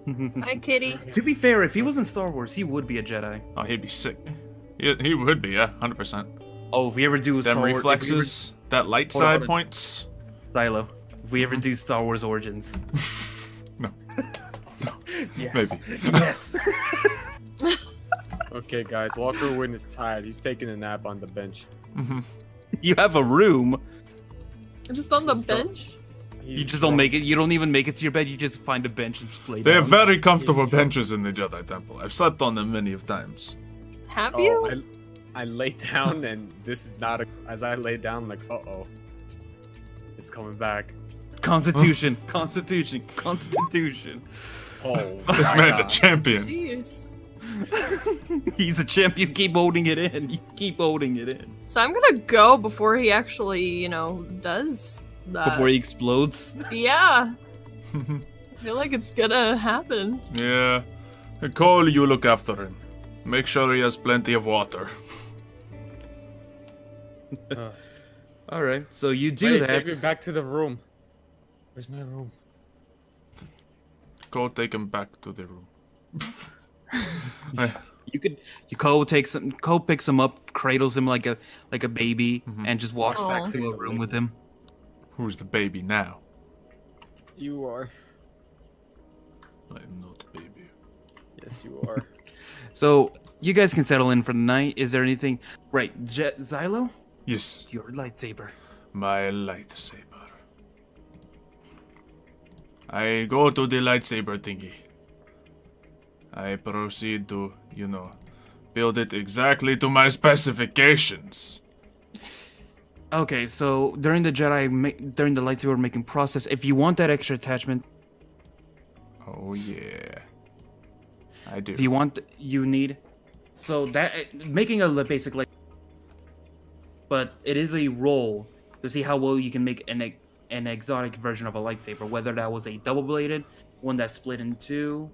Bye, kitty. To be fair, if he was in Star Wars, he would be a Jedi. Oh, he'd be sick. He would be, yeah, 100%. Oh, if we ever do Them Star Wars, reflexes, that light side points. Xylo, if we ever do Star Wars Origins. No. Yes. Maybe. Yes. Okay, guys, Walker Wynn is tired. He's taking a nap on the bench. You have a room. Just on the bench? You just don't make it. You don't even make it to your bed. You just find a bench and just lay They down. have very comfortable benches in the Jedi Temple. I've slept on them many of times. Have you? Oh, I lay down, and this is not a. As I lay down, like, it's coming back. Constitution, Constitution, Constitution. Oh, This my man's a God. champion. Jeez. He's a champion. Keep holding it in. You keep holding it in. So I'm gonna go before he actually, you know, does that. Before he explodes. Yeah. I feel like it's gonna happen. Yeah. Cole, you look after him. Make sure he has plenty of water. All right. So you do Wait, that. take me back to the room. Where's my room? Cole, take him back to the room. Cole picks him up, cradles him like a baby, and just walks Aw. back to a room with him. Who's the baby now? You are. I am not baby. Yes, you are. So you guys can settle in for the night. Is there anything? Right, Xylo, Yes, your lightsaber. my lightsaber. I go to the lightsaber thingy. I proceed to, you know, build it exactly to my specifications. Okay, so during the lightsaber making process, if you want that extra attachment, Oh yeah, I do. if you want, you need. So that making a basic but it is a roll to see how well you can make an exotic version of a lightsaber. Whether that was a double-bladed, one that's split in two,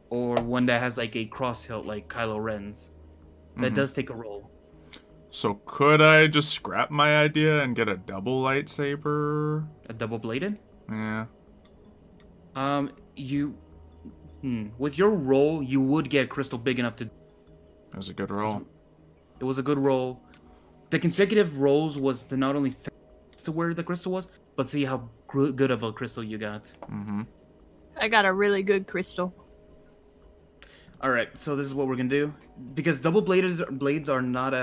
or one that has like a cross hilt like Kylo Ren's. That does take a roll. So could I just scrap my idea and get a double lightsaber? A double-bladed. Yeah. With your roll, you would get crystal big enough to. That was a good roll. It was a good roll. The consecutive rolls was to not only to where the crystal was, but see how good of a crystal you got. I got a really good crystal. All right, so this is what we're gonna do because double blades are not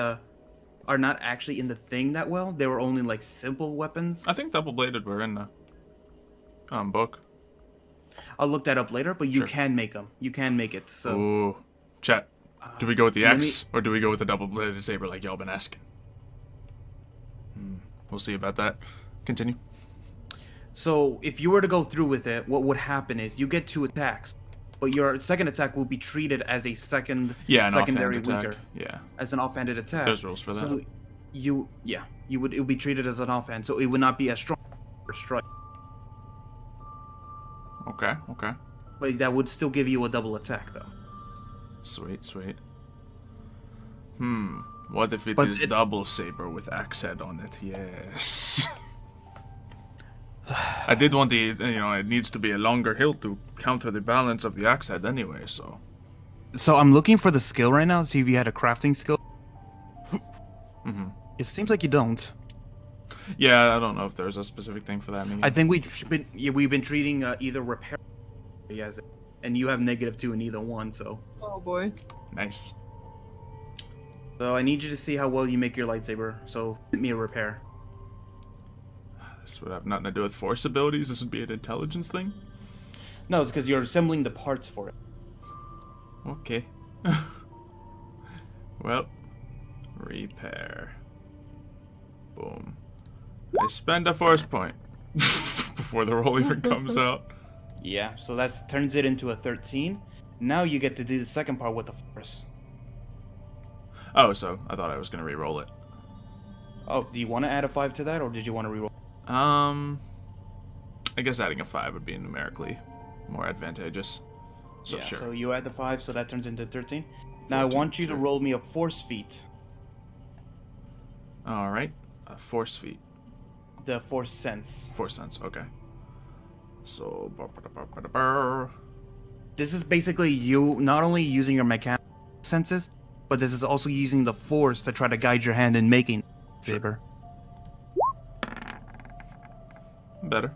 actually in the thing that well. They were only like simple weapons. I think double-bladed were in the book. I'll look that up later, but you Sure. can make them. You can make it. So Ooh. Chat. Do we go with the let X or do we go with the double-bladed saber like y'all been asking? We'll see about that. Continue. So if you were to go through with it, what would happen is you get 2 attacks, but your second attack will be treated as a secondary attack. weaker, Yeah. as an offhanded attack. There's rules for that. So it would be treated as an offhand, so it would not be as strong or strike. Okay, okay. But that would still give you a double attack, though. Sweet, sweet. What if it is double saber with axe head on it? Yes. I did want the, it needs to be a longer hilt to counter the balance of the axe head anyway, so. So I'm looking for the skill right now, see if you had a crafting skill. It seems like you don't. Yeah, I don't know if there's a specific thing for that. I think we've been treating either repair as it, and you have -2 in either one, so. Oh boy. Nice. So I need you to see how well you make your lightsaber. So hit me a repair. This would have nothing to do with force abilities. This would be an intelligence thing. No, it's because you're assembling the parts for it. Okay. Well, repair. Boom. I spend a force point before the roll even comes out. Yeah, so that turns it into a 13. Now you get to do the second part with the force. Oh, so I thought I was gonna re-roll it. Oh, do you want to add a 5 to that, or did you want to re-roll? I guess adding a 5 would be numerically more advantageous. So yeah, sure. so you add the 5, so that turns into 13. Now I want you to roll me a force feat. All right, a force feat. The force sense. Force sense, okay. So, this is basically you not only using your mechanical senses, but this is also using the force to try to guide your hand in making saber. Better.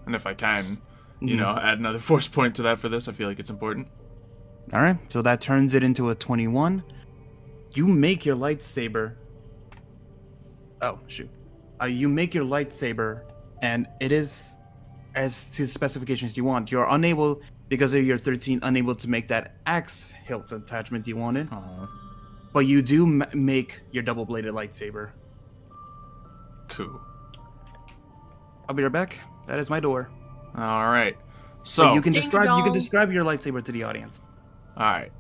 And if I can, add another force point to that for this, I feel like it's important. All right, so that turns it into a 21. You make your lightsaber. Oh, shoot. You make your lightsaber, and it is as to specifications you want. You're unable, because of your 13, unable to make that axe hilt attachment you wanted. But you do make your double-bladed lightsaber. Cool. I'll be right back. That is my door. All right. So you can describe your lightsaber to the audience. All right.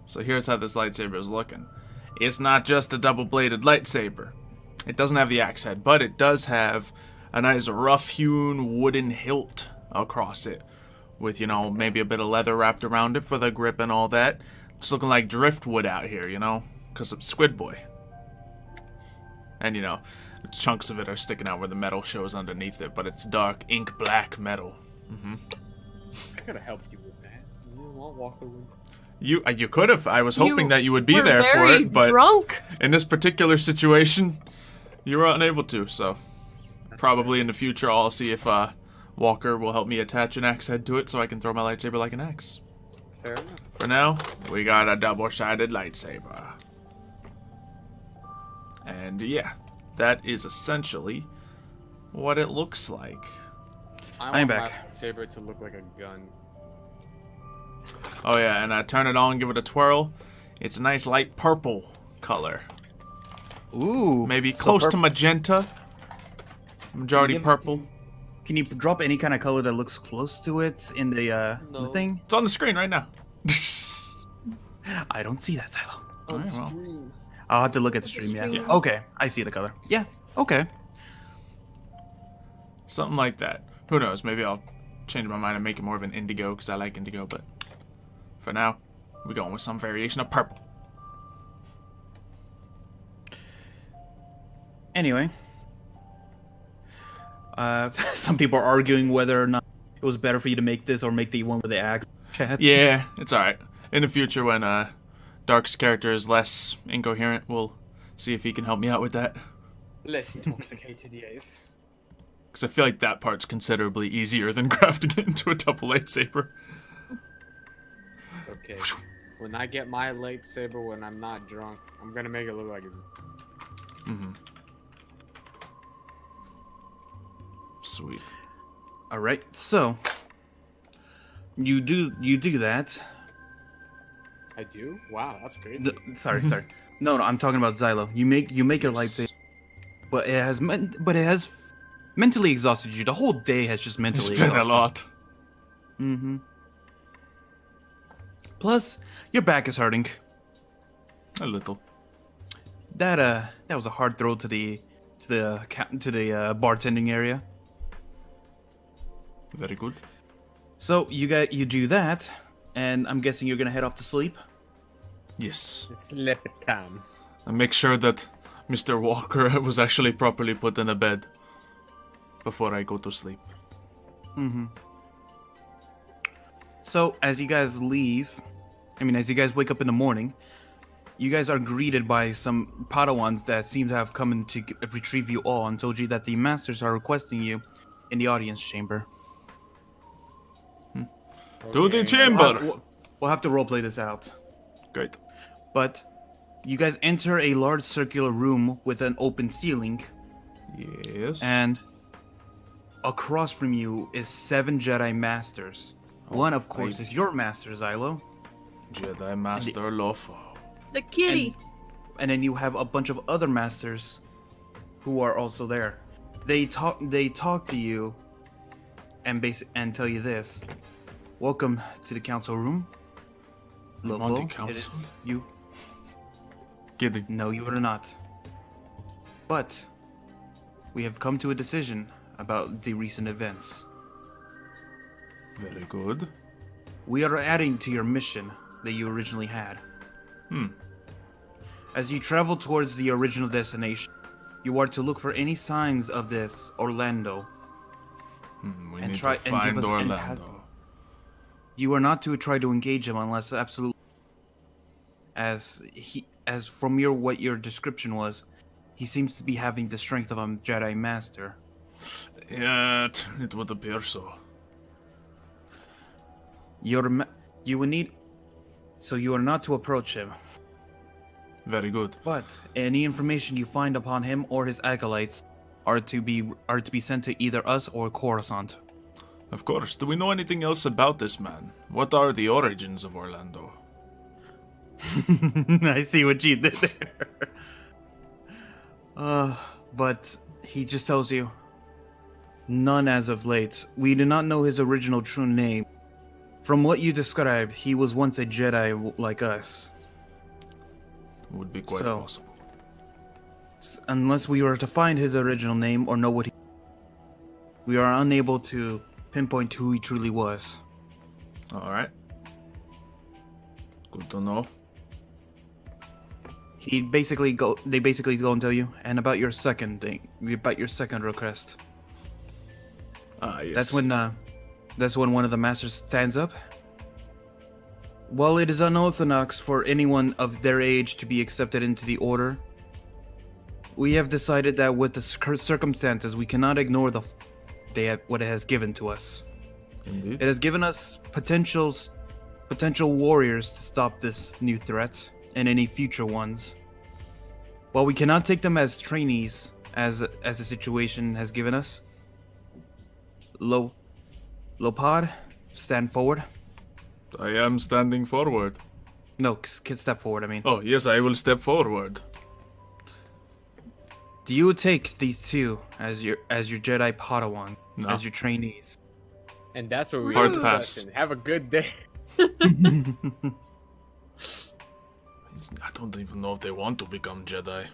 So here's how this lightsaber is looking. It's not just a double-bladed lightsaber. It doesn't have the axe head, but it does have a nice rough-hewn wooden hilt across it, with maybe a bit of leather wrapped around it for the grip and all that. It's looking like driftwood out here, because of Squid Boy. And chunks of it are sticking out where the metal shows underneath it, but it's dark ink black metal. I could have helped you with that. I'll walk away. You could have. I was hoping that you would be there for it, but drunk. In this particular situation, you were unable to. So probably in the future, I'll see if Walker will help me attach an axe head to it, so I can throw my lightsaber like an axe. Fair enough. For now, we got a double-sided lightsaber, and yeah, that is essentially what it looks like. I'm back. My lightsaber to look like a gun. Oh yeah, and I turn it on, give it a twirl. It's a nice light purple color. Ooh. Maybe close to magenta. Majority purple. Can you drop any kind of color that looks close to it in the thing? It's on the screen right now. I don't see that, Xylo. All right, well. I'll have to look at the stream, yeah. Okay, I see the color. Yeah, okay. Something like that. Who knows, maybe I'll change my mind and make it more of an indigo, because I like indigo, but for now, we're going with some variation of purple. Anyway. Some people are arguing whether or not it was better for you to make this or make the one with the axe. Yeah, it's alright. In the future, when Dark's character is less incoherent, we'll see if he can help me out with that. Less intoxicated, yes. Because I feel like that part's considerably easier than crafting it into a double lightsaber. It's okay. When I get my lightsaber when I'm not drunk, I'm gonna make it look like it. Sweet. All right, so you do that. I do? Wow, that's great. Sorry. No, I'm talking about Xylo. You make your lightsaber, but it has mentally exhausted you. The whole day has just mentally exhausted. It's been a lot. Plus, your back is hurting. A little. That was a hard throw to the bartending area. Very good. So you do that, and I'm guessing you're gonna head off to sleep. Yes. It's sleep time. And make sure that Mr. Walker was actually properly put in a bed before I go to sleep. Mm-hmm. So as you guys leave, as you guys wake up in the morning, you guys are greeted by some Padawans that seem to have come in to retrieve you all and told you that the masters are requesting you in the audience chamber. To the chamber! We'll have to roleplay this out. Great. But you guys enter a large circular room with an open ceiling. Yes. And across from you is 7 Jedi Masters. One, of course, is your master, Xylo. Jedi Master Lopod. The kitty. And then you have a bunch of other masters who are also there. They talk to you and tell you this. Welcome to the council room. I'm on the council? You. Kidding. No, you are not. But we have come to a decision about the recent events. Very good. We are adding to your mission that you originally had. As you travel towards the original destination, you are to look for any signs of this Orlando. We need to find Orlando. You are not to try to engage him unless absolutely, as from what your description was, he seems to be having the strength of a Jedi Master. Yeah, it would appear so. You are not to approach him. Very good. But any information you find upon him or his acolytes are to be sent to either us or Coruscant. Of course. Do we know anything else about this man? What are the origins of Orlando? I see what you did there. But he just tells you, none as of late. We do not know his original true name. From what you described, he was once a Jedi like us. Would be quite possible. Unless we were to find his original name or know what we are unable to pinpoint who he truly was. Alright. Good to know. They basically go and tell you, and about your second request. Yes. That's when one of the masters stands up. While it is unorthodox for anyone of their age to be accepted into the order, we have decided that with the circumstances, we cannot ignore what it has given to us. Indeed. It has given us potential warriors to stop this new threat and any future ones. While we cannot take them as trainees, as the situation has given us, Lopod, stand forward. I am standing forward. No, step forward, I mean. Oh, yes, I will step forward. Do you take these two as your Jedi Padawan, as your trainees? And that's where we Hard end the pass. session. Have a good day. I don't even know if they want to become Jedi.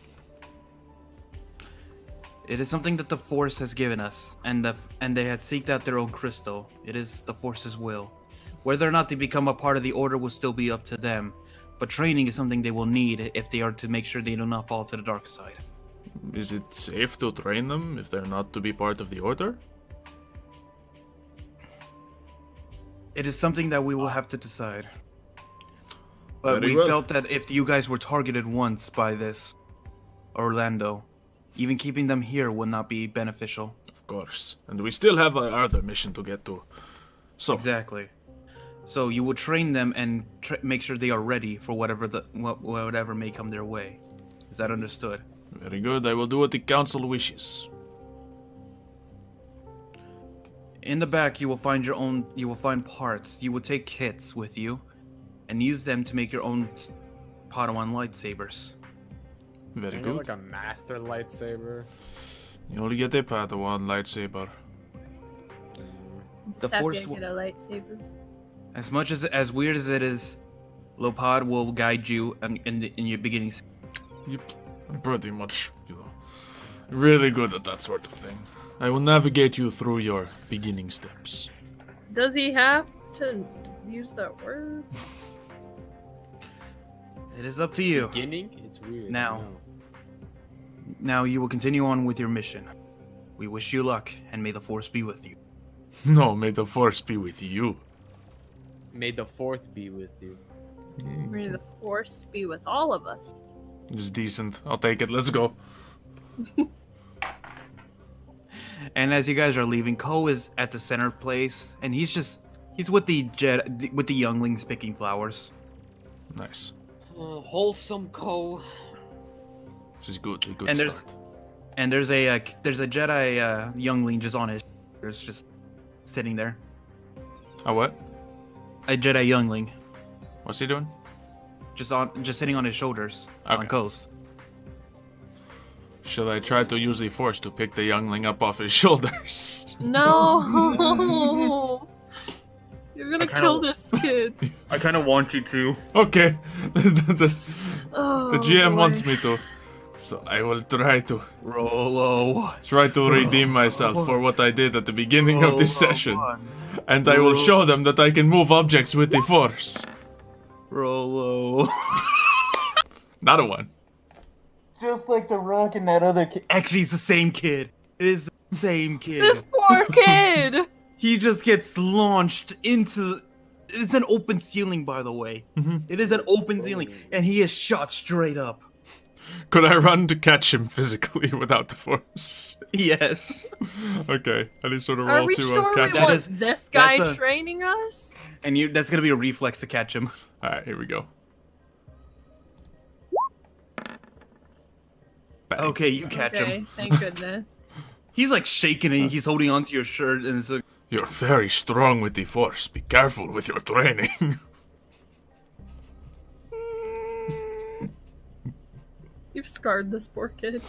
It is something that the Force has given us, and they had seeked out their own crystal. It is the Force's will. Whether or not they become a part of the Order will still be up to them, but training is something they will need if they are to make sure they do not fall to the dark side. Is it safe to train them if they're not to be part of the Order? It is something that we will have to decide. But Very we well. felt that if you guys were targeted once by this Orlando, even keeping them here would not be beneficial. Of course. And we still have our other mission to get to. So, Exactly. So you will train them and make sure they are ready for whatever may come their way. Is that understood? very good. I will do what the Council wishes. In the back, you will find parts. You will take kits with you, and use them to make your own Padawan lightsabers. Very Maybe good. like a master lightsaber. You only get a Padawan lightsaber. The Happy Force, I get a lightsaber. as much as weird as it is, Lopod will guide you in your beginnings. Yep. I'm pretty much, really good at that sort of thing. I will navigate you through your beginning steps. Does he have to use that word? It is up to you. Beginning? It's weird. Now you will continue on with your mission. We wish you luck, and may the Force be with you. No, may the Force be with you. May the fourth be with you. May the Force be with all of us. It's decent. I'll take it. Let's go. And as you guys are leaving, Ko is at the center place, and he's with the younglings picking flowers. Nice. Wholesome Ko. This is good. A good And start. there's a Jedi youngling just on his shoulders, just sitting there. A what? A Jedi youngling, What's he doing? just sitting on his shoulders on Okay. Ko's. Shall I try to use the Force to pick the youngling up off his shoulders? No! You're gonna kill this kid. I kind of want you to. Okay. the Oh, GM boy. wants me to. So I will try to Rolo. redeem myself for what I did at the beginning of this session. on. And I will show them that I can move objects with the Force. Rolo. Not a one. Just like the Rock and that other kid. Actually, it's the same kid. It is the same kid. This poor kid! He just gets launched into... It's an open ceiling, by the way. It is an open ceiling, and he is shot straight up. Could I run to catch him physically without the Force? Yes. Okay. Any sort of Are roll we to sure we catch That him? want is- this guy that's a- training us? And that's gonna be a reflex to catch him. Alright, here we go. Bang. Okay, you catch Okay, him. thank goodness. He's like shaking and he's holding onto your shirt, and it's like, You're very strong with the Force. Be careful with your training. You've scarred this poor kid.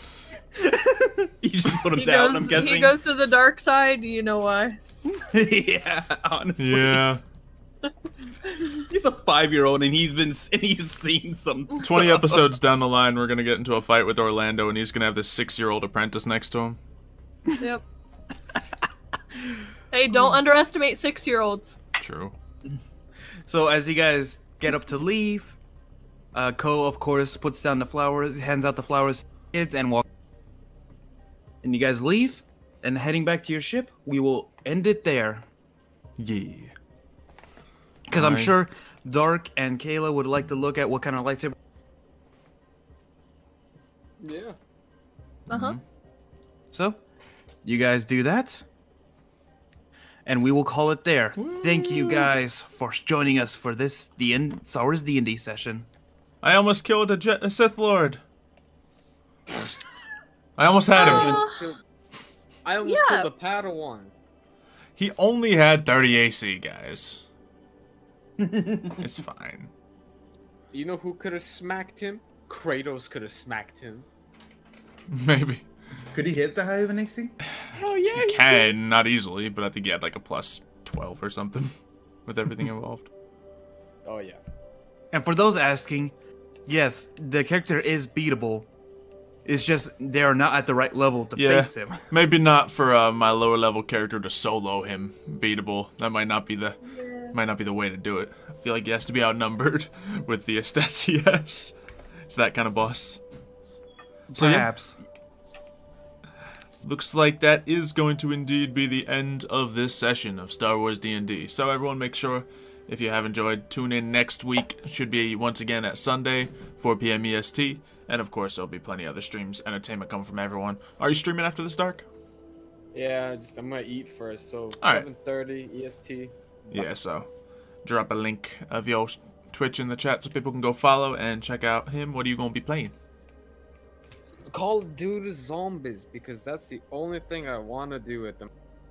you just put him He down. goes, I'm guessing. he goes to the dark side, you know why. Yeah, honestly. Yeah. He's a 5-year-old and he's seen some 20 episodes down the line, we're gonna get into a fight with Orlando, and he's gonna have this 6-year-old apprentice next to him. Yep. Hey, don't underestimate 6-year-olds. True. So as you guys get up to leave, Ko of course puts down the flowers, hands out the flowers to the kids, and walks. And you guys leave, and heading back to your ship, we will end it there. Yeah. Because I'm Alright. sure Dark and Kayla would like to look at what kind of lightsaber. Yeah. Uh-huh. So, you guys do that, and we will call it there. Thank you guys for joining us for this Wars D&D session. I almost killed a Sith Lord. I almost had him. I almost Yeah. killed a Padawan. He only had 30 AC, guys. It's fine. You know who could have smacked him? Kratos could have smacked him. Maybe. Could he hit the high of an AC? Oh yeah. He can, not easily, but I think he had like a plus 12 or something with everything involved. Oh yeah. And for those asking, yes, the character is beatable. It's just they are not at the right level to Yeah. face him. Maybe not for my lower level character to solo him beatable. That might not be the way to do it. I feel like he has to be outnumbered with the stats he has. It's that kind of boss. So yeah, Perhaps. looks like that is going to indeed be the end of this session of Star Wars D&D. So everyone make sure, if you have enjoyed, tune in next week. It should be once again at Sunday, 4 p.m. EST. And of course, there'll be plenty of other streams. Entertainment coming from everyone. Are you streaming after this, Dark? Yeah, I'm gonna eat first. So Alright. 7:30 EST. Yeah, so drop a link of your Twitch in the chat so people can go follow and check out him. What are you going to be playing? Call of Duty Zombies, because that's the only thing I want to do with them.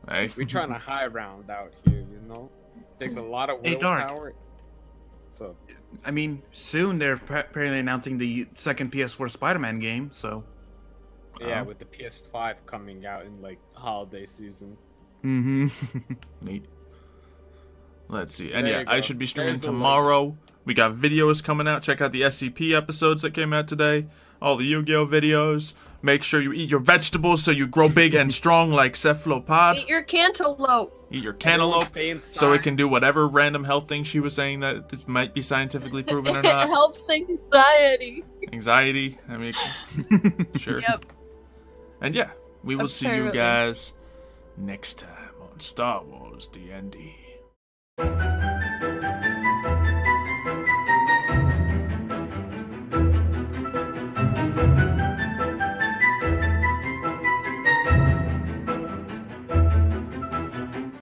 Hey, We're trying to high round out here, you know? Takes a lot of Hey, Dark. willpower. So, I mean, soon they're apparently announcing the second PS4 Spider-Man game, so. yeah, Oh. with the PS5 coming out in, like, holiday season. Mm-hmm. neat. Let's see. And There yeah, you I go. should be streaming There's the link. tomorrow. We got videos coming out. Check out the SCP episodes that came out today. All the Yu-Gi-Oh videos. Make sure you eat your vegetables so you grow big and strong like Ceph Lopod. Eat your cantaloupe. Eat your cantaloupe stay inside. so it can do whatever random health thing she was saying that it might be scientifically proven or not. It helps anxiety. Anxiety. I mean, sure. Yep. And yeah, we will see you Apparently. guys next time on Star Wars DnD.